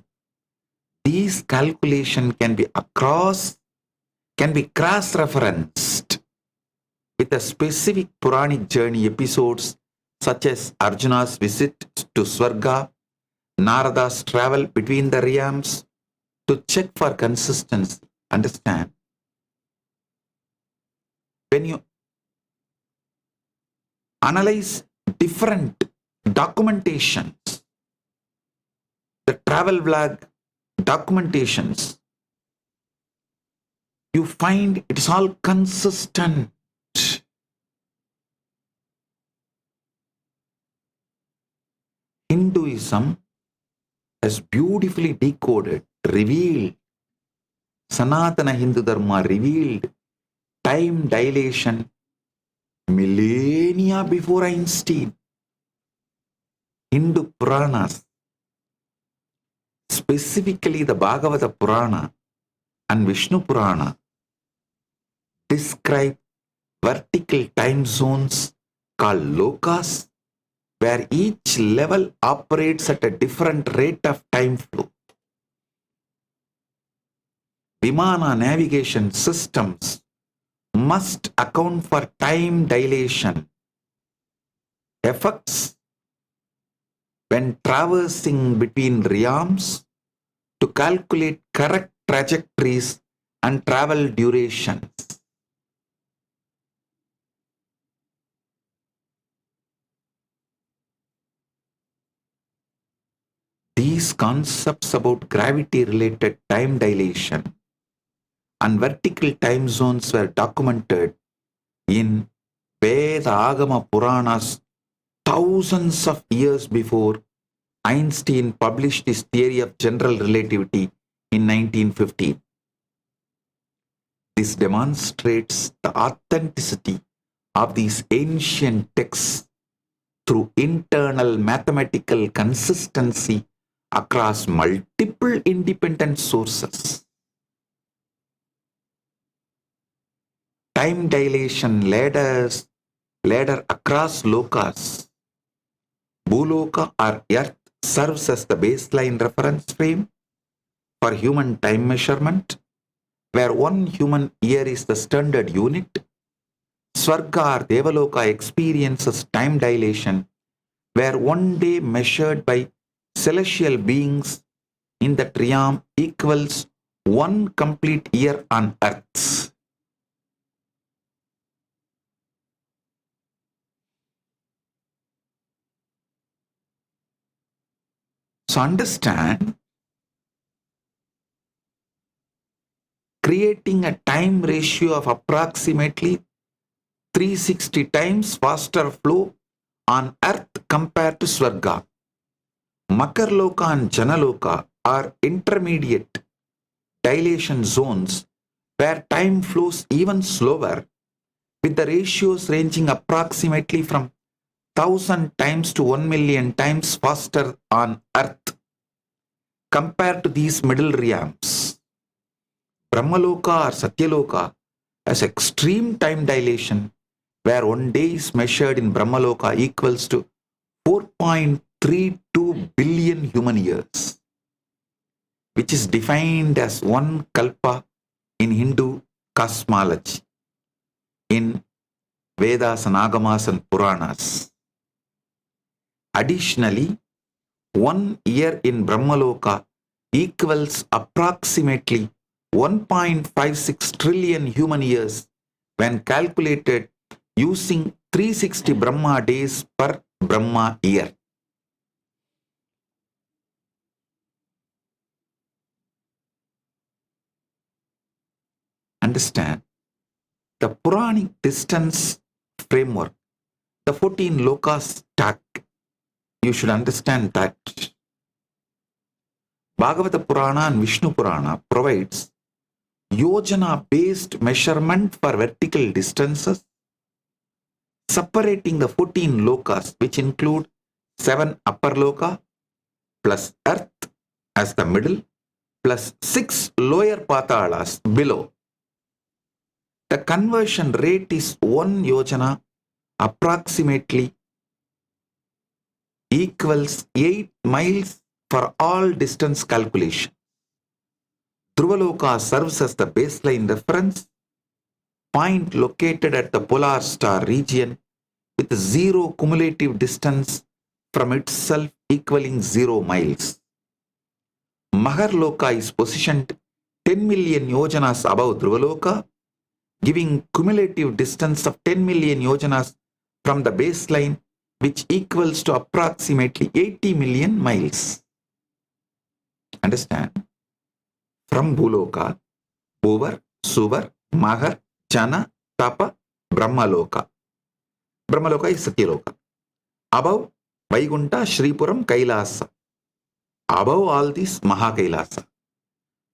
These calculations can be cross-referenced with the specific Puranic journey episodes such as Arjuna's visit to Swarga, Narada's travel between the realms, to check for consistency. Understand? When you analyze different documentations, the travel vlog documentations, you find it's all consistent. Hinduism has beautifully decoded, revealed, Sanatana Hindu Dharma revealed time dilation millennia before Einstein. Hindu Puranas, specifically the Bhagavata Purana and Vishnu Purana, describe vertical time zones called lokas, where each level operates at a different rate of time flow. Vimana navigation systems must account for time dilation effects when traversing between realms to calculate correct trajectories and travel durations. These concepts about gravity-related time dilation and vertical time zones were documented in Veda Agama Puranas thousands of years before Einstein published his theory of general relativity in 1915. This demonstrates the authenticity of these ancient texts through internal mathematical consistency across multiple independent sources. Time dilation ladder across lokas. Bhuloka or Earth serves as the baseline reference frame for human time measurement, where 1 human year is the standard unit. Swarga or Devaloka experiences time dilation, where 1 day measured by celestial beings in the realm equals 1 complete year on Earth. So understand, creating a time ratio of approximately 360 times faster flow on Earth compared to Swarga. Makarloka and Janaloka are intermediate dilation zones where time flows even slower, with the ratios ranging approximately from 1,000 times to 1 million times faster on Earth compared to these middle realms. Brahmaloka or Satyaloka has extreme time dilation, where 1 day is measured in Brahmaloka equals to 4.32 billion human years, which is defined as 1 kalpa in Hindu cosmology, in Vedas and Agamas and Puranas. Additionally, 1 year in Brahmaloka equals approximately 1.56 trillion human years when calculated using 360 Brahma days per Brahma year. Understand, the Puranic distance framework, the 14 lokas stack, you should understand that Bhagavata Purana and Vishnu Purana provides yojana-based measurement for vertical distances, separating the 14 lokas, which include 7 upper loka plus Earth as the middle plus 6 lower patalas below. The conversion rate is 1 yojana, approximately equals 8 miles for all distance calculation. Dhruva serves as the baseline reference point located at the polar star region with zero cumulative distance from itself equaling 0 miles. Maharloka is positioned 10 million yojanas above Dhruva, giving cumulative distance of 10 million yojanas from the baseline, which equals to approximately 80 million miles. Understand? From Bhuloka, Bhuvar, Suvar, Mahar, Jana, Tapa, Brahmaloka. Brahmaloka is Satyaloka. Above Vaikunta, Shripuram, Kailasa. Above all this, Mahakailasa.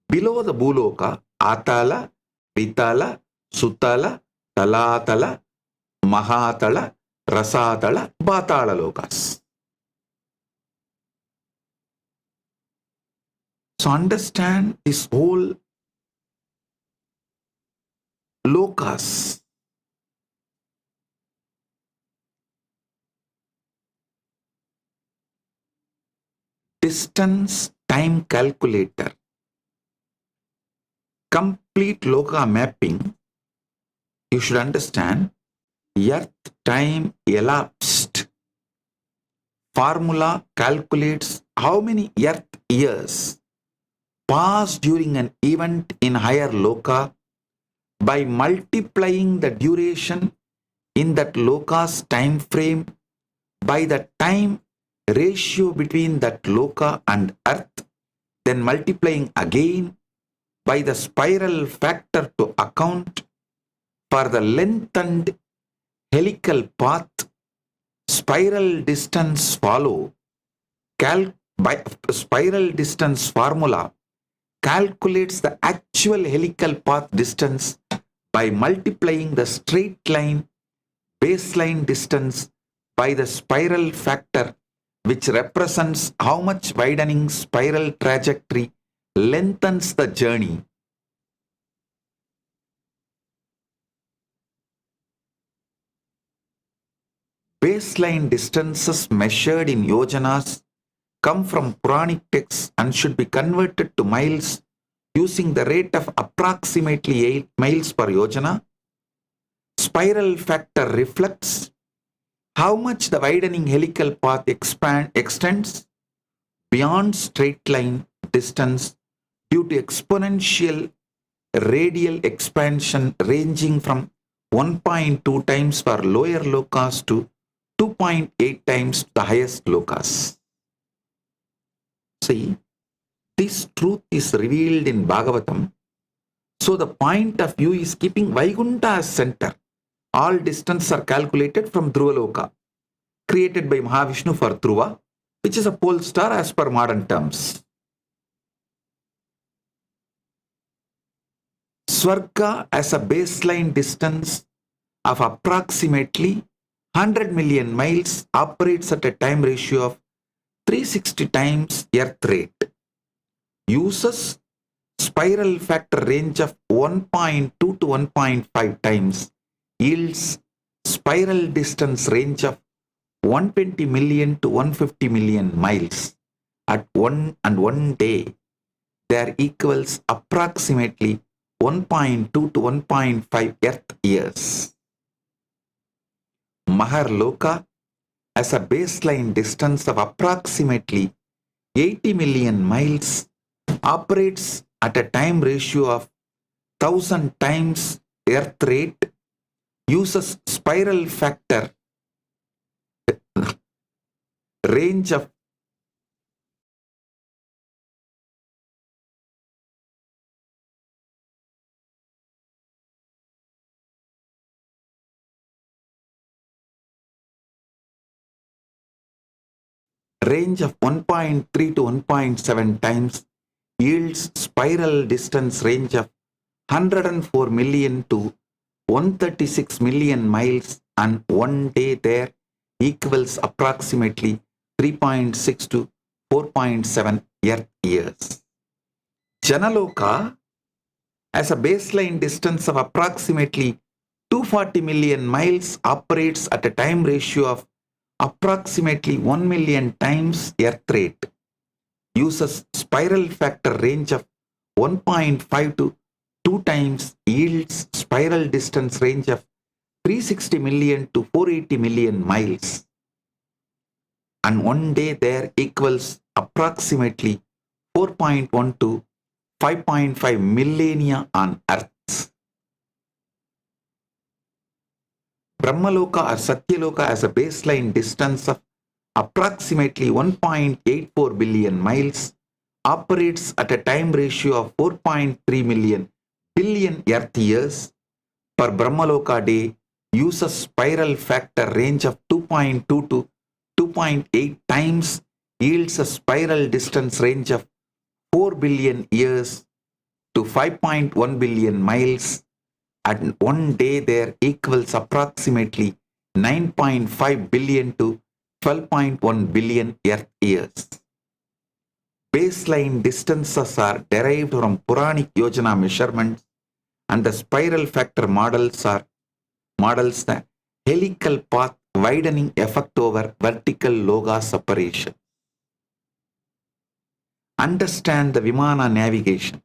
Below the Bhuloka, Atala, Vitala, Sutala, Talatala, Mahatala, Rasatala, Batala lokas. So understand this whole lokas. Distance time calculator. Complete loka mapping. You should understand Earth time elapsed. Formula calculates how many Earth years pass during an event in higher loka by multiplying the duration in that loka's time frame by the time ratio between that loka and Earth, then multiplying again by the spiral factor to account for the lengthened helical path. Spiral distance follow. By spiral distance formula calculates the actual helical path distance by multiplying the straight line baseline distance by the spiral factor, which represents how much widening spiral trajectory lengthens the journey. Baseline distances measured in yojanas come from Puranic texts and should be converted to miles using the rate of approximately 8 miles per yojana. Spiral factor reflects how much the widening helical path extends beyond straight line distance due to exponential radial expansion ranging from 1.2 times for lower lokas to 2.8 times the highest lokas. See, this truth is revealed in Bhagavatam. So the point of view is keeping Vaikunta as center. All distances are calculated from Dhruvaloka, created by Mahavishnu for Dhruva, which is a pole star as per modern terms. Swarga as a baseline distance of approximately 100 million miles operates at a time ratio of 360 times Earth rate. Uses spiral factor range of 1.2 to 1.5 times. Yields spiral distance range of 120 million to 150 million miles. At one day, there equals approximately 1.2 to 1.5 Earth years. Maharloka as a baseline distance of approximately 80 million miles operates at a time ratio of 1000 times Earth rate, uses spiral factor range of range of 1.3 to 1.7 times, yields spiral distance range of 104 million to 136 million miles, and one day there equals approximately 3.6 to 4.7 Earth years. Janaloka as a baseline distance of approximately 240 million miles operates at a time ratio of approximately 1 million times Earth rate, uses spiral factor range of 1.5 to 2 times, yields spiral distance range of 360 million to 480 million miles. And one day there equals approximately 4.1 to 5.5 millennia on Earth. Brahmaloka or Satyaloka has a baseline distance of approximately 1.84 billion miles, operates at a time ratio of 4.3 billion Earth years per Brahmaloka day, uses spiral factor range of 2.2 to 2.8 times, yields a spiral distance range of 4 billion years to 5.1 billion miles, and one day there equals approximately 9.5 billion to 12.1 billion Earth years. Baseline distances are derived from Puranic Yojana measurements, and the spiral factor models the helical path widening effect over vertical loga separation. Understand the Vimana navigation.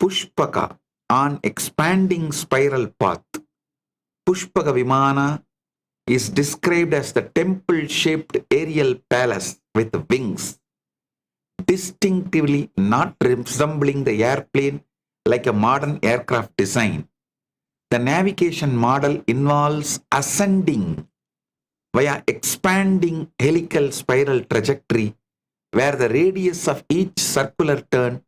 Pushpaka on expanding spiral path. Pushpaka Vimana is described as the temple-shaped aerial palace with wings, distinctively not resembling the airplane like a modern aircraft design. The navigation model involves ascending via expanding helical spiral trajectory, where the radius of each circular turn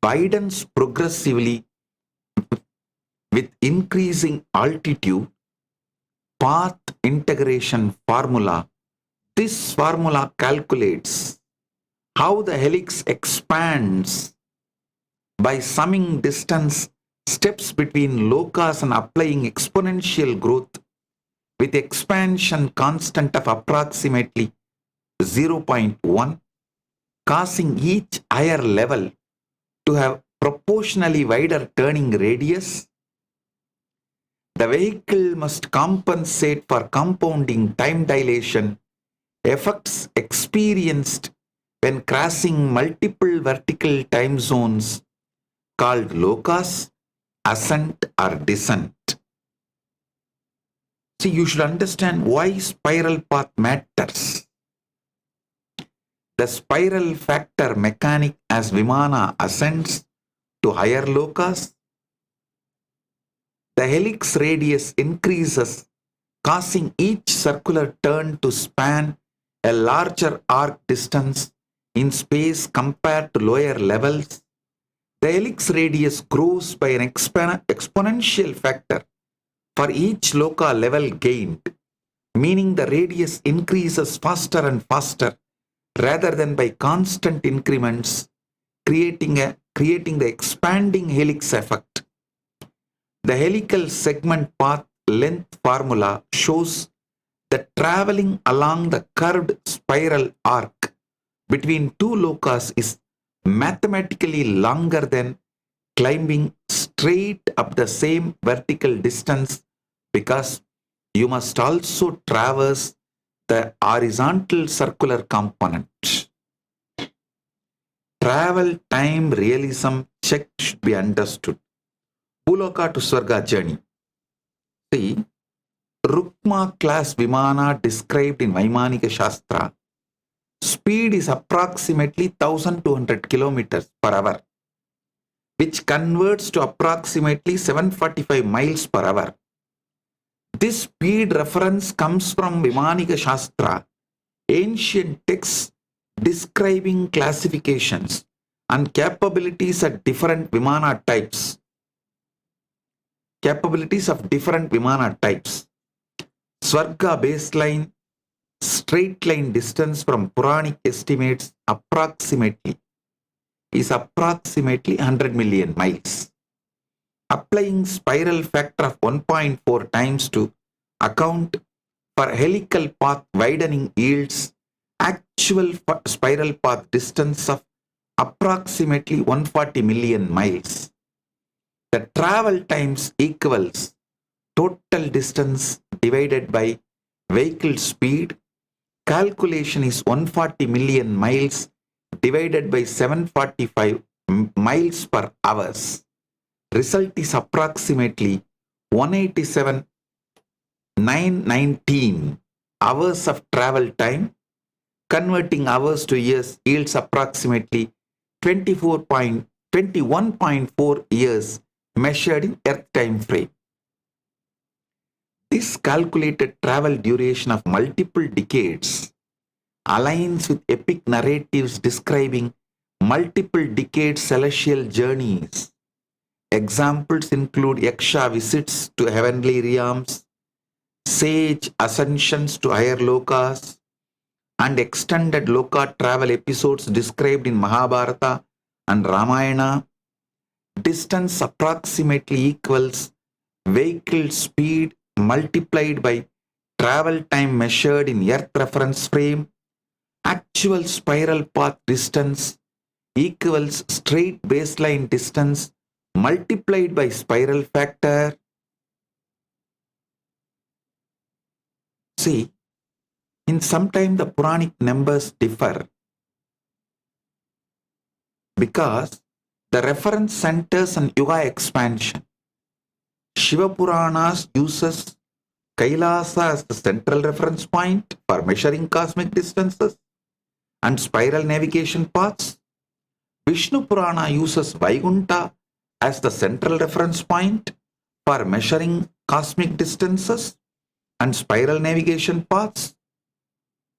widens progressively with increasing altitude. Path integration formula. This formula calculates how the helix expands by summing distance steps between lokas and applying exponential growth with expansion constant of approximately 0.1, causing each higher level to have proportionally wider turning radius. The vehicle must compensate for compounding time dilation effects experienced when crossing multiple vertical time zones called lokas, ascent or descent. See, you should understand why spiral path matters. The spiral factor mechanic as Vimana ascends to higher lokas, the helix radius increases, causing each circular turn to span a larger arc distance in space compared to lower levels. The helix radius grows by an exponential factor for each loka level gained, meaning the radius increases faster and faster rather than by constant increments, creating the expanding helix effect. The helical segment path length formula shows that traveling along the curved spiral arc between two lokas is mathematically longer than climbing straight up the same vertical distance, because you must also traverse the horizontal circular component. Travel time realism check should be understood. Bhuloka to Swarga journey. See, Rukma class Vimana described in Vaimanika Shastra, speed is approximately 1200 kilometers per hour, which converts to approximately 745 miles per hour. This speed reference comes from Vaimanika Shastra, ancient texts describing classifications and capabilities of different Vimana types. Swarga baseline straight line distance from Puranic estimates is approximately 100 million miles. Applying spiral factor of 1.4 times to account for helical path widening yields actual spiral path distance of approximately 140 million miles. The travel times equals total distance divided by vehicle speed calculation is 140 million miles divided by 745 miles per hours. Result is approximately 187,919 hours of travel time. Converting hours to years yields approximately 21.4 years measured in Earth time frame. This calculated travel duration of multiple decades aligns with epic narratives describing multiple decade celestial journeys. Examples include Yaksha visits to heavenly realms, sage ascensions to higher lokas, and extended loka travel episodes described in Mahabharata and Ramayana. Distance approximately equals vehicle speed multiplied by travel time measured in Earth reference frame. Actual spiral path distance equals straight baseline distance multiplied by spiral factor. See, in some time the Puranic numbers differ because the reference centers on Yuga expansion. Shiva Puranas uses Kailasa as the central reference point for measuring cosmic distances and spiral navigation paths. Vishnu Purana uses Vaikunta as the central reference point for measuring cosmic distances and spiral navigation paths.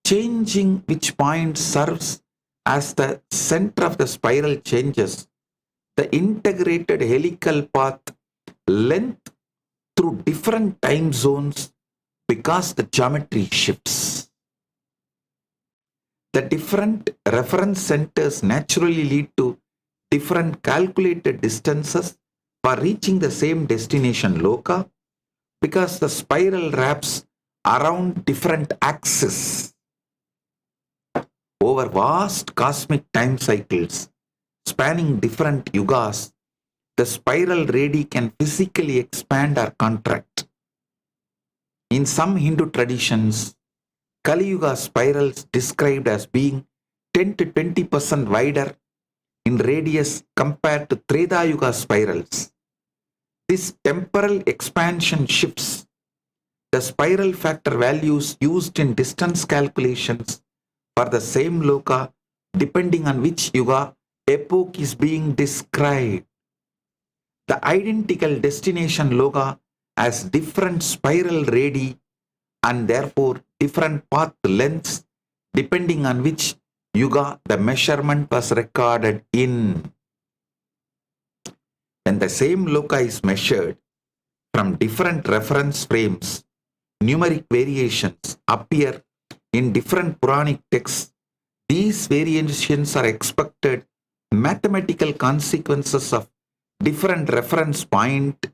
Changing which point serves as the center of the spiral changes the integrated helical path length through different time zones because the geometry shifts. The different reference centers naturally lead to different calculated distances for reaching the same destination loka because the spiral wraps around different axes. Over vast cosmic time cycles spanning different yugas, the spiral radii can physically expand or contract. In some Hindu traditions, Kali Yuga spirals described as being 10 to 20% wider in radius compared to Treta Yuga spirals. This temporal expansion shifts the spiral factor values used in distance calculations for the same loka depending on which yuga epoch is being described. The identical destination loka has different spiral radii and therefore different path lengths depending on which yuga the measurement was recorded in. When the same loka is measured from different reference frames, numeric variations appear in different Puranic texts. These variations are expected mathematical consequences of different reference point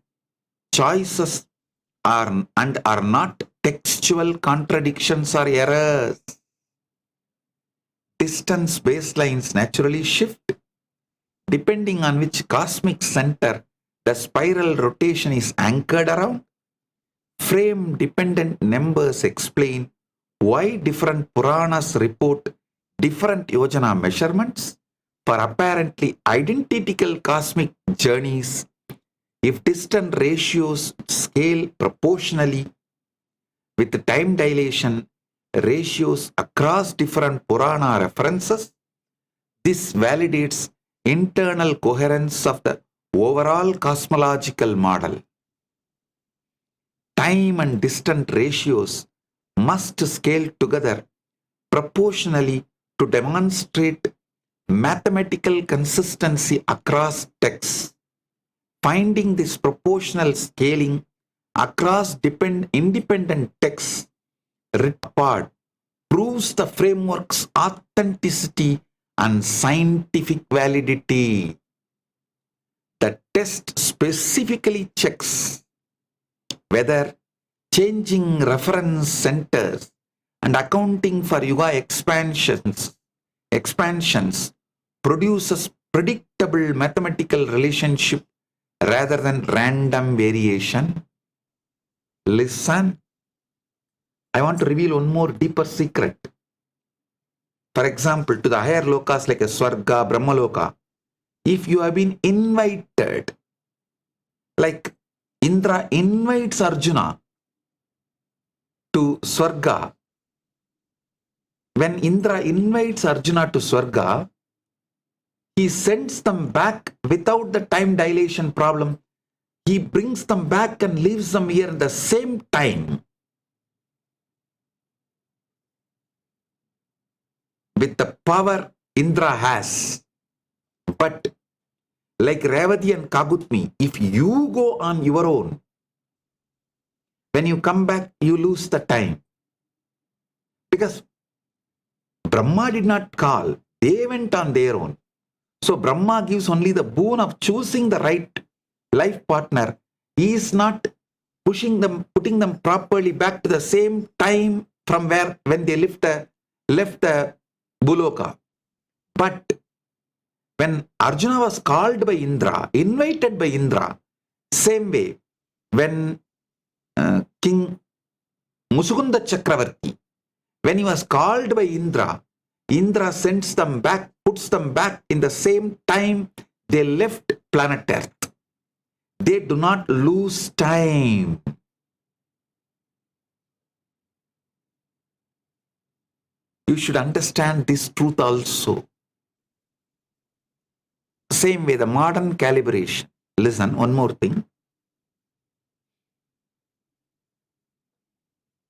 choices and are not textual contradictions or errors. Distance baselines naturally shift depending on which cosmic center the spiral rotation is anchored around. Frame dependent numbers explain why different Puranas report different yojana measurements for apparently identical cosmic journeys if distant ratios scale proportionally with the time dilation ratios across different Purana references. This validates internal coherence of the overall cosmological model. Time and distance ratios must scale together proportionally to demonstrate mathematical consistency across texts. Finding this proportional scaling across independent texts written apart proves the framework's authenticity and scientific validity. The test specifically checks whether changing reference centers and accounting for yuga expansions produces predictable mathematical relationship rather than random variation. Listen, I want to reveal one more deeper secret. for example, to the higher lokas like a Swarga, Brahmaloka, if you have been invited, like Indra invites Arjuna to Swarga, when Indra invites Arjuna to Swarga, he sends them back without the time dilation problem. He brings them back and leaves them here at the same time. With the power Indra has. But like Revati and Kabutmi, if you go on your own, when you come back, you lose the time. Because Brahma did not call. They went on their own. So Brahma gives only the boon of choosing the right life partner. He is not putting them properly back to the same time from when they left the Buloka. But when Arjuna was called by Indra, invited by Indra, same way, when King Musukunda Chakravarti, when he was called by Indra, Indra sends them back, puts them back in the same time they left planet Earth. They do not lose time. You should understand this truth also. Same way, the modern calibration. Listen, one more thing.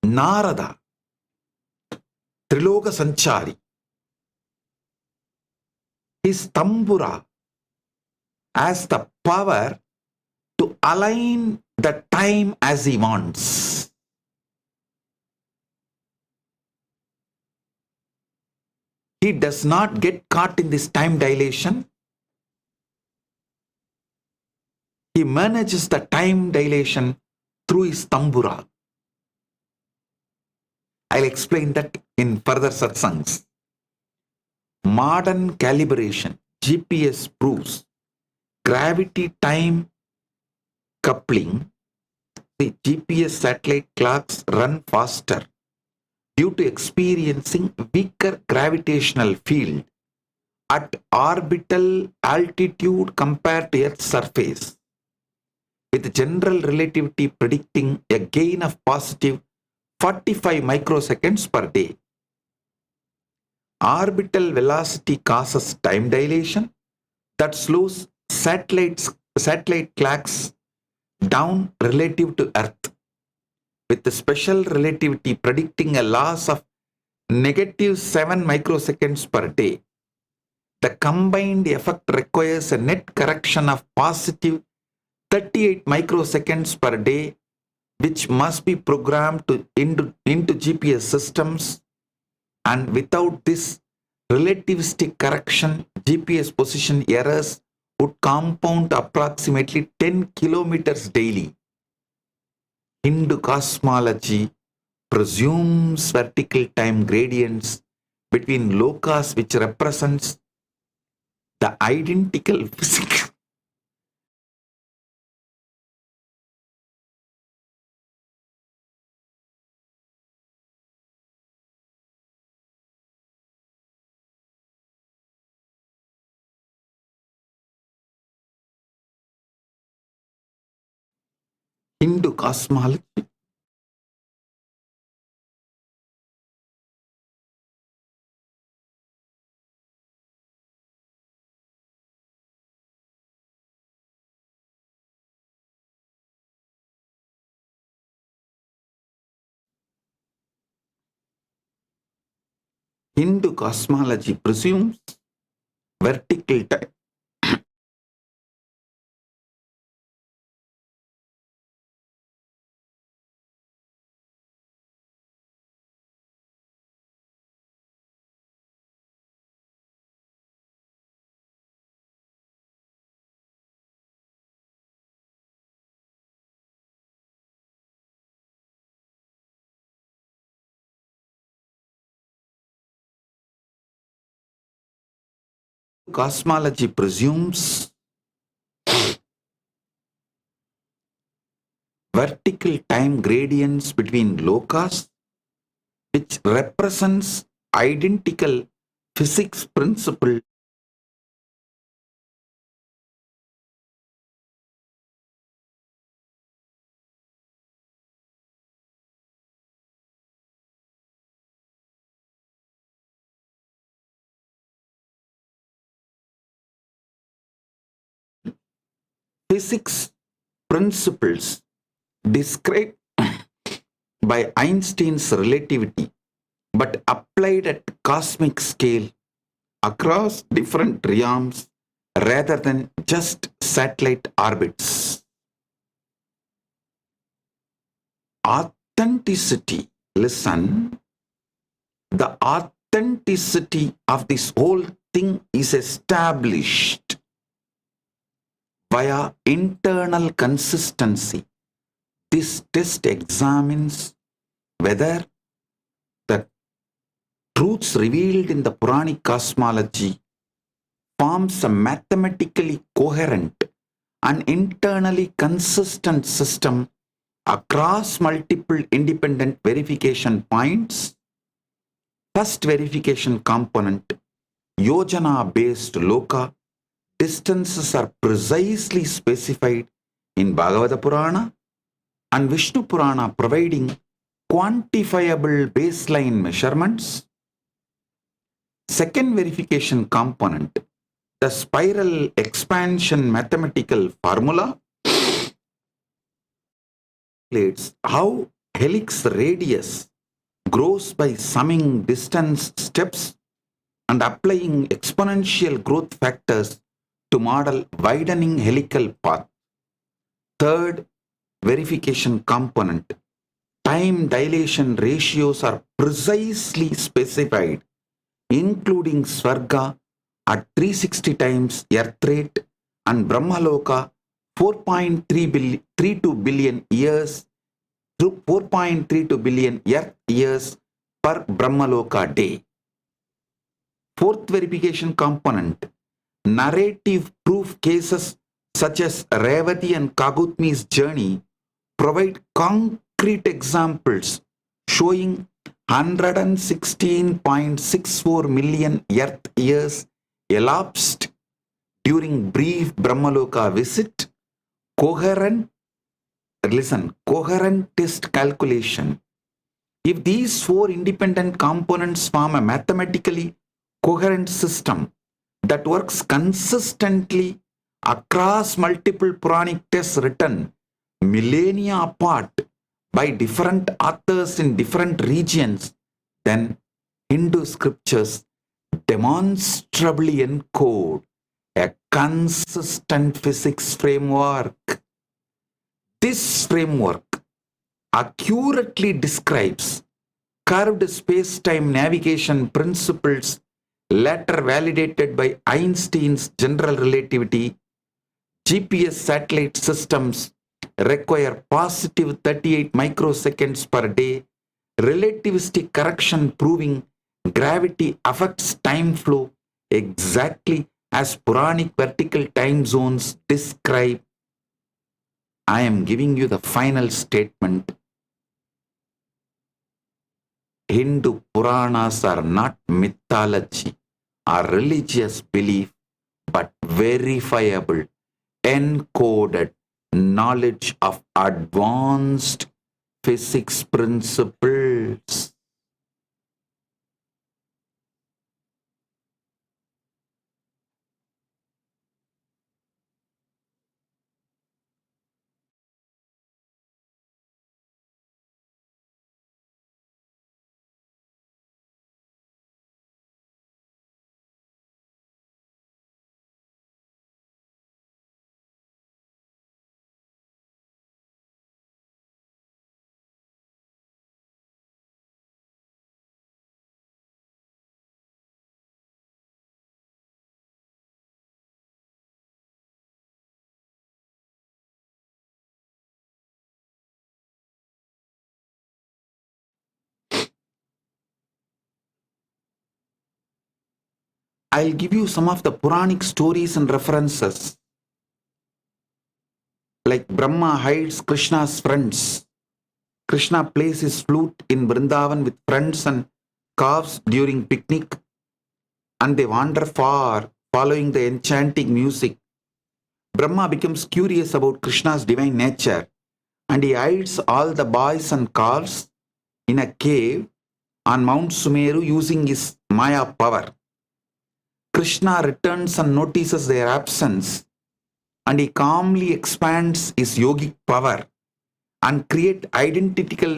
Narada, Triloka Sanchari, his tambura has the power to align the time as he wants. He does not get caught in this time dilation. He manages the time dilation through his tambura. I'll explain that in further satsangs. Modern calibration, GPS proves gravity-time coupling. The GPS satellite clocks run faster due to experiencing weaker gravitational field at orbital altitude compared to Earth's surface, with general relativity predicting a gain of positive 45 microseconds per day. Orbital velocity causes time dilation that slows satellite clocks down relative to Earth, with the special relativity predicting a loss of negative 7 microseconds per day. The combined effect requires a net correction of positive 38 microseconds per day, which must be programmed into GPS systems, and without this relativistic correction, GPS position errors would compound approximately 10 kilometers daily. Hindu cosmology presumes vertical time gradients between lokas, which represents the identical physical. Hindu cosmology presumes vertical time. Cosmology presumes vertical time gradients between lokas, which represents identical physics principle physics principles described by Einstein's relativity, but applied at cosmic scale across different realms rather than just satellite orbits. Authenticity, listen, the authenticity of this whole thing is established via internal consistency. This test examines whether the truths revealed in the Puranic cosmology forms a mathematically coherent and internally consistent system across multiple independent verification points. First verification component, Yojana-based loka, distances are precisely specified in Bhagavata Purana and Vishnu Purana, providing quantifiable baseline measurements. Second verification component, the spiral expansion mathematical formula, calculates how helix radius grows by summing distance steps and applying exponential growth factors to model widening helical path. Third verification component, time dilation ratios are precisely specified, including Svarga at 360 times earth rate and Brahmaloka 4.32 billion years through 4.32 billion earth years per Brahmaloka day. Fourth verification component, narrative proof cases such as Revati and Kagutmi's journey provide concrete examples showing 116.64 million earth years elapsed during brief Brahmaloka visit. Coherent test calculation. If these four independent components form a mathematically coherent system that works consistently across multiple Puranic texts written millennia apart by different authors in different regions, then Hindu scriptures demonstrably encode a consistent physics framework. This framework accurately describes curved space-time navigation principles later validated by Einstein's general relativity. GPS satellite systems require positive 38 microseconds per day, relativistic correction proving gravity affects time flow exactly as Puranic vertical time zones describe. I am giving you the final statement. Hindu Puranas are not mythology or religious belief, but verifiable, encoded knowledge of advanced physics principles. I'll give you some of the Puranic stories and references. Like Brahma hides Krishna's friends. Krishna plays his flute in Vrindavan with friends and calves during picnic. and they wander far, following the enchanting music. Brahma becomes curious about Krishna's divine nature, and he hides all the boys and calves in a cave on Mount Sumeru using his Maya power. Krishna returns and notices their absence, and he calmly expands his yogic power and creates identical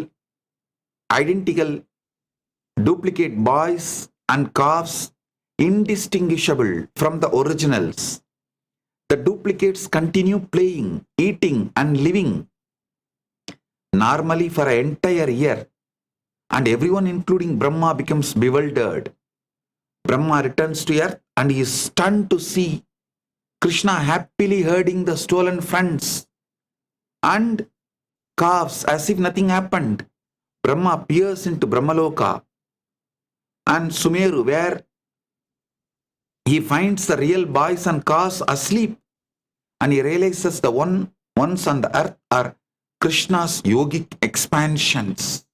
duplicate boys and calves indistinguishable from the originals. The duplicates continue playing, eating, and living normally for an entire year, and everyone, including Brahma, becomes bewildered. Brahma returns to earth and he is stunned to see Krishna happily herding the stolen friends and calves as if nothing happened. Brahma peers into Brahmaloka and Sumeru, where he finds the real boys and calves asleep, and he realizes the ones on the earth are Krishna's yogic expansions.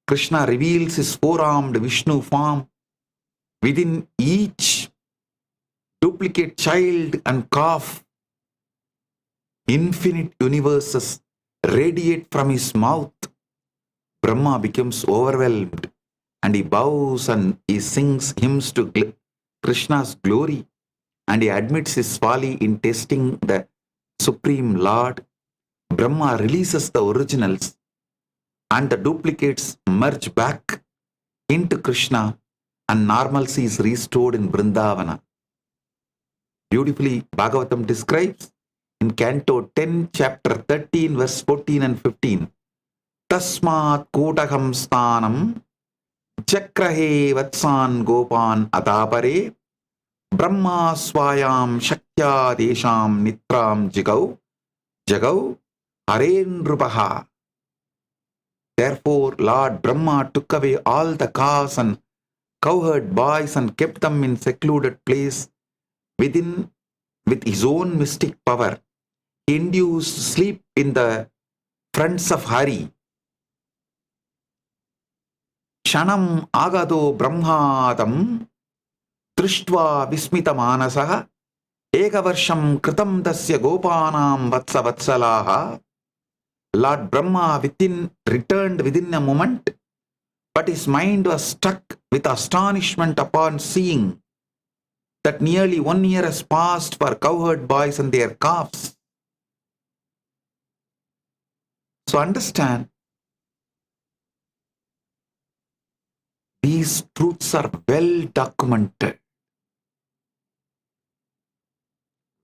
Krishna reveals his four-armed Vishnu form. Within each duplicate child and calf, infinite universes radiate from his mouth. Brahma becomes overwhelmed and he bows and he sings hymns to Krishna's glory, and he admits his folly in testing the Supreme Lord. Brahma releases the originals and the duplicates merge back into Krishna, and normalcy is restored in Vrindavana. Beautifully, Bhagavatam describes in Canto 10, Chapter 13, verse 14 and 15. Tasmat Kotaham Sthanam Chakrahe Vatsan Gopan Adapare Brahma Swayam Shaktya Desham Nitram Jagau Harenrupaha. Therefore, Lord Brahma took away all the calves and cowherd boys and kept them in secluded place within with his own mystic power. He induced sleep in the friends of Hari. Shanam agado brahmadam Trishtva vismita manasaha Ekavarsham kritam dasya gopanam vatsa vatsalaha. Lord Brahma returned within a moment, but his mind was struck with astonishment upon seeing that nearly 1 year has passed for cowherd boys and their calves. So understand, these truths are well documented.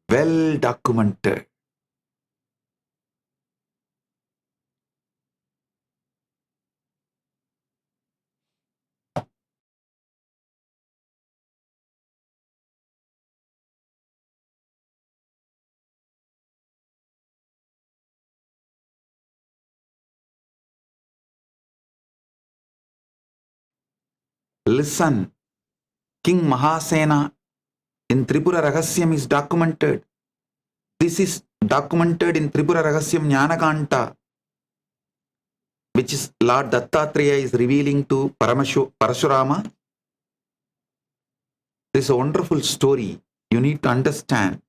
Well documented. Listen, King Mahasena in Tripura Rahasyam is documented. This is documented in Tripura Rahasyam Jnanakanta, which is Lord Dattatreya is revealing to Parashurama. This is a wonderful story. You need to understand.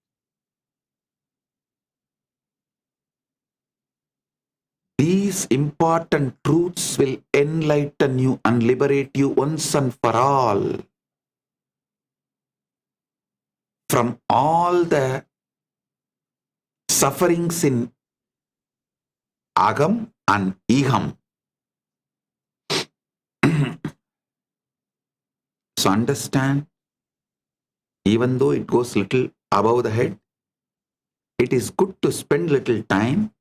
These important truths will enlighten you and liberate you once and for all from all the sufferings in Agam and Iham. So understand, even though it goes little above the head, it is good to spend little time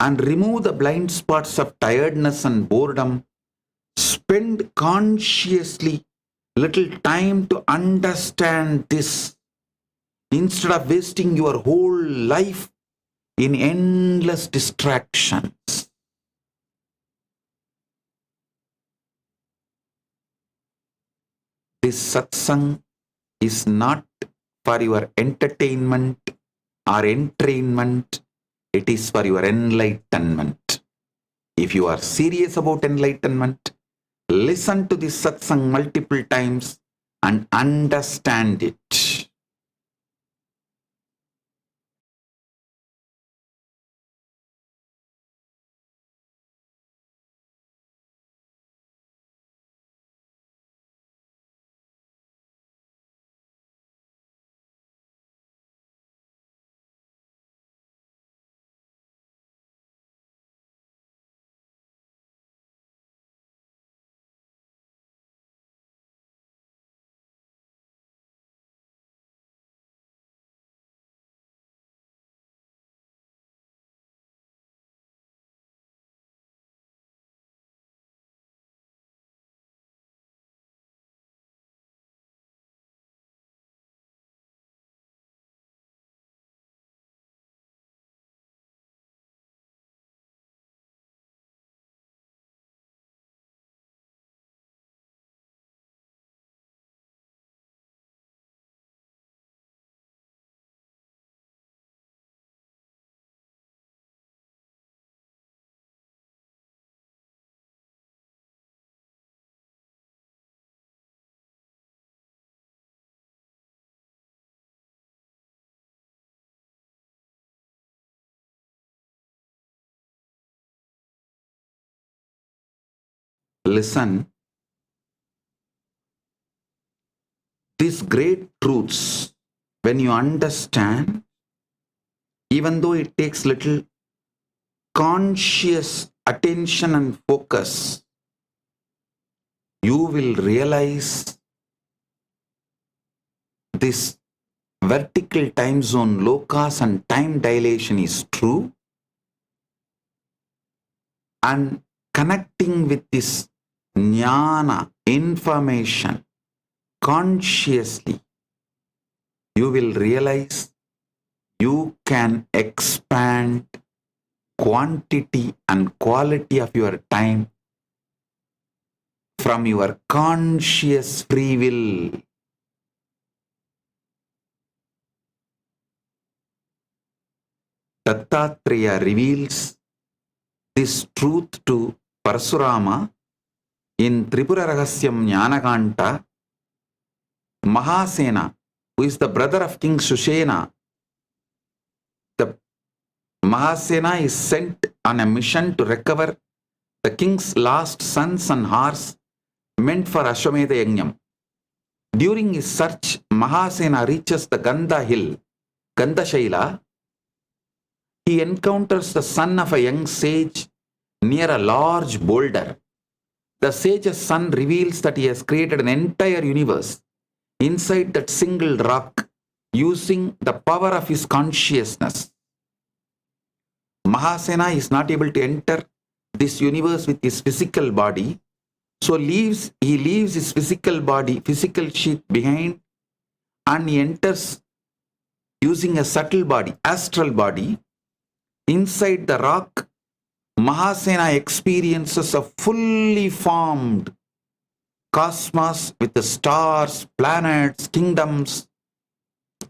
and remove the blind spots of tiredness and boredom. Spend consciously little time to understand this instead of wasting your whole life in endless distractions. This satsang is not for your entertainment or entrainment. It is for your enlightenment. If you are serious about enlightenment, listen to this satsang multiple times and understand it. Listen, these great truths, when you understand, even though it takes little conscious attention and focus, you will realize this vertical time zone, locus and time dilation is true, and connecting with this jnana, information, consciously, you will realize you can expand quantity and quality of your time from your conscious free will. Dattatreya reveals this truth to Parasurama in Tripura Rahasyam Jnanakanta. Mahasena, who is the brother of King Sushena, the Mahasena is sent on a mission to recover the king's lost sons and horse meant for Ashwamedha Yajnam. During his search, Mahasena reaches the Gandha hill, Gandhashaila. He encounters the son of a young sage near a large boulder. The sage's son reveals that he has created an entire universe inside that single rock using the power of his consciousness. Mahasena is not able to enter this universe with his physical body, so he leaves his physical body, physical sheath behind, and he enters using a subtle body, astral body. Inside the rock, Mahasena experiences a fully formed cosmos with the stars, planets, kingdoms,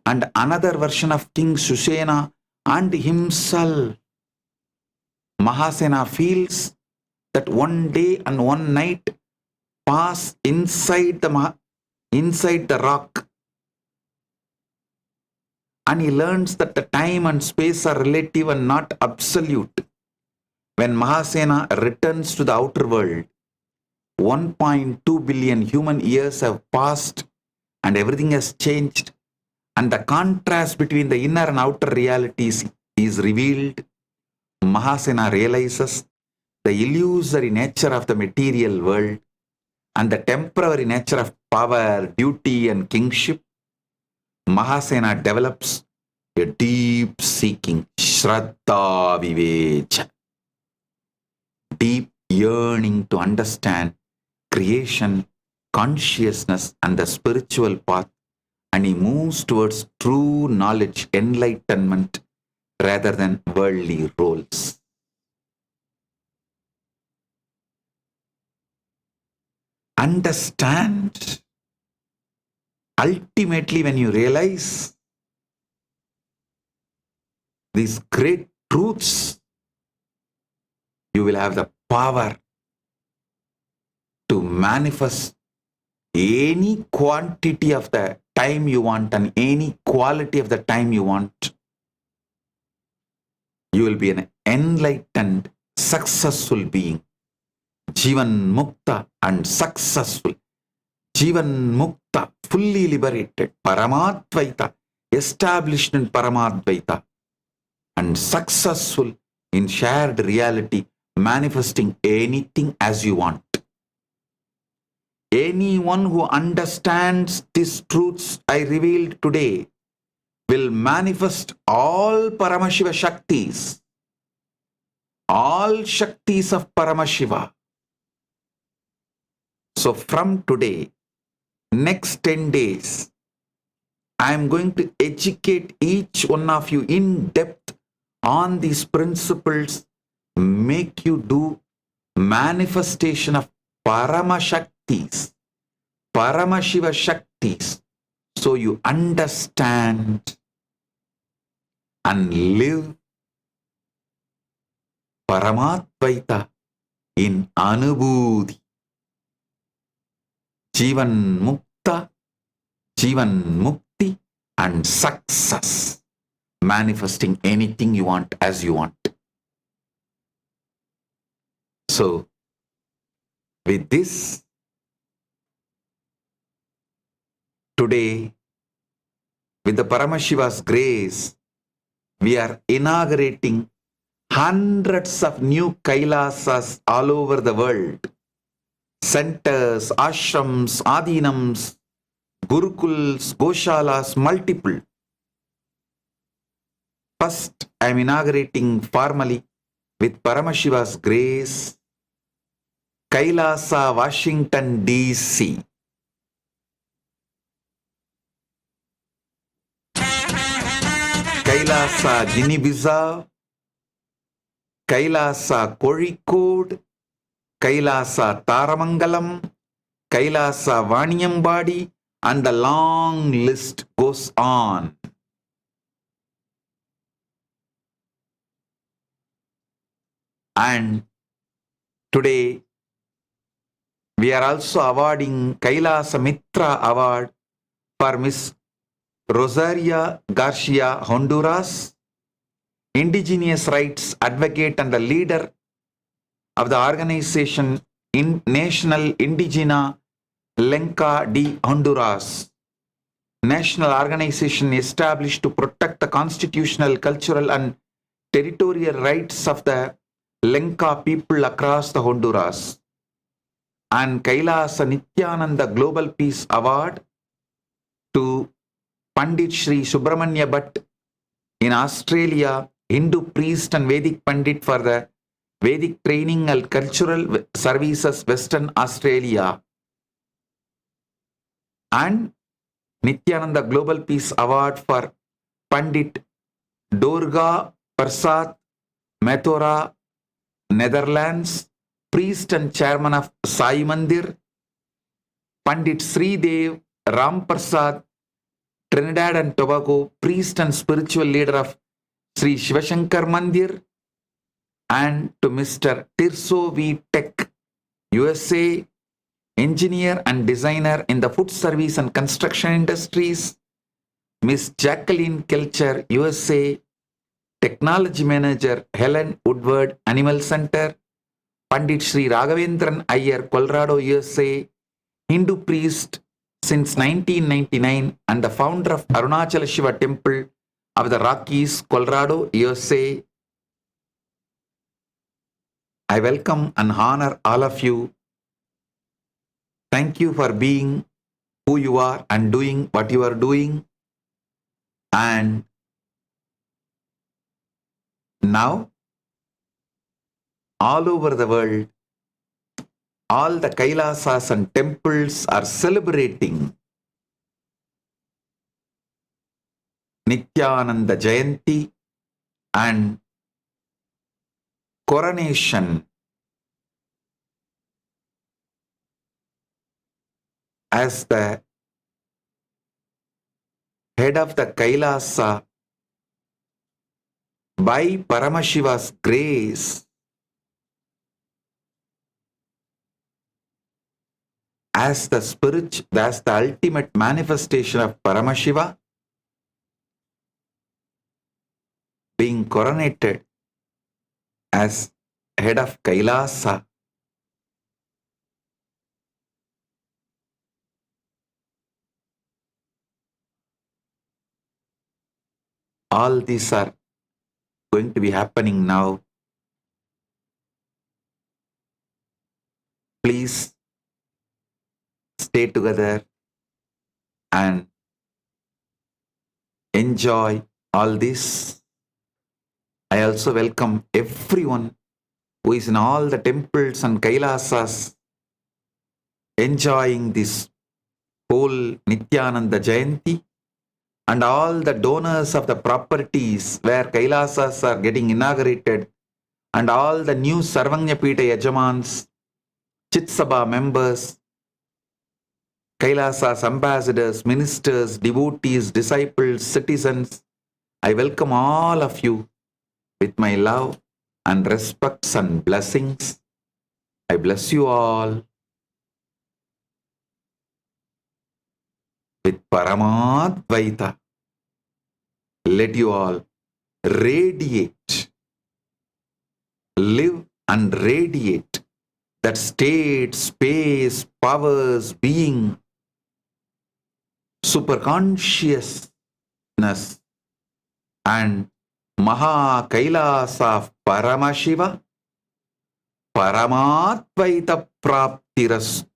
and another version of King Sushena and himself. Mahasena feels that one day and one night pass inside the rock, and he learns that the time and space are relative and not absolute. When Mahasena returns to the outer world, 1.2 billion human years have passed and everything has changed, and the contrast between the inner and outer realities is revealed. Mahasena realizes the illusory nature of the material world and the temporary nature of power, duty, and kingship. Mahasena develops a deep seeking, Shraddha Vivecha, deep yearning to understand creation, consciousness, and the spiritual path, and he moves towards true knowledge, enlightenment, rather than worldly roles. Understand. Ultimately, when you realize these great truths, you will have the power to manifest any quantity of the time you want and any quality of the time you want. You will be an enlightened, successful being. Jivan Mukta and successful. Jivan Mukta, fully liberated. Paramadvaita, established in Paramadvaita. And successful in shared reality, manifesting anything as you want. Anyone who understands these truths I revealed today will manifest all Paramashiva Shaktis. All Shaktis of Paramashiva. So from today, next 10 days, I am going to educate each one of you in depth on these principles, make you do manifestation of Paramashaktis, Paramashiva Shaktis, so you understand and live Paramadvaita in Anubhuti. Jivan Mukta, Jivan Mukti and success. Manifesting anything you want as you want. So, with this, today, with the Paramashiva's grace, we are inaugurating hundreds of new Kailasas all over the world. Centers, ashrams, adhinams, gurukuls, goshalas, multiple. First, I am inaugurating formally with Paramashiva's grace, Kailasa, Washington, D.C. Kailasa, Guinea-Bissau, Kailasa, Kozhikode, Kailasa, Taramangalam, Kailasa, Vaniyambadi, and the long list goes on. And today, we are also awarding Kailasa Mitra Award for Miss Rosaria Garcia, Honduras, indigenous rights advocate and the leader of the organization National Indigena Lenca de Honduras, national organization established to protect the constitutional, cultural and territorial rights of the Lenca people across the Honduras, and Kailasa Nithyananda Global Peace Award to Pandit Sri Subramanya Bhatt in Australia, Hindu priest and Vedic Pandit for the Vedic Training and Cultural Services, Western Australia, and Nithyananda Global Peace Award for Pandit Durga Prasad Mathura, Netherlands, priest and chairman of Sai Mandir, Pandit Sri Dev Ram Prasad, Trinidad and Tobago, priest and spiritual leader of Sri Shivashankar Mandir, and to Mr. Tirso V. Tech, USA, engineer and designer in the food service and construction industries, Miss Jacqueline Kelcher, USA, technology manager, Helen Woodward Animal Center, Pandit Sri Raghavendran Iyer, Colorado, USA, Hindu priest since 1999 and the founder of Arunachala Shiva Temple of the Rockies, Colorado, USA. I welcome and honor all of you. Thank you for being who you are and doing what you are doing. And now, all over the world, all the Kailasas and temples are celebrating Nithyananda Jayanthi and coronation as the head of the Kailasa by Paramashiva's grace. as as the ultimate manifestation of Paramashiva, being coronated as head of Kailasa. All these are going to be happening now. Please stay together and enjoy all this. I also welcome everyone who is in all the temples and Kailasas enjoying this whole Nithyananda Jayanthi, and all the donors of the properties where Kailasas are getting inaugurated, and all the new Sarvanyapita Yajamans, Chitsabha members, Kailasa's ambassadors, ministers, devotees, disciples, citizens. I welcome all of you with my love and respects and blessings. I bless you all with Paramadvaita. Let you all radiate, live and radiate that state, space, powers, being, superconsciousness, and Maha Kailasa of Paramashiva, Paramadvaita Praptiras,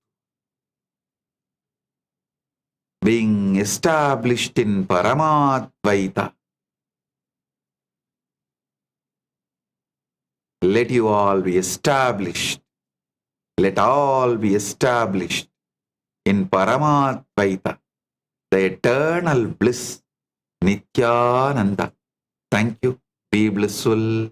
being established in Paramadvaita. Let you all be established. Let all be established in Paramadvaita, the eternal bliss, Nithyananda. Thank you. Be blissful.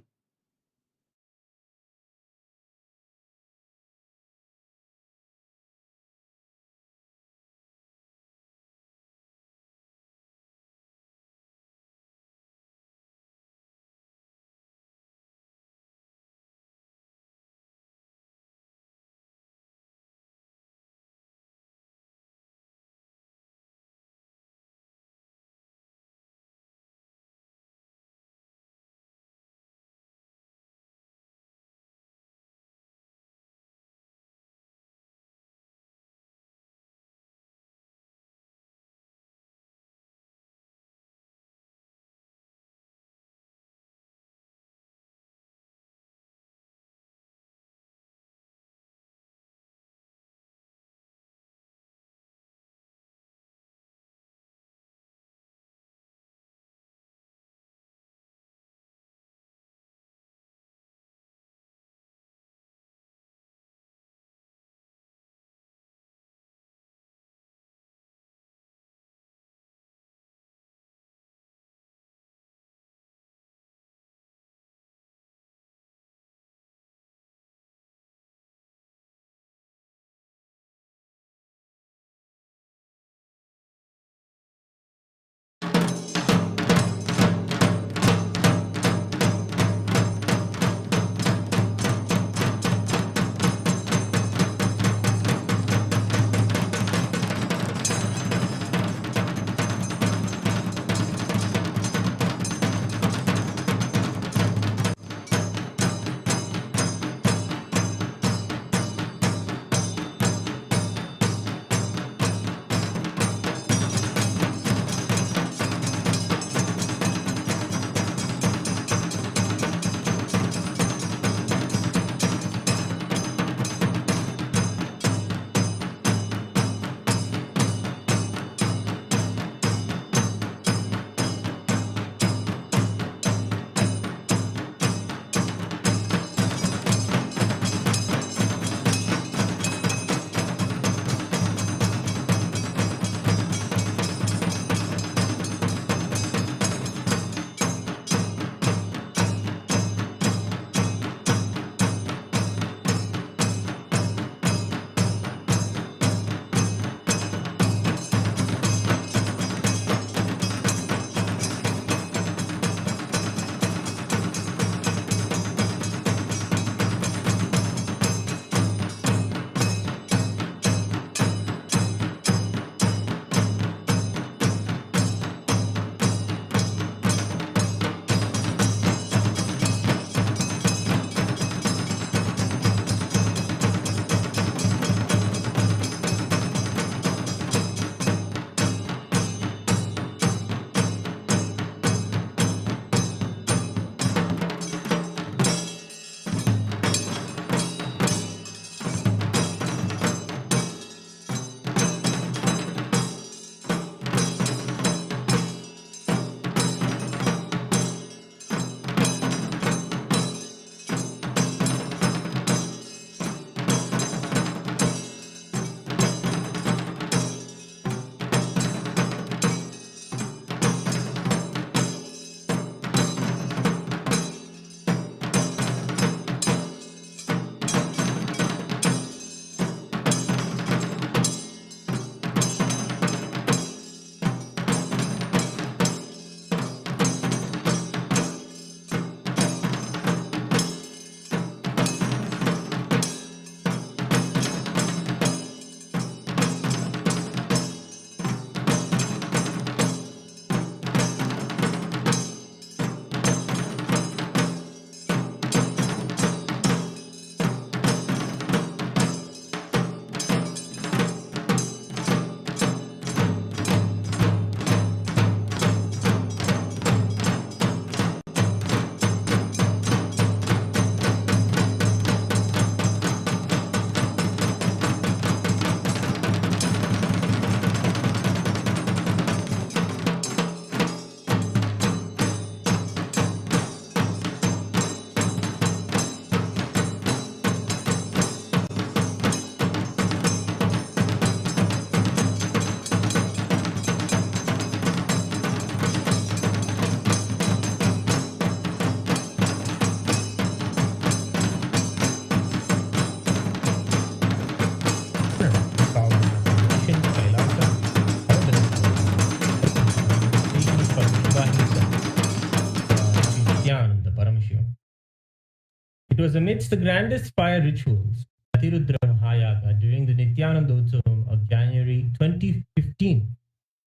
It was amidst the grandest fire rituals, Atirudra Mahayaga, during the Nithyanandotsavam of January 2015,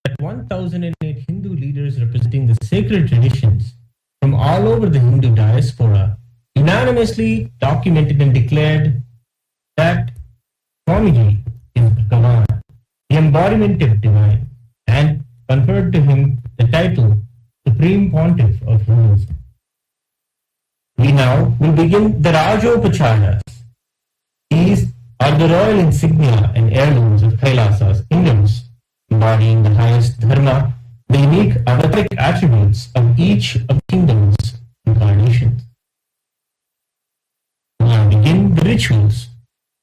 that 1008 Hindu leaders representing the sacred traditions from all over the Hindu diaspora unanimously documented and declared that Swamiji is Bhagavan, the embodiment of divine, and conferred to him the title Supreme Pontiff of Hinduism. We now will begin the Rajopacharas. These are the royal insignia and heirlooms of Kailasa's kingdoms, embodying the highest dharma, the unique avataric attributes of each of the kingdom's incarnations. We now begin the rituals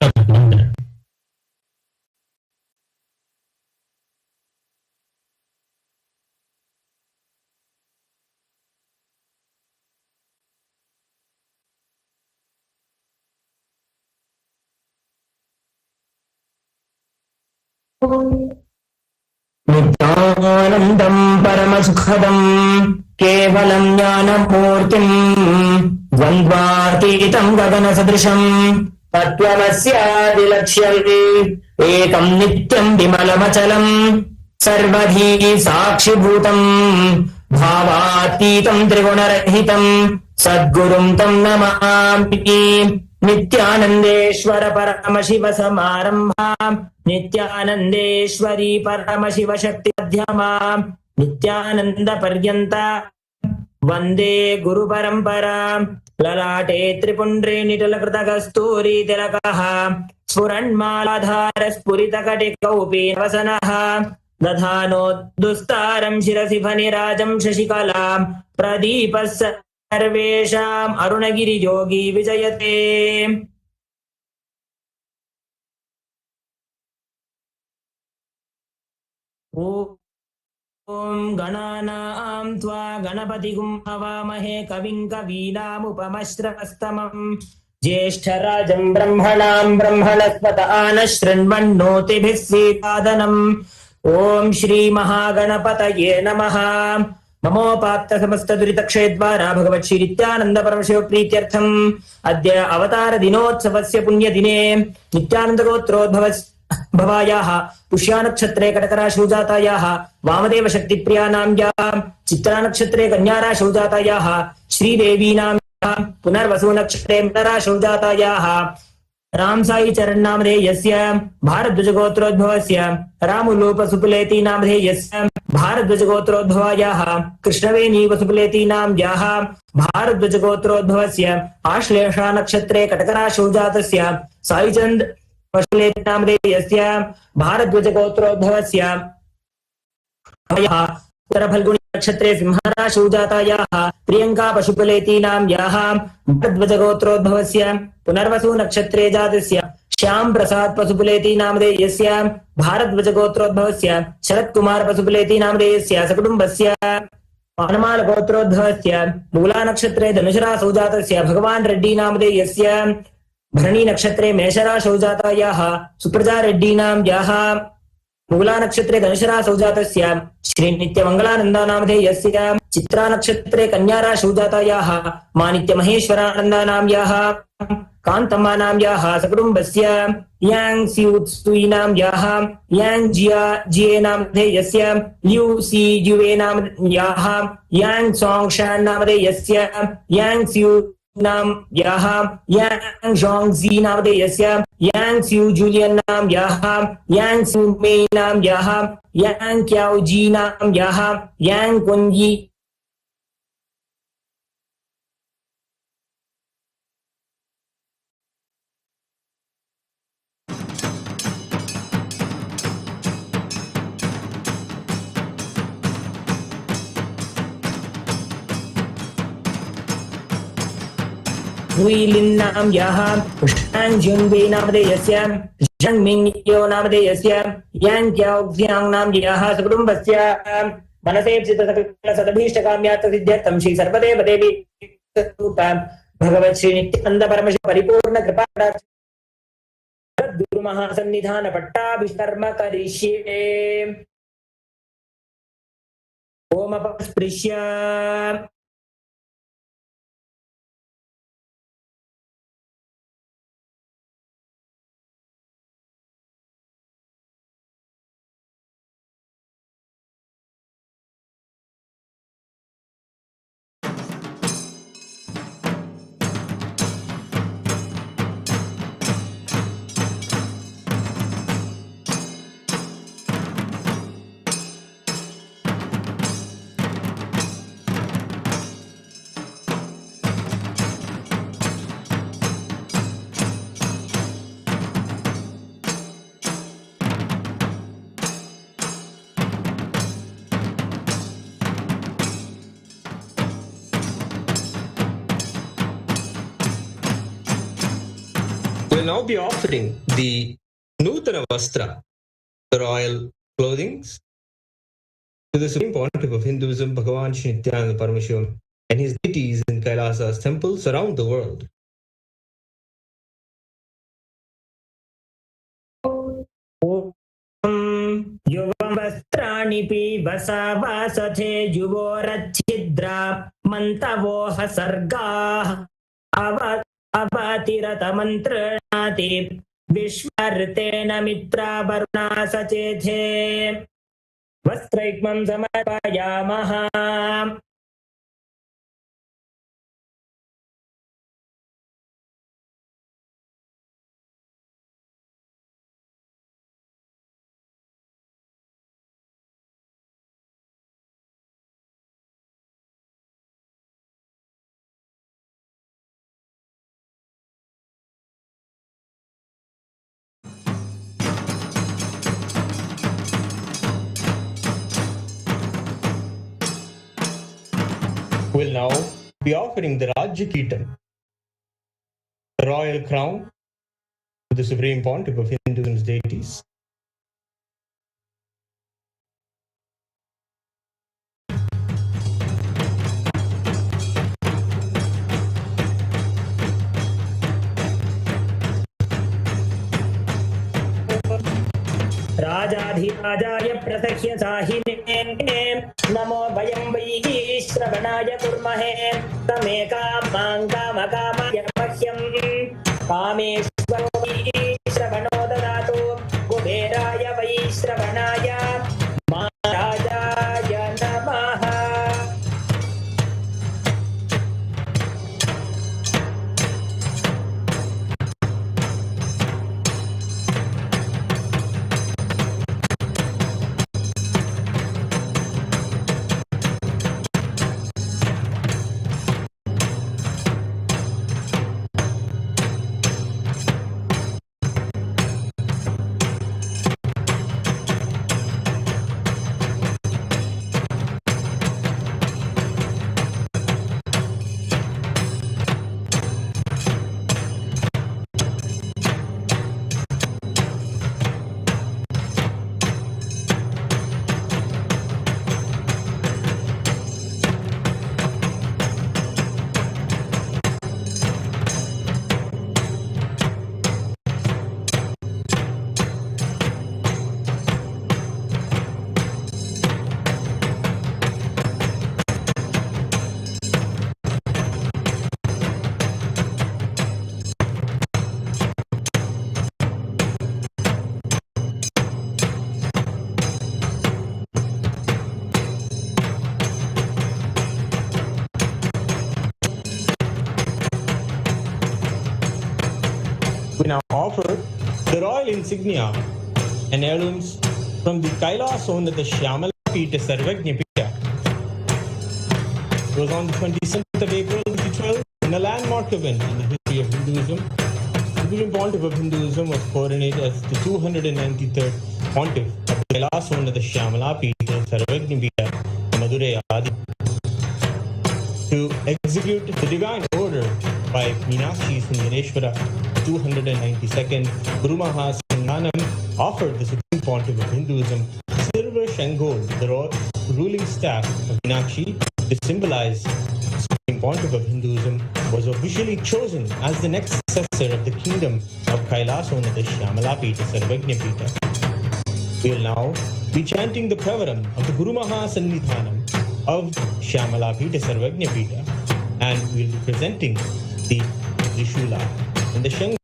of Mandana. नित्यानन्दम् परमसुखदम् केवलम् ज्ञानमूर्तिम् द्वन्द्वातीतम् गगनसदृशम् तत्त्वमस्यादिलक्ष्यम् एकम् नित्यम् विमलमचलम् सर्वधी साक्षिभूतम् भावातीतम् त्रिगुणरहितम् सद्गुरुम् तम् नमामि नित्यानन्देश्वर परमशिव समारम्भाम् नित्यानन्देश्वरी परमशिव शक्ति मध्यमाम् नित्यानन्द पर्यन्ता वन्दे गुरु परम्पराम् ललाटे त्रिपुण्ड्रे निटलकृतकस्तूरी तिलकः स्फुरन्मालाधार स्फुरितकटिकौपीनवसनः दधानोद्दुस्तारम् शिरसि फनिराजम् शशिकलाम् प्रदीपः सर्वेषाम् अरुणगिरियोगी विजयते ॐ गणानां त्वा गणपतिगुं हवामहे कविं कवीनामुपमश्रवस्तमम् ज्येष्ठराजं ब्रह्मणां ब्रह्मणस्पत आनः शृण्वन्नोतिभिः सीतादनम् ॐ श्रीमहागणपतये नमः ममोपात्त समस्त दुरितक्षयद्वारा भगवत् श्री नित्यानंद परमशिव प्रीत्यर्थम् अद्य अवतार दिनोत्सवस्य पुण्यदिने नित्यानंद गोत्रोद्भवायाः पुष्यानक्षत्रे कटकराशौ जातायाः वामदेव शक्तिप्रियानाम्याः चित्रानक्षत्रे कन्याराशौ जातायाः श्रीदेवीनां पुनर्वसु नक्षत्रे मकराशौ जातायाः रामसाई चरण नामधेयस्य भारद्वाज गोत्रोद्भवस्य रामुलूप सुपुलेति नामधेयस्य भारद्वाज गोत्रोद्भवायाः कृष्णवेणी वसुपुलेति नाम्याः भारद्वाज गोत्रोद्भवस्य आश्लेषा नक्षत्रे कटकराशौ जातस्य साईचंद पशुपुलेति नामधेयस्य भारद्वाज गोत्रोद्भवस्य उत्तरफल्गुनी नक्षत्रे सिंहराशौ जातायाः प्रियंका पशुपुलेति नाम्याः भारद्वाज गोत्रोद्भवस्य पुनर्वसु नक्षत्रे जातस्य श्याम प्रसाद पशुपुलेति नामधेयस्य भारद्वाज गोत्रोद्भवस्य शरद कुमार पशुपुलेति नामधेयस्य सकुटुम्बस्य पानमाल गोत्रोद्भवस्य मूला नक्षत्रे धनुषराशौ जातस्य भगवान रेड्डी नामधेयस्य भरणी नक्षत्रे मेषराशौ जातायाः सुप्रजा रेड्डी नाम्याः मूला नक्षत्रे धनुषराशौ जातस्य श्री नित्यमंगलानंद नामधेयस्य चित्रा नक्षत्रे कन्याराशौ जातायाः मानित्य महेश्वरानंद नाम्याः कांतम्मा नाम्याः सकुटुम्बस्य यांग सिउत्सुई नाम्याः यांग जिया जिए नामधेयस्य लिउ सी जुवे नाम्याः यांग सोंगशान नामधेयस्य यांग सिउ नाम्याः यांग जोंगजी नामधेयस्य यांग सिउ जूलियन नाम्याः यांग सिउ मे नाम्याः यांग क्याओ जी नाम्याः यांग कुंजी नाम्याः कृष्णांग जुंबे नामधेयस्य झंग मिंगयो नामधेयस्य यांग क्याओक्सियांग नाम्याः सकुटुम्बस्य मनसेप्सित सकल सदभीष्टकाम्यार्थ सिद्ध्यर्थं श्री सर्वदेव देवी भगवत् श्री नित्यानंद परमशिव परिपूर्ण कृपा गुरु महासन्निधान पट्टाभिकर्म करिष्ये ओम अपस्पृश्य now be offering the Nutana Vastra, the royal clothing, to the Supreme Pontiff of Hinduism, Bhagavan Sri Nithyānanda Parāmashivam, and his deities in Kailasa's temples around the world. युवं वस्त्राणि पीवसावासथे युवोरच्छिद्रा मन्तवोह सर्गाः अवातिरतमन्त्रणाति विश्वर्तेन मित्रा Varuna सचेथे वस्त्रैक्मं समर्पयामः. Will now be offering the Rajyakitam, the royal crown, to the Supreme Pontiff of Hinduism's deities. राजाधिराजाय प्रसह्य साहिने नमो वयं वै श्रवणाय कुर्महे तमेकामाङ्कामकामाय मह्यं कामेश्वरो वै श्रवणो ददातु कुबेराय वै श्रवणाय महाराजाय नमः. We now offer the royal insignia and heirlooms from the Kailasonada Shyamala Pita Sarvagnya Pita. It was on the 27th of April 2012 in a landmark event in the history of Hinduism. The Supreme Pontiff of Hinduism was coronated as the 293rd Pontiff of the Kailasonada Shyamala Pita Sarvagnya Pita Madurai Adi. To execute the divine order by Meenakshi Sundareshwara, 292nd Guru Mahasanghanam offered the Supreme Pontiff of Hinduism silver shangol, the ruling staff of Meenakshi, to symbolize the Supreme Pontiff of Hinduism, was officially chosen as the next successor of the kingdom of Kailasonada Shyamala Pita Sarvagnya Pita. We will now be chanting the Pravaram of the Guru Mahasannidhanam of Shyamala Pita Sarvagnya Pita, and we will be presenting the Trishula and the Shango,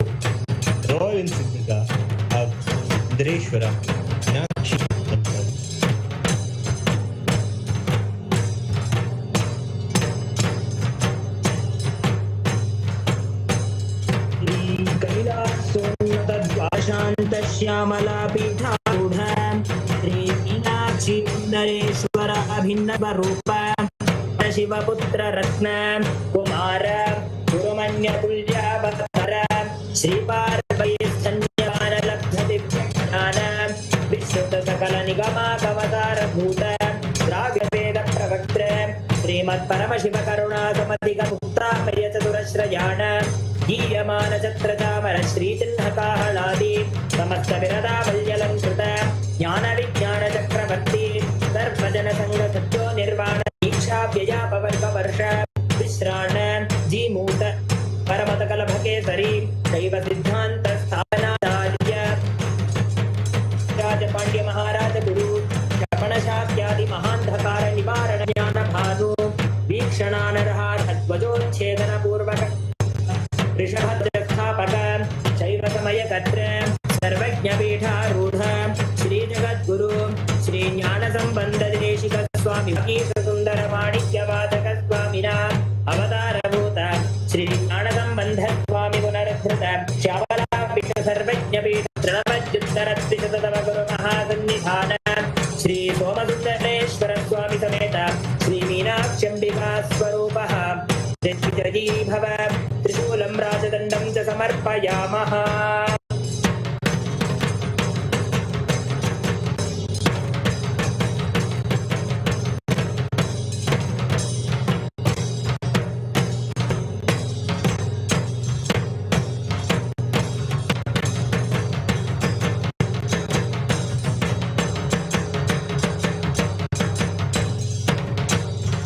the royal insignia of Sundareshwara Meenakshi Temple. Kailasonada Pita Shri Meenakshi Sundareshwara Abhinavarupa Shivaputra Ratna Kumara Gurumanya Tuljavatāra Shri Parvai Sanyavana Labdhati Vijnana Vishnuta Sakala Nigama Kavatara Bhuta Dravya Veda Pravaktra Srimad Paramashiva Karuna Samadhika Mukta Mayata Durashrayana गीयमान छत्रचामर श्रीचिह्नकाहलादि समस्त विरदावल्यलङ्कृत ज्ञान विज्ञान चक्रवर्ती सर्वजन संघ सत्यो निर्वाण दीक्षाव्ययापवर्गवर्ष विश्राण जीमूत परमत कलभकेसरी शैव सिद्धान्त स्थापनाचार्य राज पांड्य महाराज गुरु क्षपण शाक्यादि महान्धकार निवारण ज्ञान भानु वीक्षणानरहार ध्वजोच्छेदन पूर्वक ऋषभद्रस्थापक शैव समय कत्र सर्वज्ञ पीठारूढ़ श्री जगद्गुरु श्री ज्ञान संबंध देशिक स्वामी सुंदर माणिक्यवादक स्वामिना अवतारभूत श्री ज्ञान संबंध स्वामी पुनरुद्धृत श्यामला पीठ सर्वज्ञ पीठ तृणवद्युत्तरद्विशततम गुरु महासन्निधान श्री सोमसुंदरेश्वर स्वामी समेत श्री मीनाक्षम्बिका स्वरूपः जय भव त्रिशूलं राजदण्डं च समर्पयामः।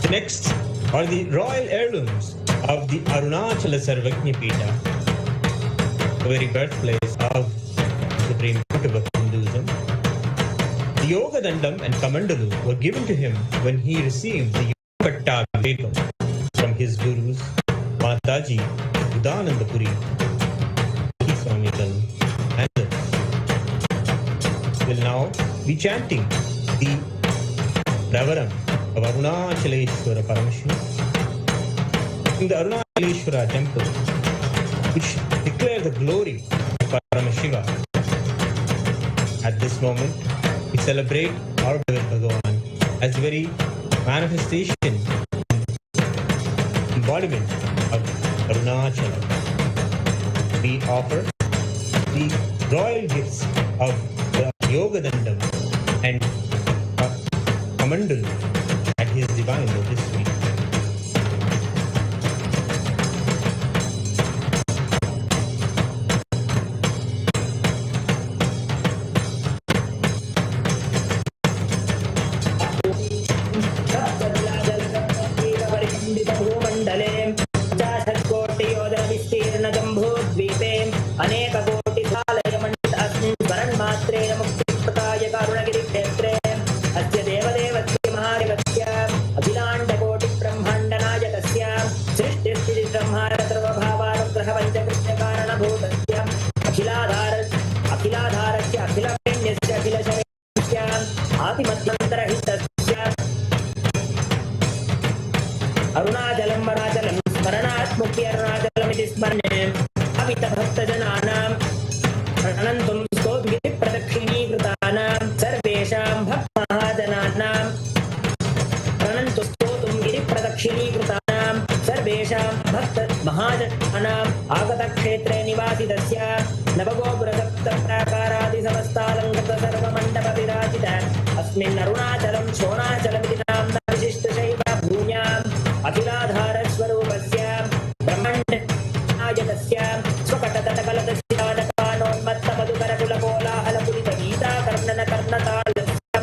Next are the royal heirlooms of the Arunachala Sarvajña Pīṭha, the very birthplace of Supreme Pontiff of Hinduism. The Yoga Dandam and Kamandalu were given to him when he received the Yoga Vivekam from his gurus Mataji, Udanandapuri, Swamigal, and others. Will now be chanting the Pravaram of Arunachaleshwara Paramashiva in the Arunachaleshwara temple, which declare the glory of Paramashiva. At this moment, we celebrate our beloved Bhagavan as the very manifestation, embodiment of Arunachala. We offer the royal gifts of the Yoga Dandam and Kamandalu at his divine lotus feet. अनेक कोटि स्मरणमात्रेण मुक्तिप्रदाय कारुणगिरिक्षेत्रे अस्य देवदेवस्य महादेवस्य अखिलाण्डकोटि ब्रह्माण्डनायकस्य सृष्टिस्थिति ब्रह्माण्ड सर्वभावानुग्रह पञ्चकृत्यकारणभूतस्य अखिलाधारस्य अखिलप्रेण्यस्य अखिलशरेण्यस्य आदिमध्यन्तरहितस्य अरुणाचलं वराचलं स्मरणात् मुक्ति अरुणाचलमिति स्मरणे भक्तजनानां प्रणन्तुं गिरिप्रदक्षिणीकृतानां सर्वेषां भक्तमहाजनानां प्रणन्तु स्तोतुं गिरिप्रदक्षिणीकृतानां सर्वेषां भक्तमहाजनानाम् आगतक्षेत्रे निवासितस्य नवगोपुरसप्तप्राकारादिसमस्तालङ्कृत सर्वमण्डपविराजित अस्मिन् अरुणाचलं शोणाचलमिति नाम्ना विशिष्टशैव भूम्याम् अखिलाधारस्वरूपस्य ब्रह्माण्डनायकस्य स्वकटतटकलदस्यादकानोन्मत्तमधुकरकुलकोलाहलपुरितगीताकर्णनकर्णतालस्य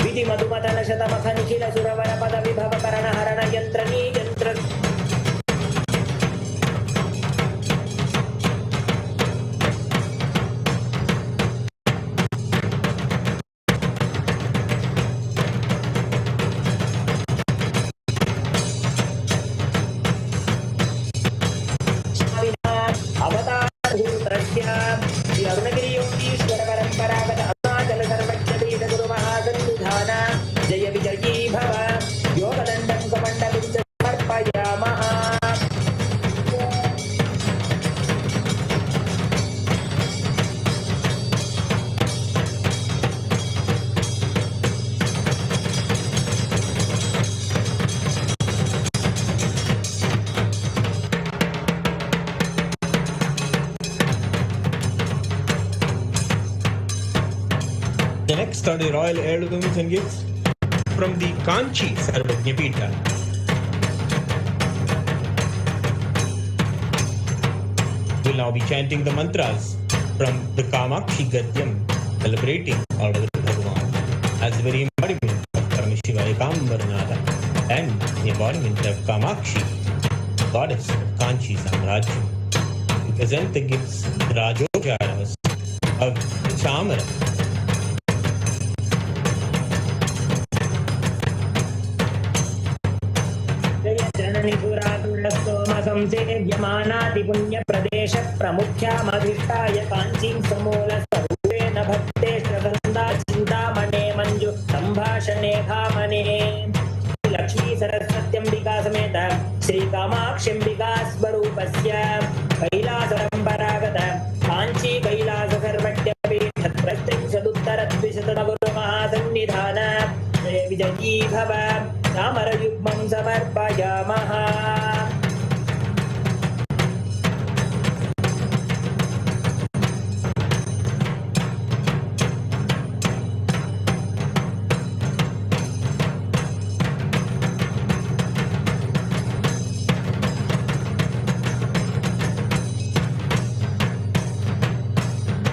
विधिमधुमथनशतमथनिखिलसुरवरपदविभवकरणहरणयन्त्रनीयन्त्र The next are the royal heirlooms and gifts from the Kanchi Sarvajña Pīṭha. now be chanting the mantras from the Kamakshi Gadyam, celebrating our Bhagavan as the very embodiment of Paramashiva Ekambaranada and the embodiment of Kamakshi, goddess of Kanchi Samrajyam. We present the gifts, the Rajojaras of Chamara. संसेव्यमानाति पुण्यप्रदेश प्रमुख्यामधिष्ठाय काञ्चीं समूलस्वरूपेण भक्तेष्टसन्दा चिन्तामणे Manju सम्भाषणे भामने लक्ष्मी सरस्वत्यम्बिका समेत श्रीकामाक्ष्यम्बिका स्वरूपस्य कैलासपरम्परागत काञ्ची कैलास सर्वज्ञपीठत्रस्त्रिंशदुत्तरद्विशतमगुरुमहासन्निधान जय विजयी भव चामरयुग्मं समर्पयामः.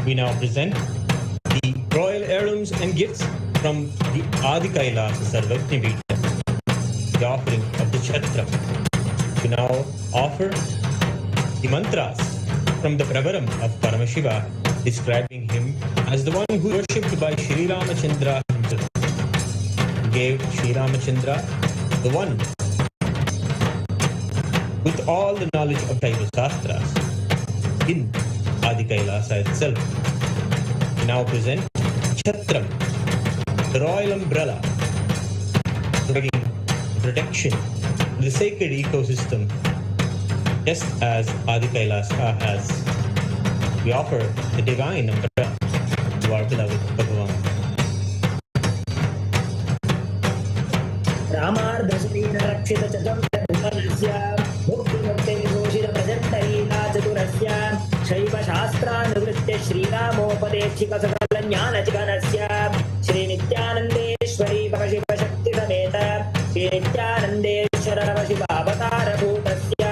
We now present the royal heirlooms and gifts from the Adi Kailasa Sarvajna Peetha, the offering of the Chitra. We now offer the mantras from the Pravaram of Paramashiva, describing him as the one who worshipped by Sri Ramachandra himself. He gave Sri Ramachandra the one with all the knowledge of Taiva Shastras in Adi Kailasa itself. We now present Chitram, the royal umbrella, providing protection to the sacred ecosystem, just as Adi Kailasa has. We offer the divine umbrella to our beloved Bhagavan. रामार्धश्रीन रक्षित चतुर्भुवनस्य मुक्तिमुक्तिविभूषित प्रचण्डलीला चतुरस्य शैव शास्त्रानुवृत्य श्रीरामोपदेशिक सकल ज्ञानचिकनस्य श्री नित्यानन्देश्वरी परशिव शक्ति समेत श्री नित्यानन्देश्वर शिव अवतार भूतस्य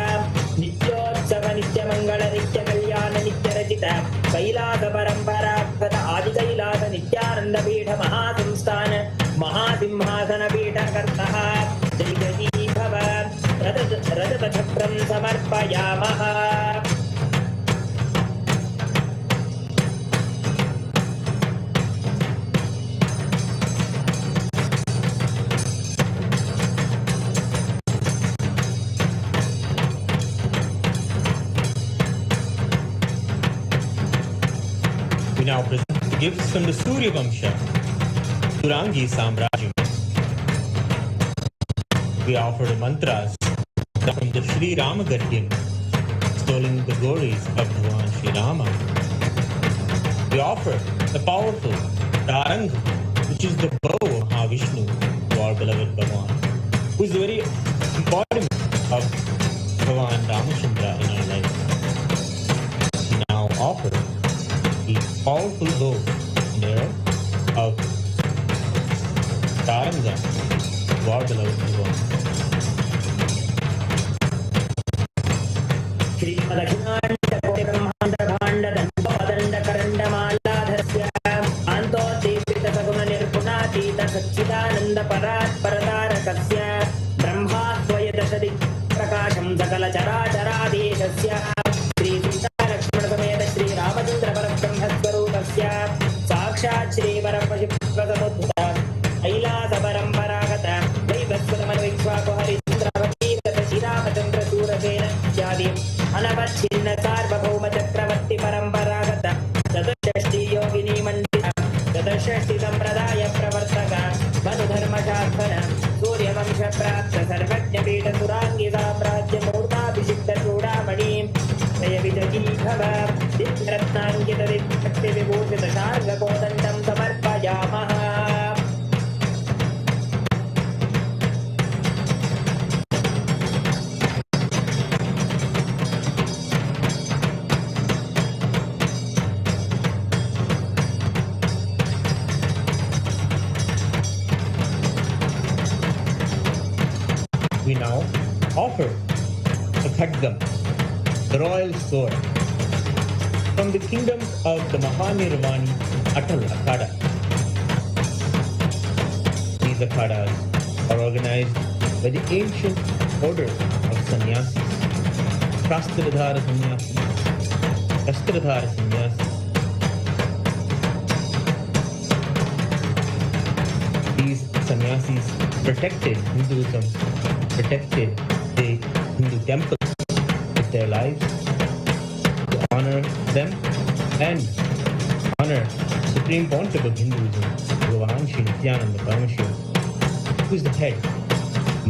नित्योत्सव नित्यमंगल नित्य कल्याण नित्य रचित कैलास परंपरागत आदि कैलास नित्यानंद पीठ महासंस्थान महासिंहासन पीठ कर्तः जय जय भव रजत चक्रं समर्पयामः. We now present the gifts from the Surya Vamsha, Turangi Samrajyam. We offer the mantras from the Sri Rama Gadyam, extolling the glories of Bhagavan Sri Rama. We offer the powerful Tarang, which is the bow of Mahavishnu, to our beloved Bhagavan, who is the very embodiment of Bhagavan Ramachandra in our life. We now offer the powerful bow and arrow of Taranga to our beloved Bhagavan. Sachchidanand Sachchidanand परात्परतारकस्य ब्रह्माद्वयदशदि प्रकाशं सकल चराचराधीशस्य श्री सीता लक्ष्मण समेत श्री रामचंद्र परब्रह्म स्वरूपस्य साक्षात् श्री परमशिवसमुद्भूत कैलास परंपरागत वैवस्वतमन्विक्ष्वाकु हरिचन्द्रवतीगत श्रीरामचंद्र सूरसेन इत्यादि अनवच्छिन्न सार्वभौम चक्रवर्ती परंपरागत चतुष्षष्टि योगिनी मंडित चतुष्षष्टि संप्रदाय प्रवर्तक मनुधर्मशास्त्र सूर्यवंश प्राप्त सर्वज्ञ पीठ सुरांगी साम्राज्य मूर्ताभिषिक्त चूड़ामणि जय विजयी भव दिव्यरत्नांकित दिव्यशक्ति विभूषित शार्ङ्ग कोदण्डं समर्पयामः. We now offer the Khadgam, the royal sword, from the kingdom of the Mahanirvani Atal Akhada. These akhadas are organized by the ancient order of sannyasis, Prastradhara sannyasis, Shastradhara sannyasis. These sannyasis protected Hinduism, protected the Hindu temples with their lives to honor them and honor Supreme Pontiff of Hinduism, Bhagavan Sri Nithyananda Paramashiva, who is the head,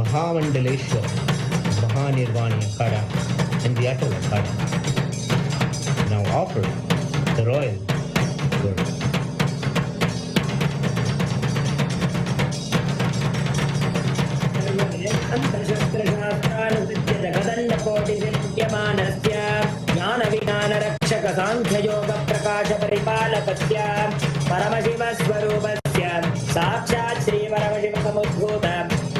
Mahamandaleshwar, Mahanirvani Akhada, and the Atal Akhada. Now offer the royal word. ज्ञानविज्ञानरक्षकसाङ्ख्ययोगप्रकाशपरिपालकस्य परमशिवस्वरूपस्य साक्षात् श्रीपरमशिवसमुद्भूत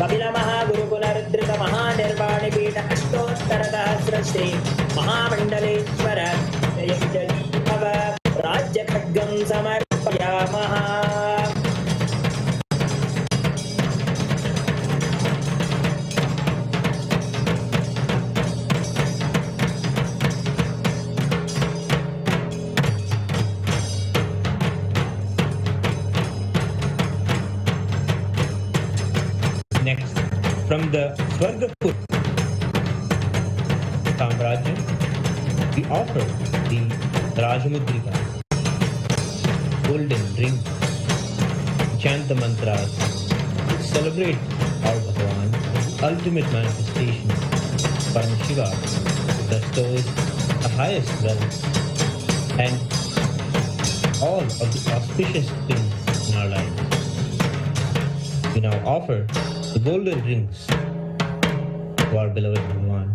कपिलमहागुरुकुलरुद्रितमहानिर्वाणिपीठ अष्टोत्तरसहस्रश्री महामण्डलेश्वर जय भव राज्यखड्गं समर्पयामः. Next, from the Swargapur Samrajya, we offer the Rajamudrika, golden ring, chant the mantras, which celebrate our Bhagavan, the ultimate manifestation. Paramashiva bestows the highest wealth and all of the auspicious things in our lives. We now offer the golden rings to our beloved Bhagavan.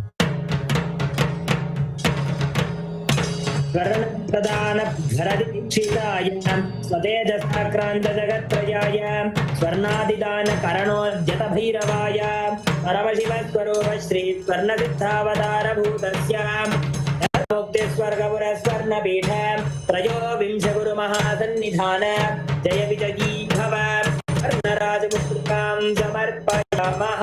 स्वर्णप्रदानधरदीक्षिताय स्वतेजसाक्रान्तजगत्त्रयाय स्वर्णादिदानकरणोद्यतभैरवाय परमशिवस्वरूप Shri स्वर्णसिद्धावतारभूतस्य मुक्तिस्वर्गपुरस्वर्णपीठ त्रयोविंशगुरुमहासन्निधान जय विजयी भव स्वर्णराजमुद्रिकां समर्पयामः.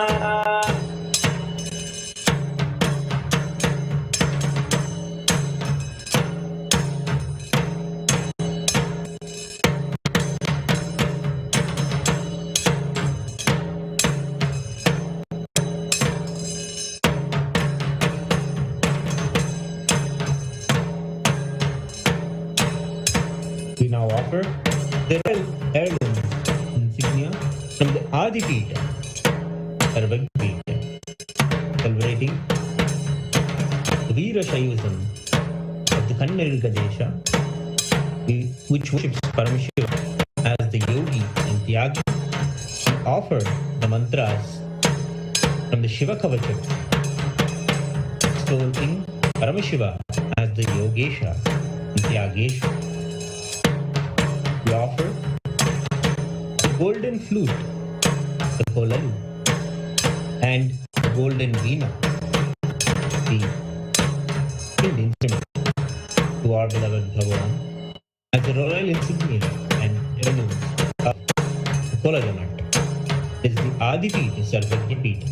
We now offer the royal heirloom insignia from the Adipita, Sarvagpita, celebrating the Veera Shaivism of the Kannada Desha, which worships Paramashiva as the yogi and tyagi. We offer the mantras from the Shiva Kavacham, extoling Paramashiva as the Yogesha and Tyagesha. We offer the golden flute, the kolalu, and the golden veena, the skilled instrument to our beloved Bhagavan as the royal insignia and heirloom of the Kolajanat. This is the Adipita Sarvajapita.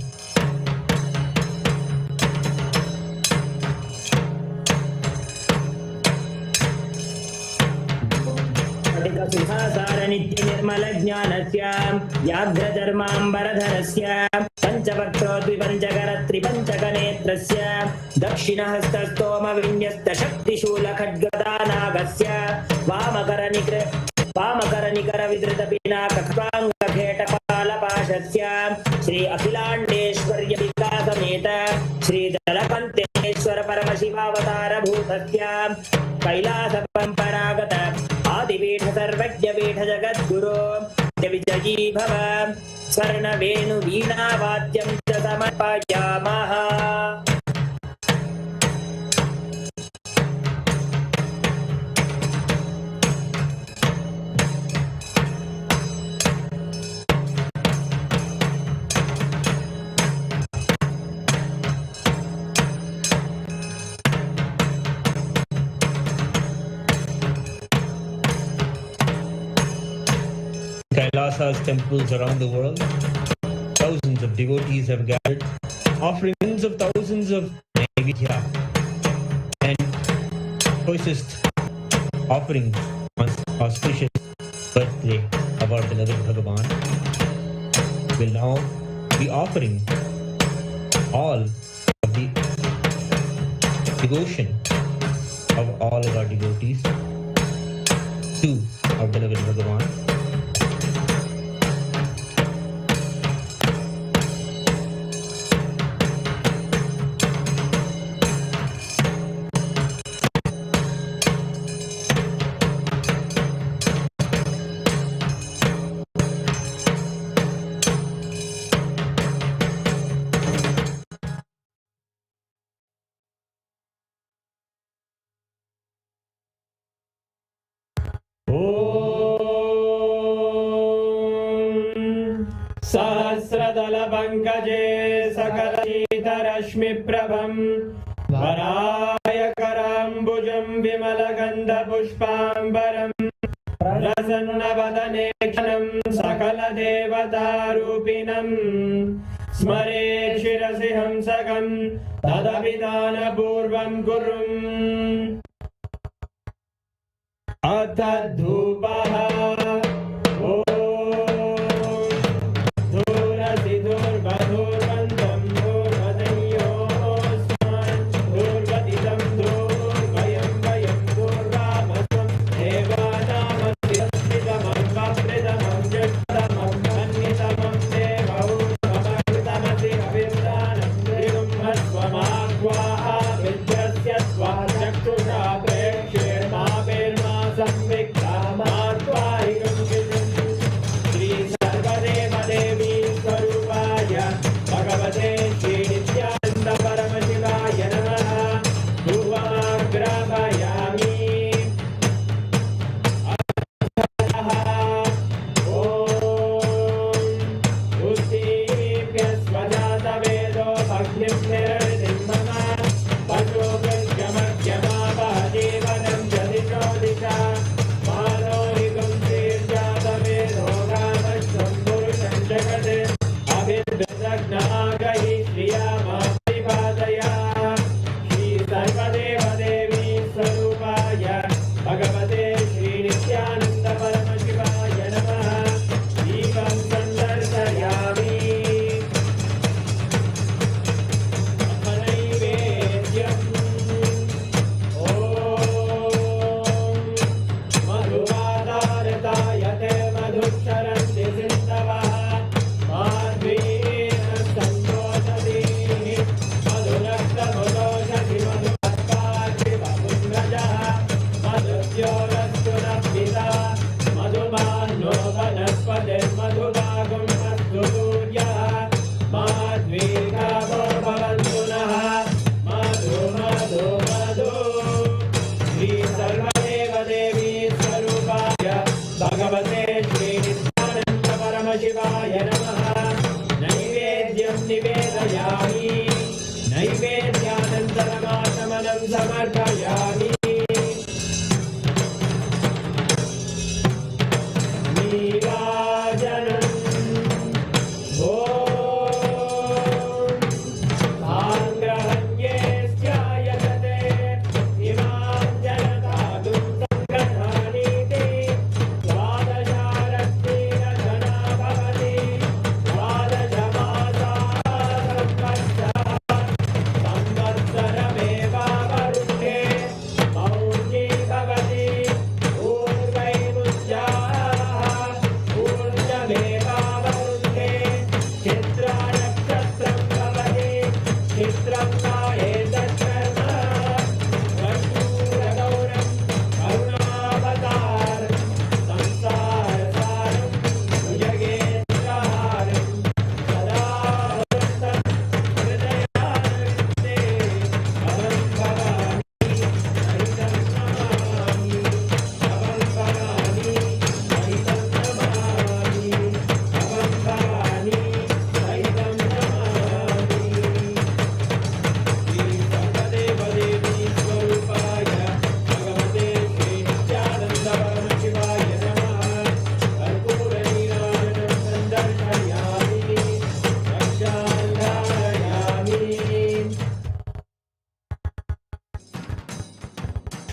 नित्यनिर्मलज्ञानस्य व्याघ्रधर्माम्बरधरस्य पञ्चवक्त्रोद्विपञ्चकरत्रिपञ्चकनेत्रस्य दक्षिणहस्तस्तोमविन्यस्तशक्तिशूलखड्गदानागस्य वामकरनिकरविधृतपिनाकखड्वाङ्गखेटपालपाशस्य Shri अखिलाण्डेश्वर्यविकासमेत श्रीदलकन्तेश्वर परमशिवावतारभूतस्य कैलासपरम्परागत आदिपीठ सर्वज्ञपीठ जगद्गुरो विजयी भव स्वर्णवेणुवीणावाद्यं च समर्पयामः. Kailasa's temples around the world. Thousands of devotees have gathered, offering tens of thousands of Naivedya and choicest offerings on auspicious birthday of our beloved Bhagavan. Will now be offering all of the devotion of all of our devotees to our beloved Bhagavan. सहस्रदलपङ्कजे सकलशीतरश्मिप्रभम् वरायकराम्बुजं विमलगन्धपुष्पाम्बरम् प्रसन्नवदने क्षणं सकलदेवतारूपिणम् स्मरे शिरसि हंसकं तदभिधानपूर्वं कुर्वन् अथ धूपः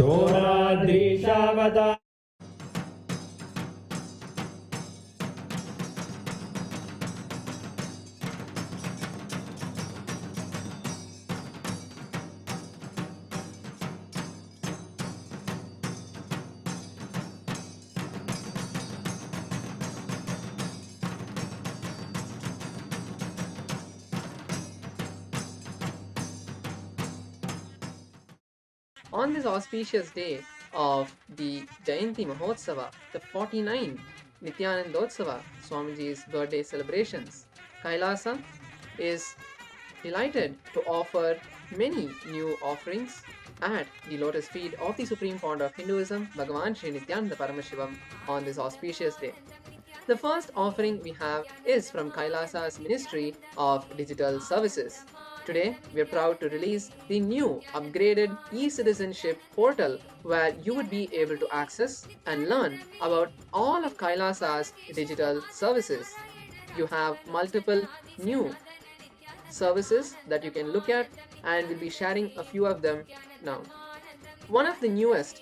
Shoradrishavata. On this auspicious day of the Jayanti Mahotsava, the 49th Nithyanandotsavam, Swamiji's birthday celebrations, Kailasa is delighted to offer many new offerings at the lotus feet of the Supreme Pontiff of Hinduism, Bhagavan Sri Nithyānanda Parāmashivam, on this auspicious day. The first offering we have is from Kailasa's Ministry of Digital Services. Today, we are proud to release the new upgraded e-citizenship portal where you would be able to access and learn about all of Kailasa's digital services. You have multiple new services that you can look at, and we'll be sharing a few of them now. One of the newest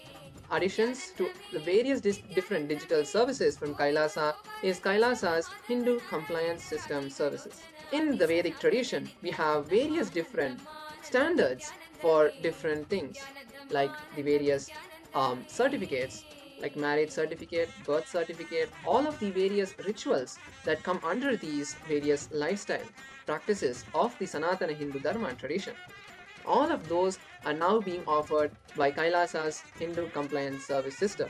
additions to the various different digital services from Kailasa is Kailasa's Hindu Compliance System services. In the Vedic tradition, we have various different standards for different things, like the various certificates, like marriage certificate, birth certificate, all of the various rituals that come under these various lifestyle practices of the Sanatana Hindu Dharma tradition. All of those are now being offered by Kailasa's Hindu Compliance Service System.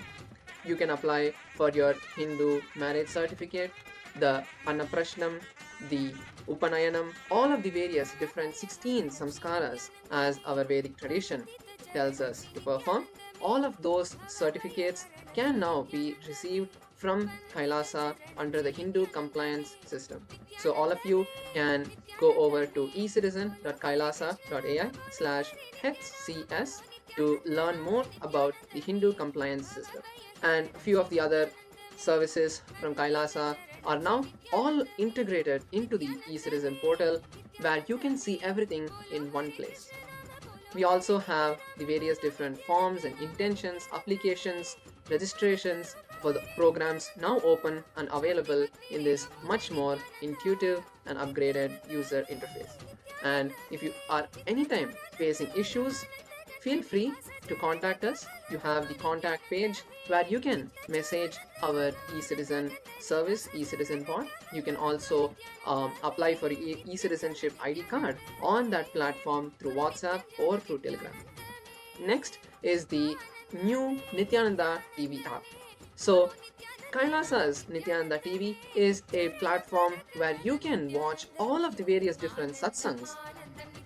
You can apply for your Hindu marriage certificate, the Annaprashnam, the Upanayanam, all of the various different 16 samskaras as our Vedic tradition tells us to perform. All of those certificates can now be received from Kailasa under the Hindu compliance system. So all of you can go over to ecitizen.kailasa.ai/HCS to learn more about the Hindu compliance system. And a few of the other services from Kailasa are now all integrated into the eCitizen portal, where you can see everything in one place. We also have the various different forms and intentions, applications, registrations for the programs now open and available in this much more intuitive and upgraded user interface. And if you are anytime facing issues, feel free to contact us. You have the contact page where you can message our eCitizen service, eCitizen bot. You can also apply for eCitizenship ID card on that platform through WhatsApp or through Telegram. Next is the new Nithyananda TV app. So Kailasa's Nithyananda TV is a platform where you can watch all of the various different satsangs,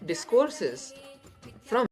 discourses from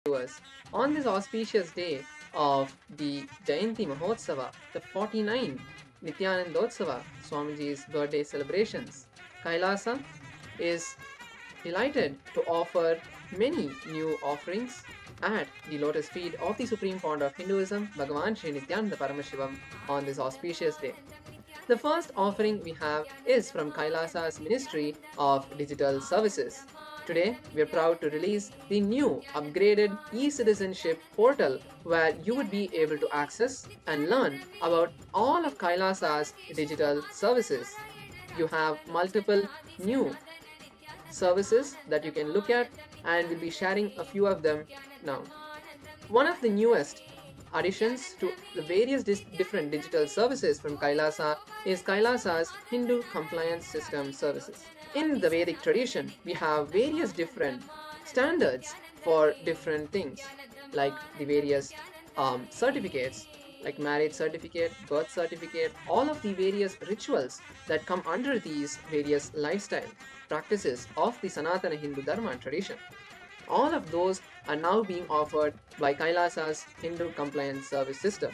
viewers. On this auspicious day of the Jayanthi Mahotsava, the 49th Nithyanandotsavam, Swamiji's birthday celebrations, Kailasa is delighted to offer many new offerings at the lotus feet of the Supreme Pontiff of Hinduism, Bhagavan Sri Nithyānanda Paramashivām, on this auspicious day. The first offering we have is from KAILASA'S Ministry of Digital Services. Today, we are proud to release the new upgraded e-citizenship portal where you would be able to access and learn about all of KAILASA'S digital services. You have multiple new services that you can look at, and we'll be sharing a few of them now. One of the newest additions to the various different digital services from Kailasa is Kailasa's Hindu Compliance System services. In the Vedic tradition, we have various different standards for different things, like the various certificates, like marriage certificate, birth certificate, all of the various rituals that come under these various lifestyle practices of the Sanatana Hindu Dharma tradition. All of those are now being offered by Kailasa's Hindu Compliance Service System.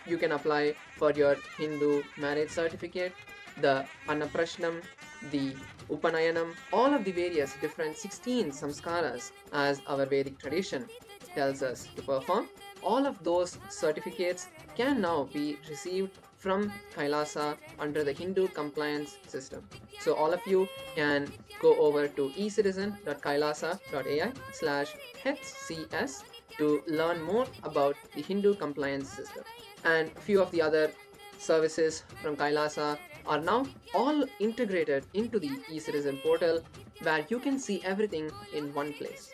You can apply for your Hindu marriage certificate, the Annaprashnam, the Upanayanam, all of the various different 16 samskaras as our Vedic tradition tells us to perform. All of those certificates can now be received from Kailasa under the Hindu compliance system. So all of you can go over to ecitizen.kailasa.ai/HCS to learn more about the Hindu compliance system. And a few of the other services from Kailasa are now all integrated into the eCitizen portal where you can see everything in one place.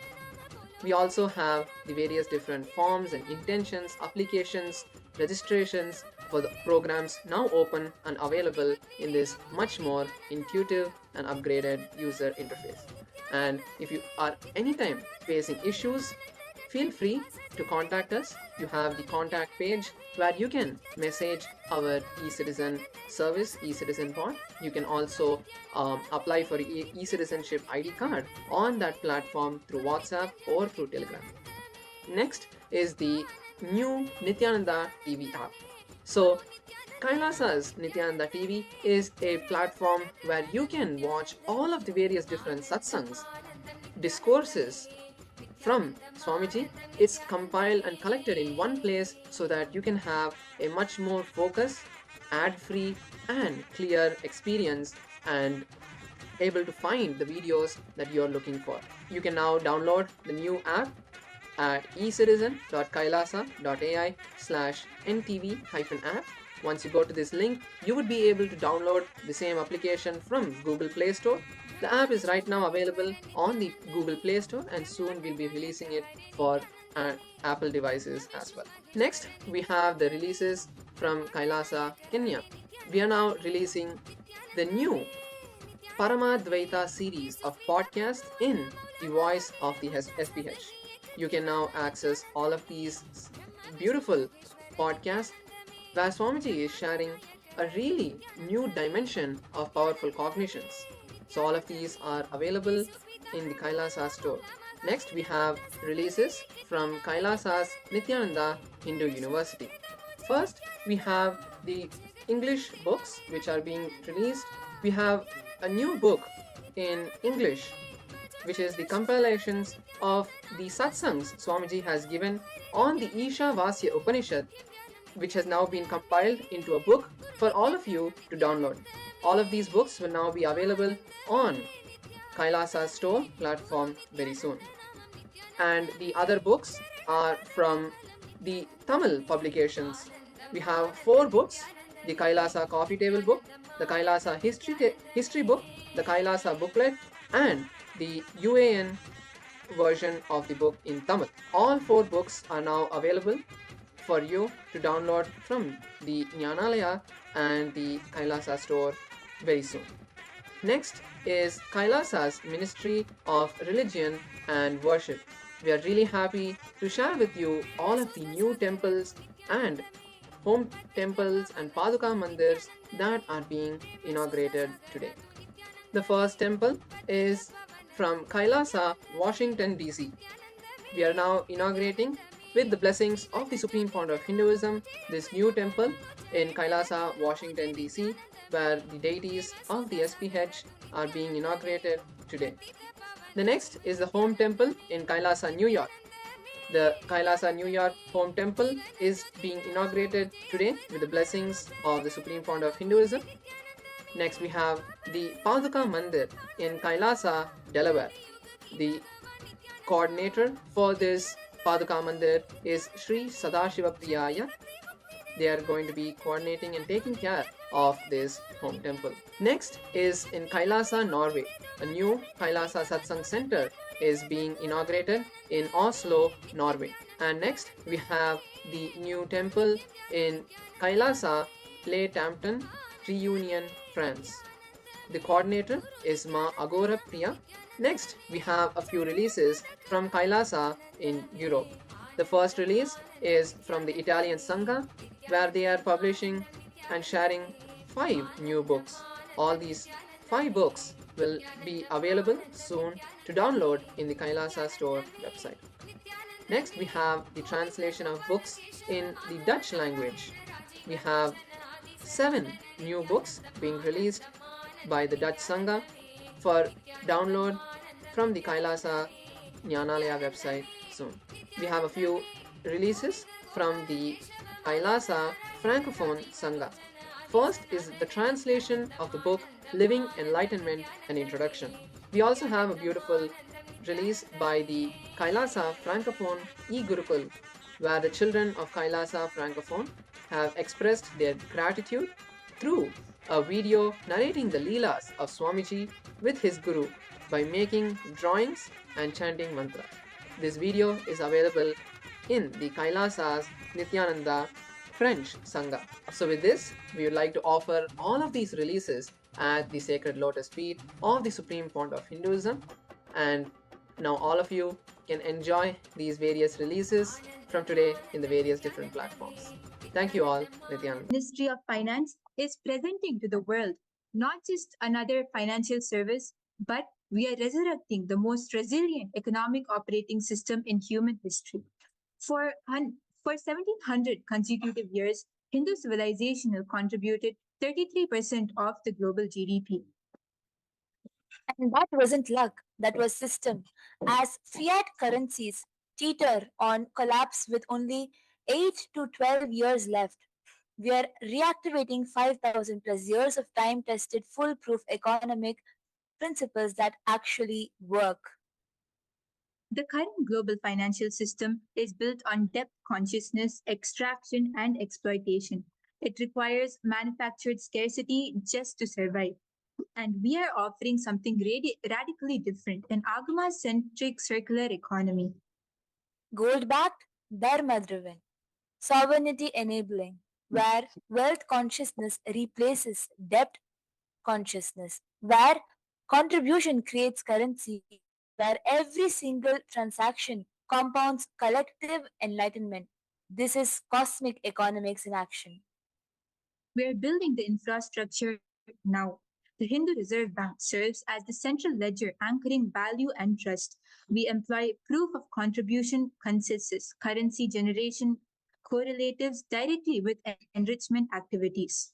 We also have the various different forms and intentions, applications, registrations for the programs now open and available in this much more intuitive and upgraded user interface. And if you are anytime facing issues, feel free to contact us. You have the contact page where you can message our eCitizen service, eCitizen bot. You can also apply for eCitizenship ID card on that platform through WhatsApp or through Telegram. Next is the new Nithyananda TV app. So Kailasa's Nithyananda TV is a platform where you can watch all of the various different satsangs, discourses from Swamiji. It's compiled and collected in one place so that you can have a much more focused, ad-free and clear experience and able to find the videos that you're looking for. You can now download the new app at ecitizen.kailasa.ai/ntv-app. Once you go to this link, you would be able to download the same application from Google Play Store. The app is right now available on the Google Play Store, and soon we'll be releasing it for Apple devices as well. Next, we have the releases from Kailasa, Kenya. We are now releasing the new Paramadvaita series of podcasts in the voice of the SPH. You can now access all of these beautiful podcasts where Swamiji is sharing a really new dimension of powerful cognitions. So all of these are available in the Kailasa store. Next, we have releases from Kailasa's Nithyananda Hindu University. First, we have the English books which are being released. We have a new book in English, which is the compilations of the satsangs Swamiji has given on the Isha Vasya Upanishad, which has now been compiled into a book for all of you to download. All of these books will now be available on Kailasa's store platform very soon. And the other books are from the Tamil publications. We have 4 books: the Kailasa Coffee Table book, the Kailasa History book, the Kailasa booklet, and the UAN version of the book in Tamil. All 4 books are now available for you to download from the Jnanalaya and the Kailasa store very soon. Next is Kailasa's Ministry of Religion and Worship. We are really happy to share with you all of the new temples and home temples and Paduka Mandirs that are being inaugurated today. The first temple is from Kailasa, Washington DC. we are now inaugurating, with the blessings of the Supreme Pontiff of Hinduism, this new temple in Kailasa, Washington, D.C., where the deities of the SPH are being inaugurated today. The next is the home temple in Kailasa, New York. The Kailasa, New York home temple is being inaugurated today with the blessings of the Supreme Pontiff of Hinduism. Next, we have the Paduka Mandir in Kailasa, Delaware. The coordinator for this Paduka Mandir is Sri Sadashiva Priyaya. They are going to be coordinating and taking care of this home temple. Next is in Kailasa, Norway. A new Kailasa Satsang Center is being inaugurated in Oslo, Norway. And next we have the new temple in Kailasa, Les Tampton, Reunion, France. The coordinator is Ma Agora Priya. Next, we have a few releases from Kailasa in Europe. The first release is from the Italian Sangha, where they are publishing and sharing 5 new books. All these 5 books will be available soon to download in the Kailasa store website. Next, we have the translation of books in the Dutch language. We have 7 new books being released by the Dutch Sangha for download from the Kailasa Jnanalaya website soon. We have a few releases from the Kailasa Francophone Sangha. First is the translation of the book Living Enlightenment, an Introduction. We also have a beautiful release by the Kailasa Francophone e-Gurukul, where the children of Kailasa Francophone have expressed their gratitude through a video narrating the Leelas of Swamiji with his Guru by making drawings and chanting mantra. This video is available in the Kailasa's Nithyananda French Sangha. So with this, we would like to offer all of these releases at the sacred lotus feet of the Supreme Pontiff of Hinduism, and now all of you can enjoy these various releases from today in the various different platforms. Thank you all, Nithyananda. Ministry of Finance is presenting to the world not just another financial service, but we are resurrecting the most resilient economic operating system in human history. For 1700 consecutive years, Hindu civilization have contributed 33% of the global GDP. And that wasn't luck, that was system. As fiat currencies teeter on collapse with only 8 to 12 years left, we are reactivating 5,000 plus years of time-tested, foolproof economic principles that actually work. The current global financial system is built on depth consciousness, extraction, and exploitation. It requires manufactured scarcity just to survive. And we are offering something radically different, an Agama-centric circular economy. Gold-backed, dharma-driven, sovereignty-enabling, where wealth consciousness replaces debt consciousness, where contribution creates currency, where every single transaction compounds collective enlightenment. This is cosmic economics in action. We are building the infrastructure now. The Hindu Reserve Bank serves as the central ledger anchoring value and trust. We employ proof of contribution consensus, currency generation correlatives directly with enrichment activities.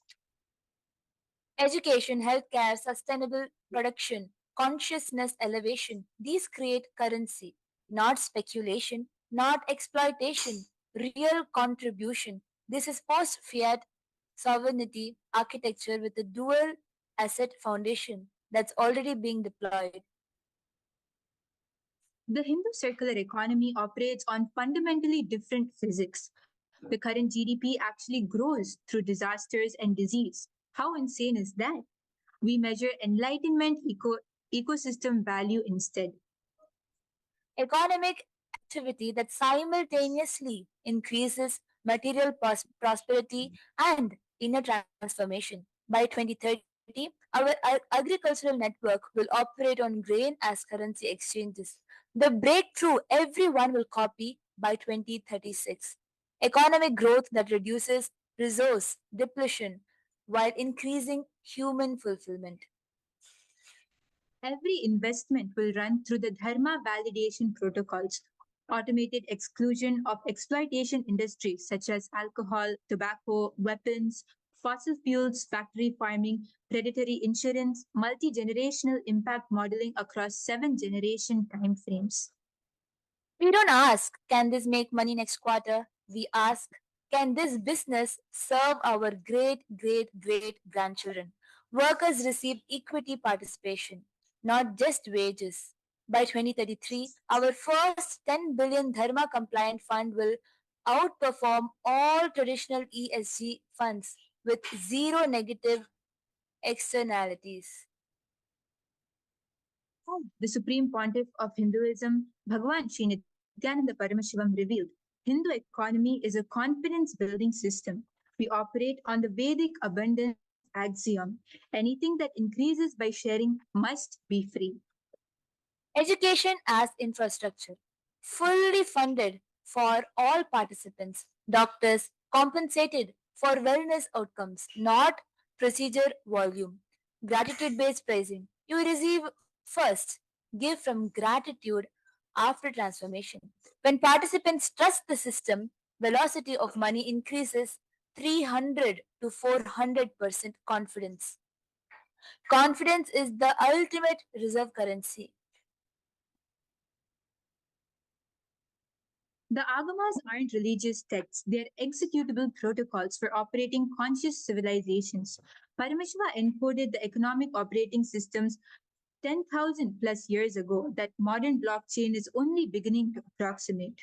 Education, healthcare, sustainable production, consciousness elevation, these create currency, not speculation, not exploitation, real contribution. This is post-fiat sovereignty architecture with a dual asset foundation that's already being deployed. The Hindu circular economy operates on fundamentally different physics. The current GDP actually grows through disasters and disease. How insane is that? We measure enlightenment ecosystem value instead. Economic activity that simultaneously increases material prosperity and inner transformation. By 2030, our agricultural network will operate on grain as currency exchanges. The breakthrough everyone will copy by 2036. Economic growth that reduces resource depletion while increasing human fulfillment. Every investment will run through the Dharma validation protocols. automated exclusion of exploitation industries such as alcohol, tobacco, weapons, fossil fuels, factory farming, predatory insurance, multi-generational impact modeling across 7-generation timeframes. We don't ask, can this make money next quarter? We ask, can this business serve our great, great, great grandchildren? Workers receive equity participation, not just wages. By 2033, our first 10 billion Dharma compliant fund will outperform all traditional ESG funds with zero negative externalities. The Supreme Pontiff of Hinduism, Bhagavan Sri Nithyananda Paramashivam revealed, Hindu economy is a confidence-building system. We operate on the Vedic abundance axiom. Anything that increases by sharing must be free. Education as infrastructure, fully funded for all participants, doctors compensated for wellness outcomes, not procedure volume. Gratitude based pricing. You receive first, give from gratitude after transformation. When participants trust the system, velocity of money increases 300 to 400% confidence. Confidence is the ultimate reserve currency. The Agamas aren't religious texts, they're executable protocols for operating conscious civilizations. Paramashiva encoded the economic operating systems 10,000 plus years ago that modern blockchain is only beginning to approximate.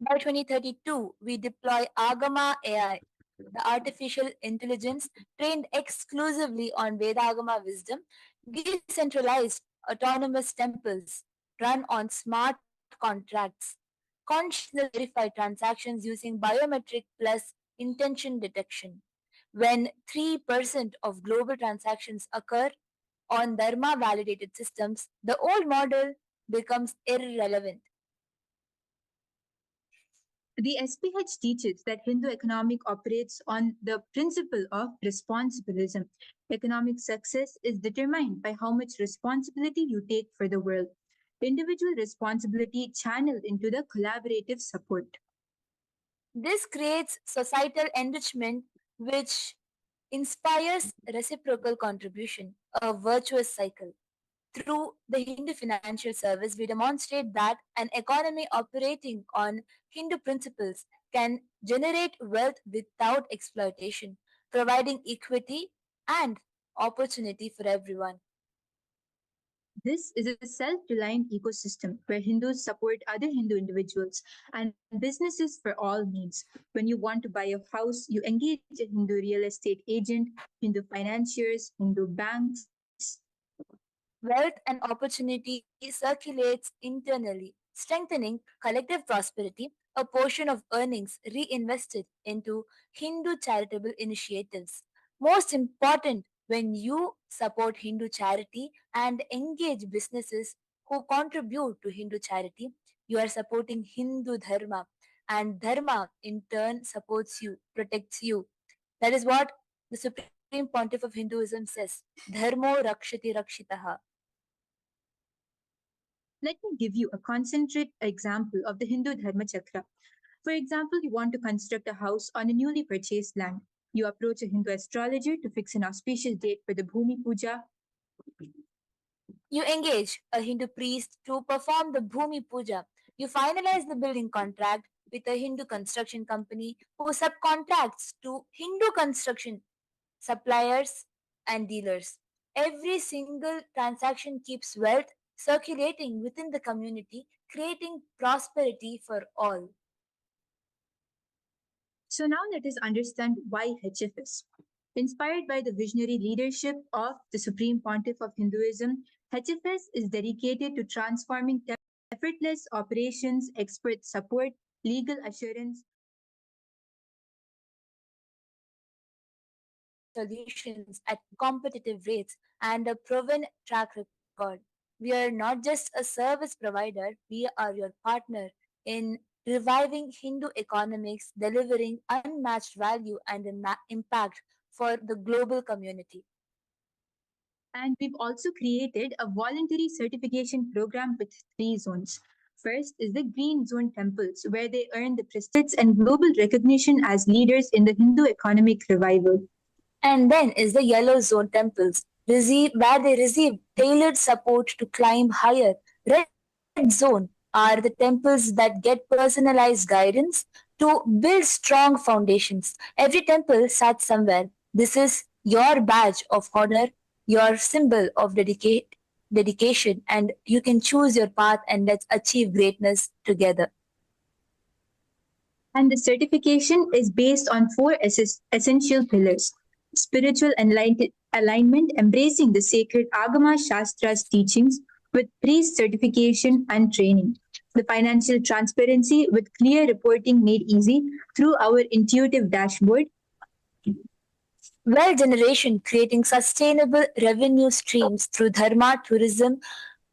By 2032, we deploy Agama AI, the artificial intelligence trained exclusively on Vedagama wisdom, decentralized autonomous temples run on smart contracts, consciously verify transactions using biometric plus intention detection. When 3% of global transactions occur on Dharma validated systems, the old model becomes irrelevant. The SPH teaches that Hindu economic operates on the principle of responsibilism. Economic success is determined by how much responsibility you take for the world. Individual responsibility channeled into the collaborative support. This creates societal enrichment which inspires reciprocal contribution, a virtuous cycle. Through the Hindu financial service, we demonstrate that an economy operating on Hindu principles can generate wealth without exploitation, providing equity and opportunity for everyone. This is a self-reliant ecosystem where Hindus support other Hindu individuals and businesses for all needs. When you want to buy a house, you engage a Hindu real estate agent, Hindu financiers, Hindu banks. Wealth and opportunity circulates internally, strengthening collective prosperity, a portion of earnings reinvested into Hindu charitable initiatives. Most important, when you support Hindu charity and engage businesses who contribute to Hindu charity, you are supporting Hindu Dharma, and Dharma in turn supports you, protects you. That is what the Supreme Pontiff of Hinduism says. Dharmo rakshati rakshitaha. Let me give you a concentrate example of the Hindu Dharma Chakra. For example, you want to construct a house on a newly purchased land. You approach a Hindu astrologer to fix an auspicious date for the Bhumi Puja. You engage a Hindu priest to perform the Bhumi Puja. You finalize the building contract with a Hindu construction company who subcontracts to Hindu construction suppliers and dealers. Every single transaction keeps wealth circulating within the community, creating prosperity for all. So now let us understand why HFS. Inspired by the visionary leadership of the Supreme Pontiff of Hinduism, HFS is dedicated to transforming effortless operations, expert support, legal assurance, solutions at competitive rates and a proven track record. We are not just a service provider, we are your partner in reviving Hindu economics, delivering unmatched value and impact for the global community. and we've also created a voluntary certification program with 3 zones. First is the green zone temples, where they earn the prestige and global recognition as leaders in the Hindu economic revival. And then is the yellow zone temples, where they receive tailored support to climb higher. Red zone are the temples that get personalized guidance to build strong foundations. Every temple starts somewhere. This is your badge of honor, your symbol of dedication, and you can choose your path and let's achieve greatness together. And the certification is based on four essential pillars: spiritual alignment, embracing the sacred Agama Shastra's teachings with priest certification and training; the financial transparency with clear reporting made easy through our intuitive dashboard; Wealth generation, creating sustainable revenue streams through dharma, tourism,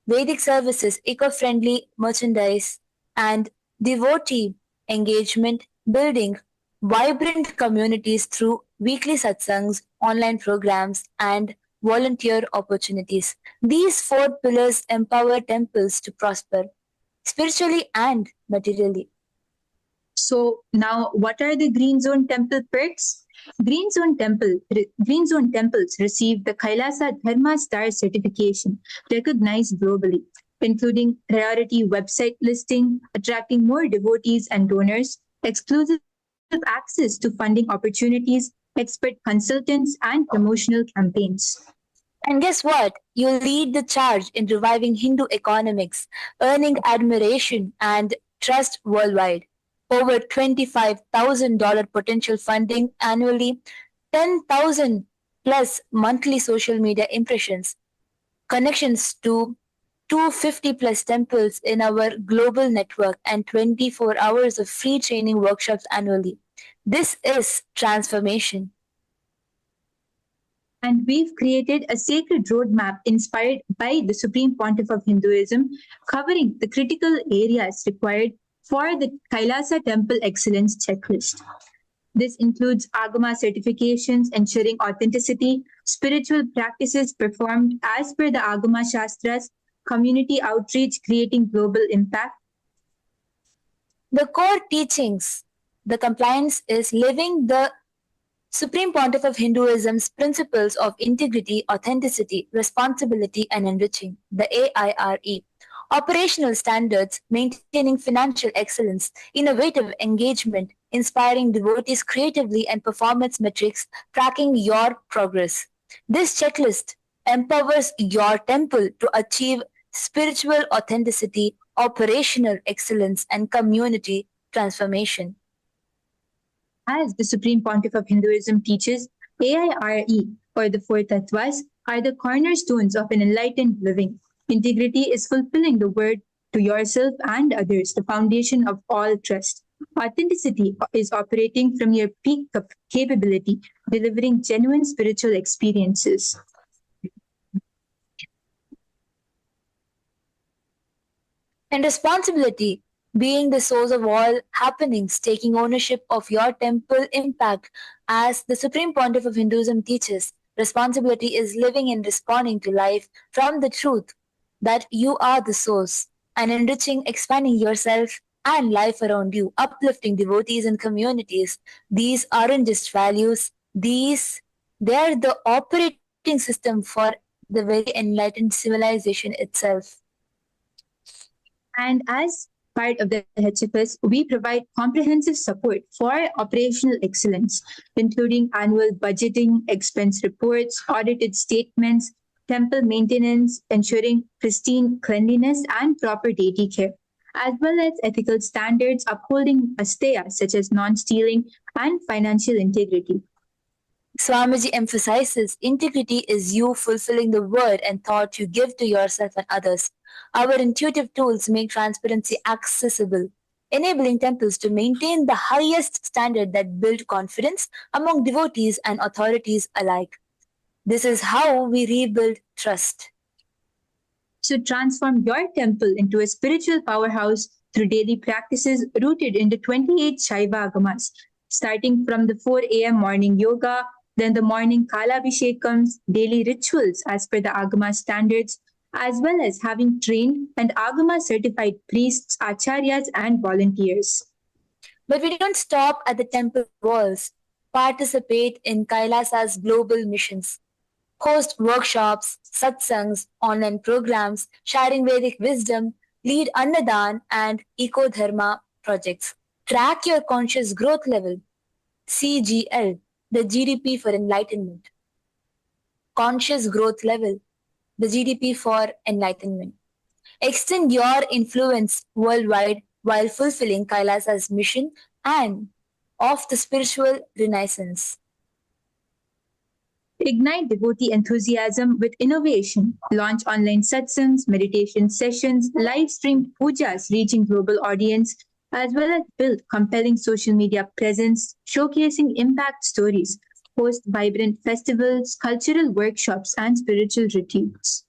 Vedic services, eco-friendly merchandise, and devotee engagement, building vibrant communities through weekly satsangs, online programs, and volunteer opportunities. These four pillars empower temples to prosper spiritually and materially. So now, what are the green zone temple perks? Green zone temples receive the Kailasa Dharma Star certification, recognized globally, including priority website listing, attracting more devotees and donors, exclusive access to funding opportunities, expert consultants, and promotional campaigns. And guess what? You lead the charge in reviving Hindu economics, earning admiration and trust worldwide. Over $25,000 potential funding annually, 10,000 plus monthly social media impressions, connections to 250 plus temples in our global network, and 24 hours of free training workshops annually. This is transformation. And we've created a sacred roadmap inspired by the Supreme Pontiff of Hinduism, covering the critical areas required for the Kailasa Temple Excellence Checklist. This includes Agama certifications ensuring authenticity, spiritual practices performed as per the Agama Shastras, community outreach creating global impact. The core teachings, the compliance is living the Supreme Pontiff of Hinduism's principles of integrity, authenticity, responsibility, and enriching, the AIRE. Operational standards, maintaining financial excellence, innovative engagement, inspiring devotees creatively, and performance metrics, tracking your progress. This checklist empowers your temple to achieve spiritual authenticity, operational excellence, and community transformation. As the Supreme Pontiff of Hinduism teaches, AIRE, or the four tattvas, are the cornerstones of an enlightened living. Integrity is fulfilling the word to yourself and others, the foundation of all trust. Authenticity is operating from your peak capability, delivering genuine spiritual experiences. And responsibility, being the source of all happenings, taking ownership of your temple impact. As the Supreme Pontiff of Hinduism teaches, responsibility is living and responding to life from the truth that you are the source, and enriching, expanding yourself and life around you, uplifting devotees and communities. These aren't just values, they're the operating system for the very enlightened civilization itself. And as part of the HFS, we provide comprehensive support for operational excellence, including annual budgeting, expense reports, audited statements, temple maintenance, ensuring pristine cleanliness and proper deity care, as well as ethical standards upholding asteya such as non-stealing and financial integrity. Swamiji emphasizes integrity is you fulfilling the word and thought you give to yourself and others. Our intuitive tools make transparency accessible, enabling temples to maintain the highest standard that build confidence among devotees and authorities alike. This is how we rebuild trust. So transform your temple into a spiritual powerhouse through daily practices rooted in the 28 Shaiva Agamas, starting from the 4 a.m. morning yoga, then the morning Kalabhishekams, daily rituals as per the Agama standards, as well as having trained and Agama certified priests, acharyas, and volunteers. But we don't stop at the temple walls. Participate in Kailasa's global missions. Host workshops, satsangs, online programs, sharing Vedic wisdom, lead Annadan and eco-dharma projects. Track your conscious growth level. CGL, the GDP for enlightenment. Conscious growth level, the GDP for enlightenment. Extend your influence worldwide while fulfilling Kailasa's mission and of the spiritual renaissance. Ignite devotee enthusiasm with innovation. Launch online satsangs, meditation sessions, live streamed pujas reaching global audience, as well as build compelling social media presence, showcasing impact stories. Host vibrant festivals, cultural workshops, and spiritual retreats.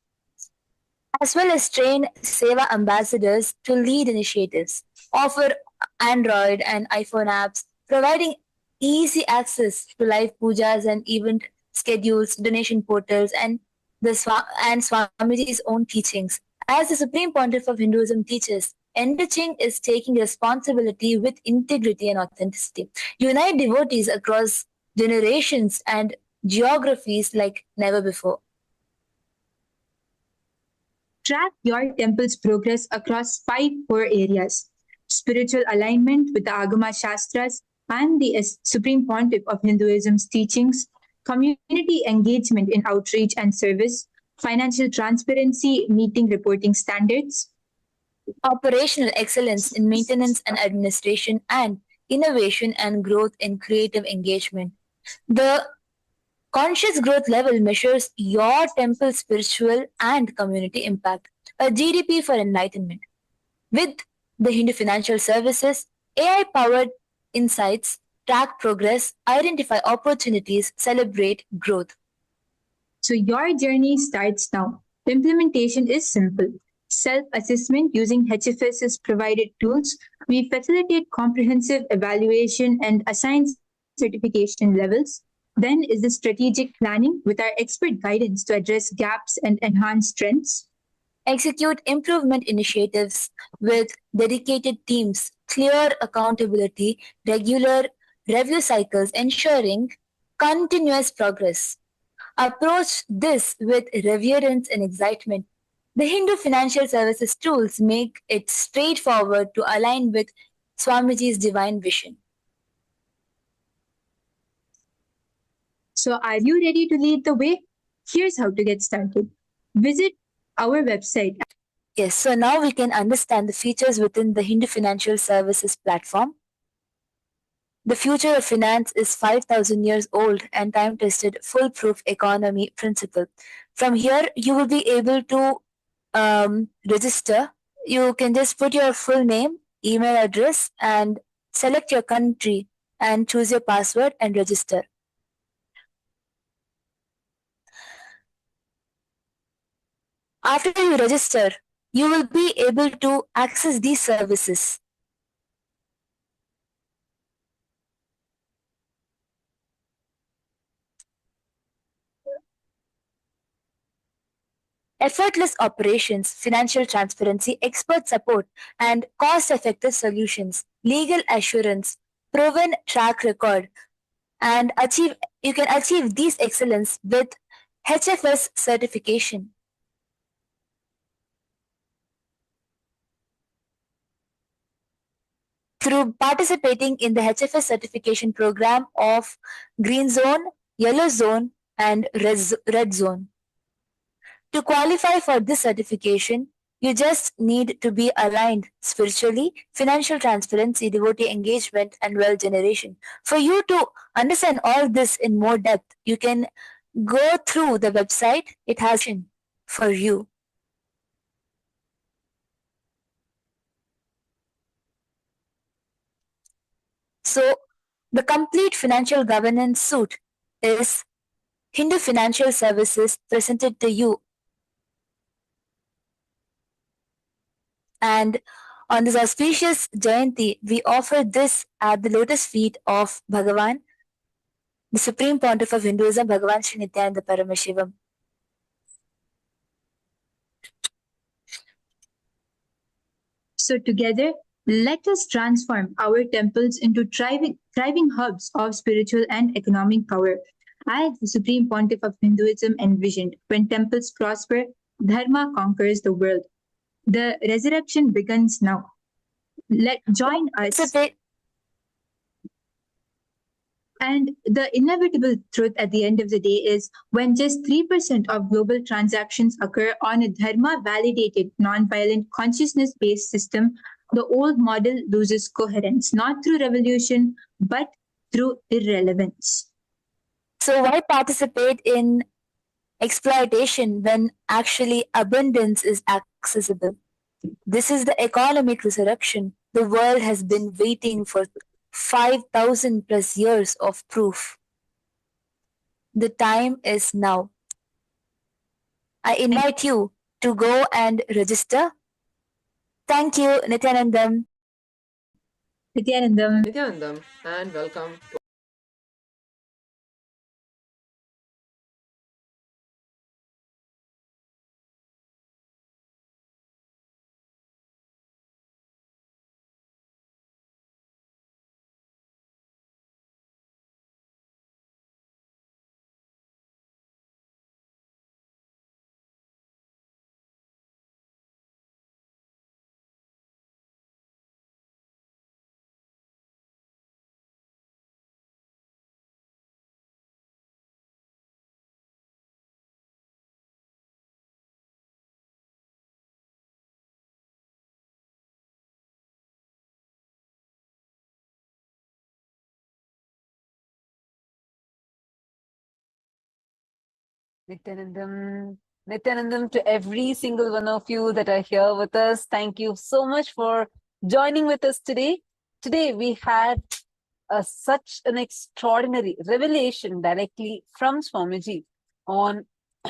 As well as train Seva ambassadors to lead initiatives. Offer Android and iPhone apps, providing easy access to live pujas and event schedules, donation portals, and Swamiji's own teachings. As the Supreme Pontiff of Hinduism teaches, enriching is taking responsibility with integrity and authenticity. Unite devotees across generations and geographies like never before. Track your temple's progress across 5 core areas: spiritual alignment with the Agama Shastras and the Supreme Pontiff of Hinduism's teachings, community engagement in outreach and service, financial transparency, meeting reporting standards, operational excellence in maintenance and administration, and innovation and growth in creative engagement. The conscious growth level measures your temple's spiritual and community impact, a GDP for enlightenment. With the Hindu Financial Services, AI-powered insights track progress, identify opportunities, celebrate growth. So your journey starts now. The implementation is simple. Self-assessment using HFS's provided tools. We facilitate comprehensive evaluation and assign certification levels. Then is the strategic planning with our expert guidance to address gaps and enhance strengths. Execute improvement initiatives with dedicated teams, clear accountability, regular review cycles, ensuring continuous progress. Approach this with reverence and excitement. The Hindu Financial Services tools make it straightforward to align with Swamiji's divine vision. So are you ready to lead the way? Here's how to get started. Visit our website. Yes, so now we can understand the features within the Hindu Financial Services platform. The future of finance is 5,000 years old and time-tested foolproof economy principle. From here, you will be able to register. You can just put your full name, email address, and select your country and choose your password and register. After you register, you will be able to access these services. Effortless operations, financial transparency, expert support, and cost-effective solutions, legal assurance, proven track record, and you can achieve these excellence with HFS certification. Through participating in the HFS certification program of Green Zone, Yellow Zone, and Red Zone. To qualify for this certification, you just need to be aligned spiritually, financial transparency, devotee engagement, and wealth generation. For you to understand all this in more depth, you can go through the website. It has for you. So, the complete financial governance suite is Hindu Financial Services presented to you. And on this auspicious Jayanti, we offer this at the lotus feet of Bhagavan, the Supreme Pontiff of Hinduism, Bhagavan Sri Nithyānanda Paramashivam. So together, let us transform our temples into thriving hubs of spiritual and economic power. As the Supreme Pontiff of Hinduism envisioned, when temples prosper, Dharma conquers the world. The resurrection begins now. Join us. And the inevitable truth at the end of the day is when just 3% of global transactions occur on a dharma validated, non-violent, consciousness based system, the old model loses coherence, not through revolution, but through irrelevance. So, why participate in exploitation when actually abundance is accessible? This is the economic resurrection the world has been waiting for 5,000 plus years of proof. The time is now. I invite you to go and register. Thank you, Nithyanandam. Nithyanandam, and welcome to Nithyanandam, to every single one of you that are here with us, thank you so much for joining with us today. Today we had such an extraordinary revelation directly from Swamiji on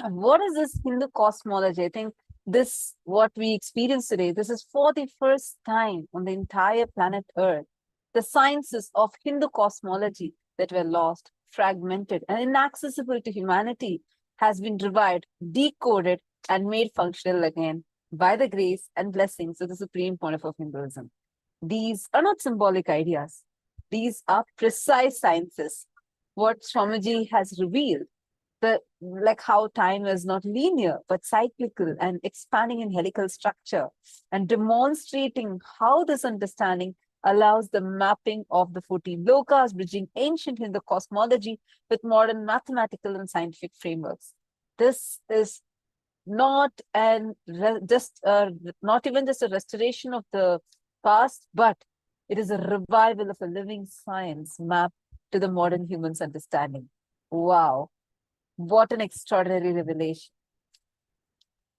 what is this Hindu cosmology. I think this, what we experience today, this is for the first time on the entire planet Earth. The sciences of Hindu cosmology that were lost, fragmented, and inaccessible to humanity has been revived, decoded, and made functional again by the grace and blessings of the Supreme Pontiff of Hinduism. These are not symbolic ideas. These are precise sciences. What Swamiji has revealed, like how time is not linear, but cyclical and expanding in helical structure, and demonstrating how this understanding allows the mapping of the 14 lokas, bridging ancient Hindu cosmology with modern mathematical and scientific frameworks. This is not even just a restoration of the past, but it is a revival of a living science mapped to the modern human's understanding. Wow, what an extraordinary revelation.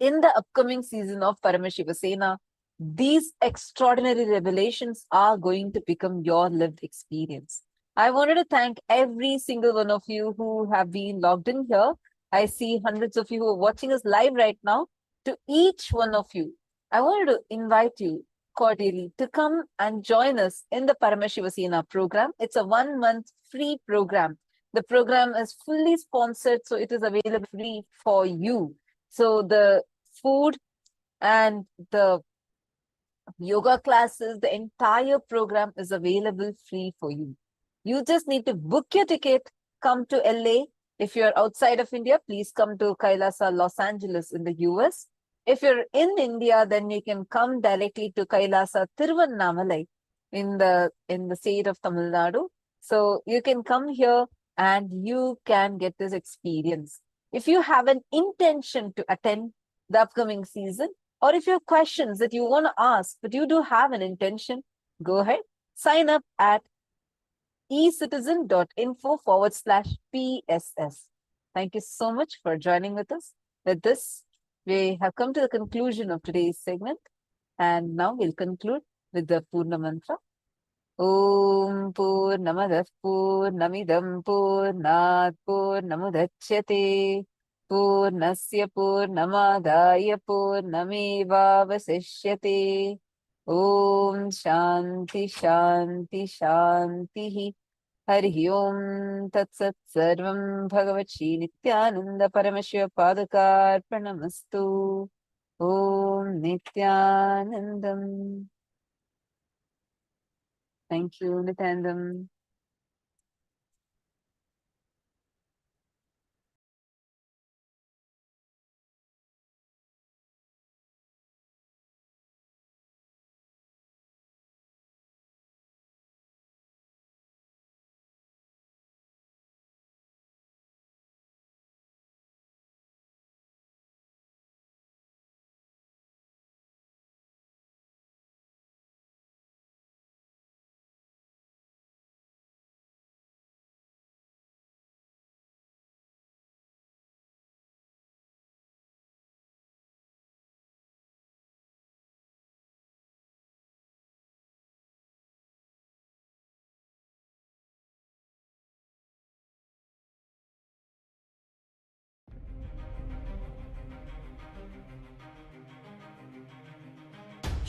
In the upcoming season of Paramashiva Sena, these extraordinary revelations are going to become your lived experience. I wanted to thank every single one of you who have been logged in here. I see hundreds of you who are watching us live right now. To each one of you, I wanted to invite you cordially to come and join us in the Paramashiva Sena program. It's a 1-month free program. The program is fully sponsored, so it is available free for you. So the food and the yoga classes, the entire program is available free for you. You just need to book your ticket, come to LA. If you're outside of India, please come to Kailasa, Los Angeles in the US. If you're in India, then you can come directly to Kailasa, Tiruvannamalai in the state of Tamil Nadu. So you can come here and you can get this experience. If you have an intention to attend the upcoming season, or if you have questions that you want to ask, but you do have an intention, go ahead, sign up at ecitizen.info/PSS. Thank you so much for joining with us. With this, we have come to the conclusion of today's segment. And now we'll conclude with the Purna Mantra. Om Purnamadah Purnamidam Purnat Purnamudachyate Purnasya Purnamadaya Purnamevavasishyate. Om Shanti Shanti Shanti. Hari Om Tat Sat Sarvam Bhagavat Shri Nityananda Paramashiva Padakar Pranamastu. Om Nithyanandam. Thank you, Nityanandam.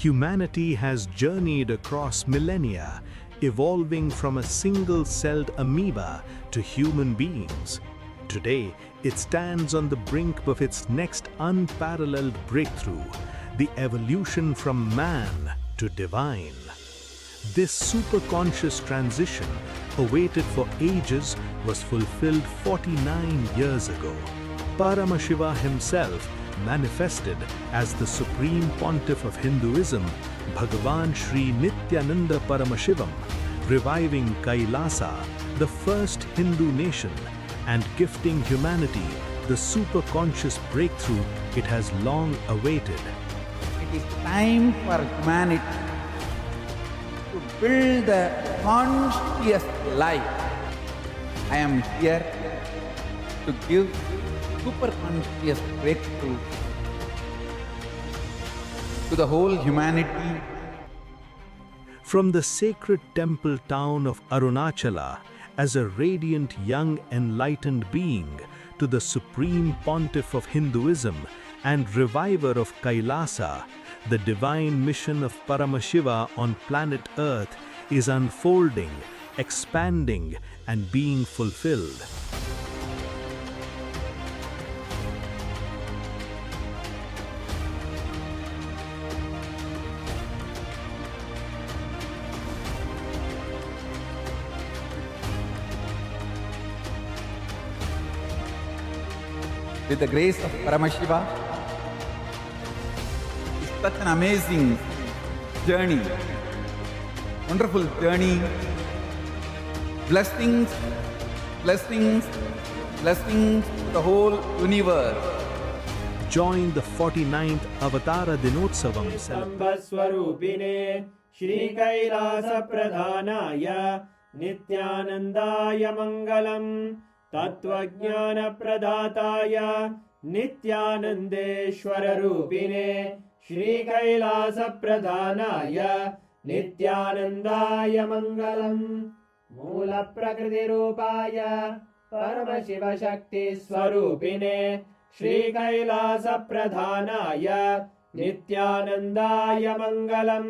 Humanity has journeyed across millennia, evolving from a single-celled amoeba to human beings. Today, it stands on the brink of its next unparalleled breakthrough, the evolution from man to divine. This superconscious transition, awaited for ages, was fulfilled 49 years ago. Paramashiva himself manifested as the Supreme Pontiff of Hinduism, Bhagavan Sri Nithyānanda Paramashivam, reviving Kailasa, the first Hindu nation, and gifting humanity the superconscious breakthrough it has long awaited. It is time for humanity to build the conscious life. I am here to give superconscious breakthrough to the whole humanity. From the sacred temple town of Arunachala, as a radiant young enlightened being, to the Supreme Pontiff of Hinduism and reviver of Kailasa, the divine mission of Paramashiva on planet Earth is unfolding, expanding, and being fulfilled. With the grace of Paramashiva, it's such an amazing journey, wonderful journey. Blessings, blessings, blessings to the whole universe. Join the 49th AVATARA DINOTSAVAM Sambhaswarupine Shri Kailasa Pradhanaya Nithyanandaya Mangalam Tattvajnana Pradhataya Nithyanandeshwararupine Shri Kailasa Pradhanaya Nithyanandaya Mangalam Moola Prakriti Rupaya Paramashiva Shakti Swarupine Shri Kailasa Pradhanaya Nithyanandaya Mangalam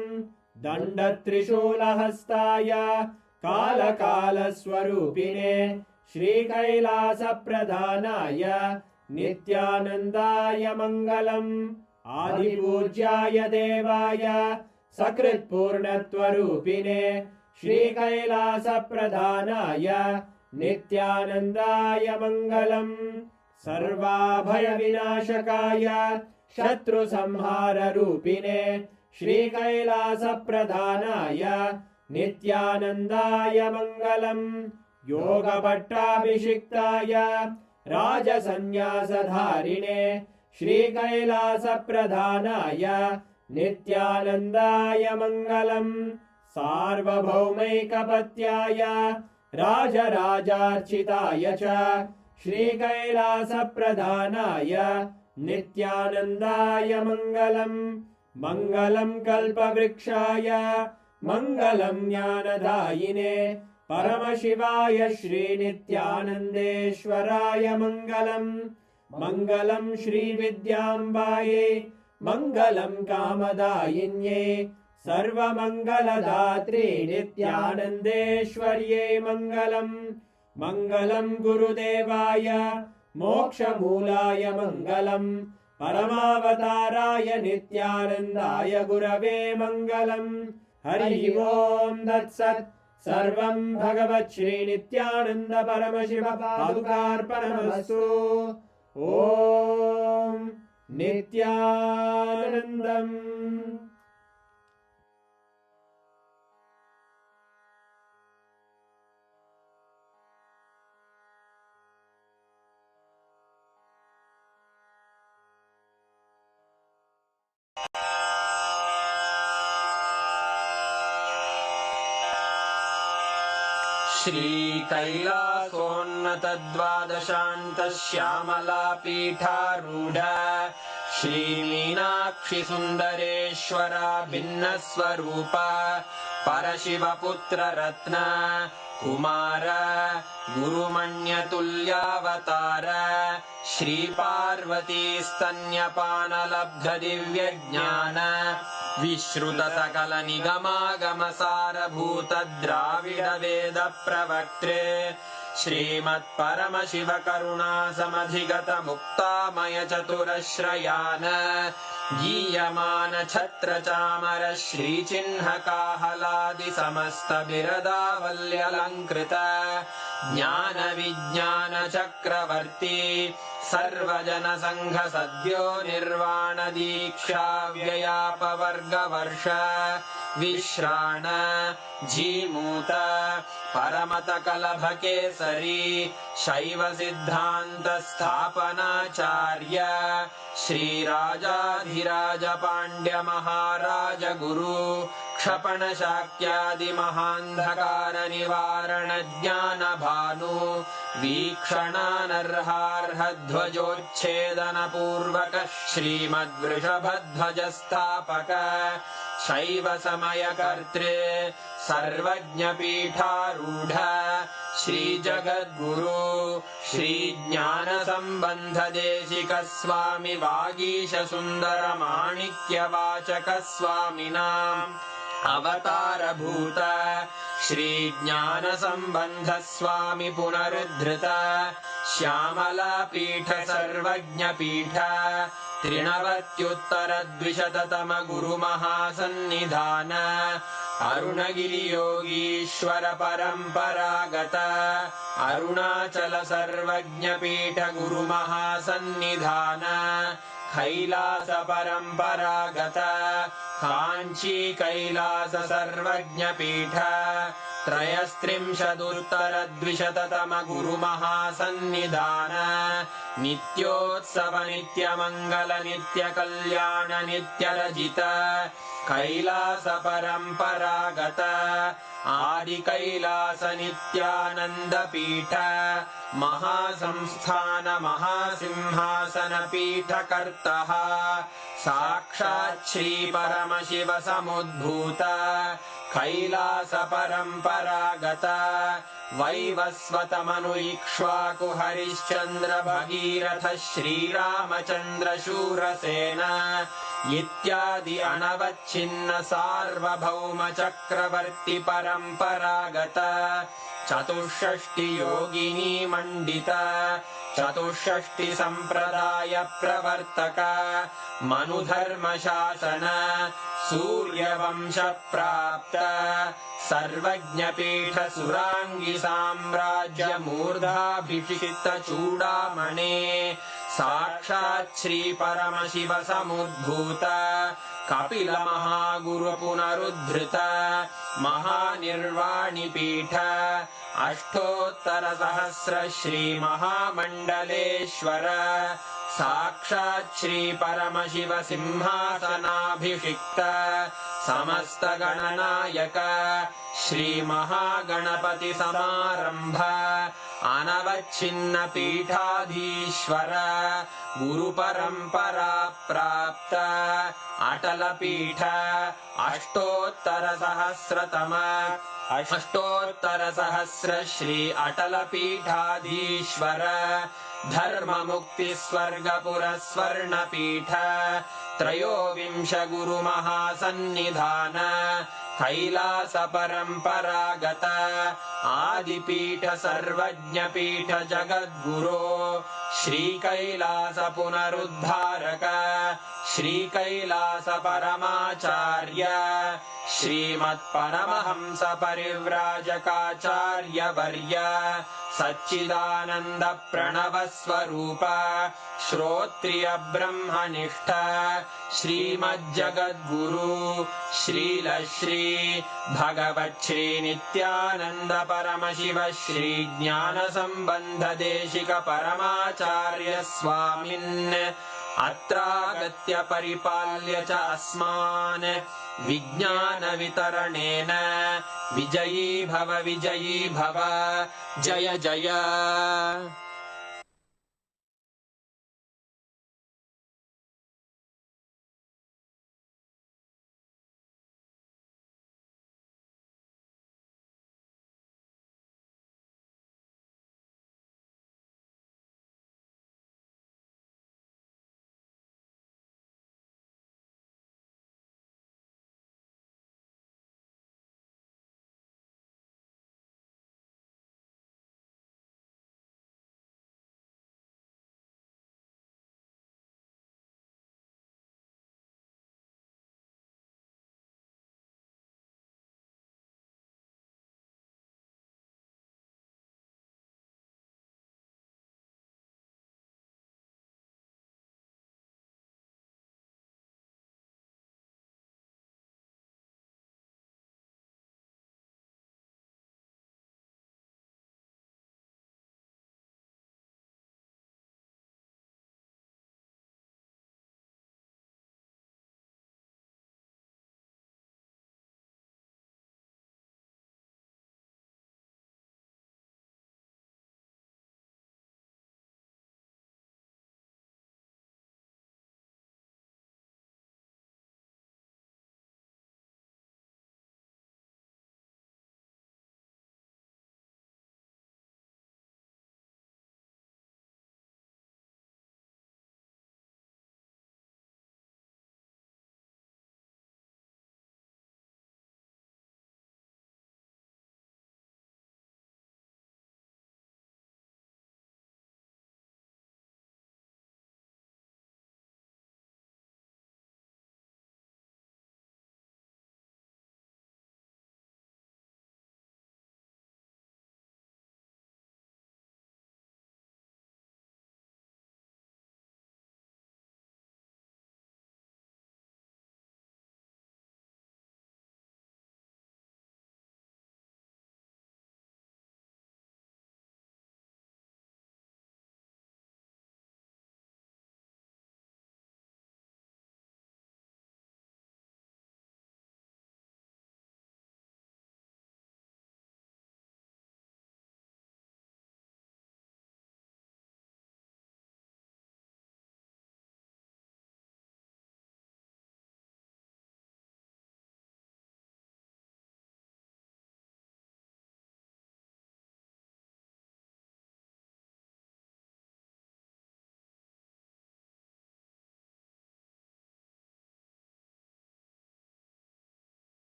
Danda Trishula Hastaya Kala Kala Swarupine Shri Kailasa Pradhanaya Nithyanandaya Mangalam Adi Pujyaya Devaya Sakrit Purnatvarupine Shri Kailasa Pradhanaya Nithyanandaya Mangalam Sarvabhaya Vinashakaya Shatru Samhara Rupine Shri Kailasa Pradhanaya Nithyanandaya Mangalam Yoga Bhattabhishiktaya Raja Sannyasa Dharine Shri Kailasa Pradhanaya Nithyanandaya Mangalam Sarvabhaumaikapatyaya Raja Rajarchitaya Cha Shri Kailasa Pradhanaya Nithyanandaya Mangalam Mangalam Kalpavrikshaya Mangalam Jnanadayine Paramashivaya Shri Nithyanandeshwaraya Mangalam Mangalam Shri Vidyambaye Mangalam Kamadayinye Sarva Mangaladhatri Nithyanandeshwarye Mangalam Mangalam Gurudevaya Moksha Moolaya Mangalam Paramavatāraya Nithyanandaya Gurave Mangalam हरिः ओम तत्सत्। सर्वं भगवत् श्री नित्यानंद परमशिव पादुकार्पणमस्तु। ओम नित्यानंदम्। श्रीकैलासोन्नतद्वादशान्तश्यामलापीठारूढ श्रीमीनाक्षिसुन्दरेश्वरा भिन्नस्वरूप परशिवपुत्ररत्न कुमार गुरुमण्यतुल्यावतार श्रीपार्वतीस्तन्यपानलब्धदिव्यज्ञान विश्रुतसकलनिगमागमसारभूत द्राविड वेद प्रवक्त्रे श्रीमत्परमशिव करुणासमधिगत मुक्तामय चतुरश्रयान गीयमान छत्र चामर श्रीचिह्नकाहलादि समस्त बिरदावल्यलङ्कृत ज्ञान विज्ञान चक्रवर्ती सर्वजन संघ सद्यो निर्वाण दीक्षा व्ययापवर्गवर्ष विश्राण जीमूत परमत कलभ केसरी शैव सिद्धांत स्थापनाचार्य श्रीराजाधिराज पांड्य महाराज गुरु क्षपण शाक्यादि महांधकार निवारण ज्ञान भानु वीक्षणानर्हार्ह ध्वजोच्छेदन पूर्वक श्रीमद्वृषभध्वज स्थापक शैव समय कर्त्रे सर्वज्ञ पीठारूढ़ श्री जगद्गुरु श्री ज्ञान संबंध देशिक स्वामी वागीश सुंदर माणिक्य वाचक स्वामिनाम् अवतार भूत श्री ज्ञान संबंध स्वामी पुनरुद्धृत श्यामला पीठ सर्वज्ञ पीठ त्रिनवत्युत्तर द्विशततम गुरु महासन्निधान अरुणगिरि योगीश्वर परंपरागत अरुणाचल सर्वज्ञ पीठ गुरु महासन्निधान कैलास परंपरागत कांची कैलास सर्वज्ञ पीठ त्रयस्त्रिंशदुत्तर द्विशततम गुरु महासन्निधान नित्योत्सव नित्य मंगल नित्य कल्याण नित्य रजित कैलास परंपरागत आदि कैलास नित्यानंद पीठ महासंस्थान महासिंहासन पीठ कर्तः साक्षात् श्री परमशिव समुद्भूत कैलास परंपरागत वैवस्वत मनु इक्ष्वाकु हरिश्चंद्र भगीरथ श्रीरामचंद्र शूरसेन इत्यादि अनवच्छिन्न सार्वभौम चक्रवर्ती परंपरागत चतुष्षष्टि योगिनी मंडित चतुष्षष्टि संप्रदाय प्रवर्तक मनुधर्म शासन सूर्यवंश प्राप्त सर्वज्ञ पीठ सुरांगी साम्राज्य मूर्धाभिषिक्त चूड़ामणे साक्षात् श्री परमशिव समुद्भूत कपिल महागुरु पुनरुद्धृत महानिर्वाणि पीठ अष्टोत्तर सहस्र श्री महामंडलेश्वर साक्षात् श्री परमशिव सिंहासनाभिषिक्त समस्त गणनायक श्री महागणपति समारंभ अनवच्छिन्न पीठाधीश्वर गुरु परंपरा प्राप्त अटल पीठ अष्टोत्तर सहस्र श्री अटल पीठाधीश्वर धर्म मुक्ति स्वर्गपुर स्वर्ण पीठ त्रयोविंश गुरु महासन्निधान कैलास परंपरागत आदिपीठ सर्वज्ञपीठ जगद्गुरो श्री कैलास पुनरुद्धारक श्री कैलास परमाचार्य श्रीमत्परमहंस परिव्राजकाचार्य वर्य सच्चिदानंद प्रणव स्वरूप श्रोत्रिय ब्रह्मनिष्ठ श्रीमज्जगद्गुरु श्रील श्री भगवत् श्री नित्यानंद परमशिव श्री ज्ञान संबंध देशिक परमाचार्य स्वामिन् अत्रागत्य परिपाल्य च अस्मान् विज्ञान वितरणेन विजयी भव जय जय।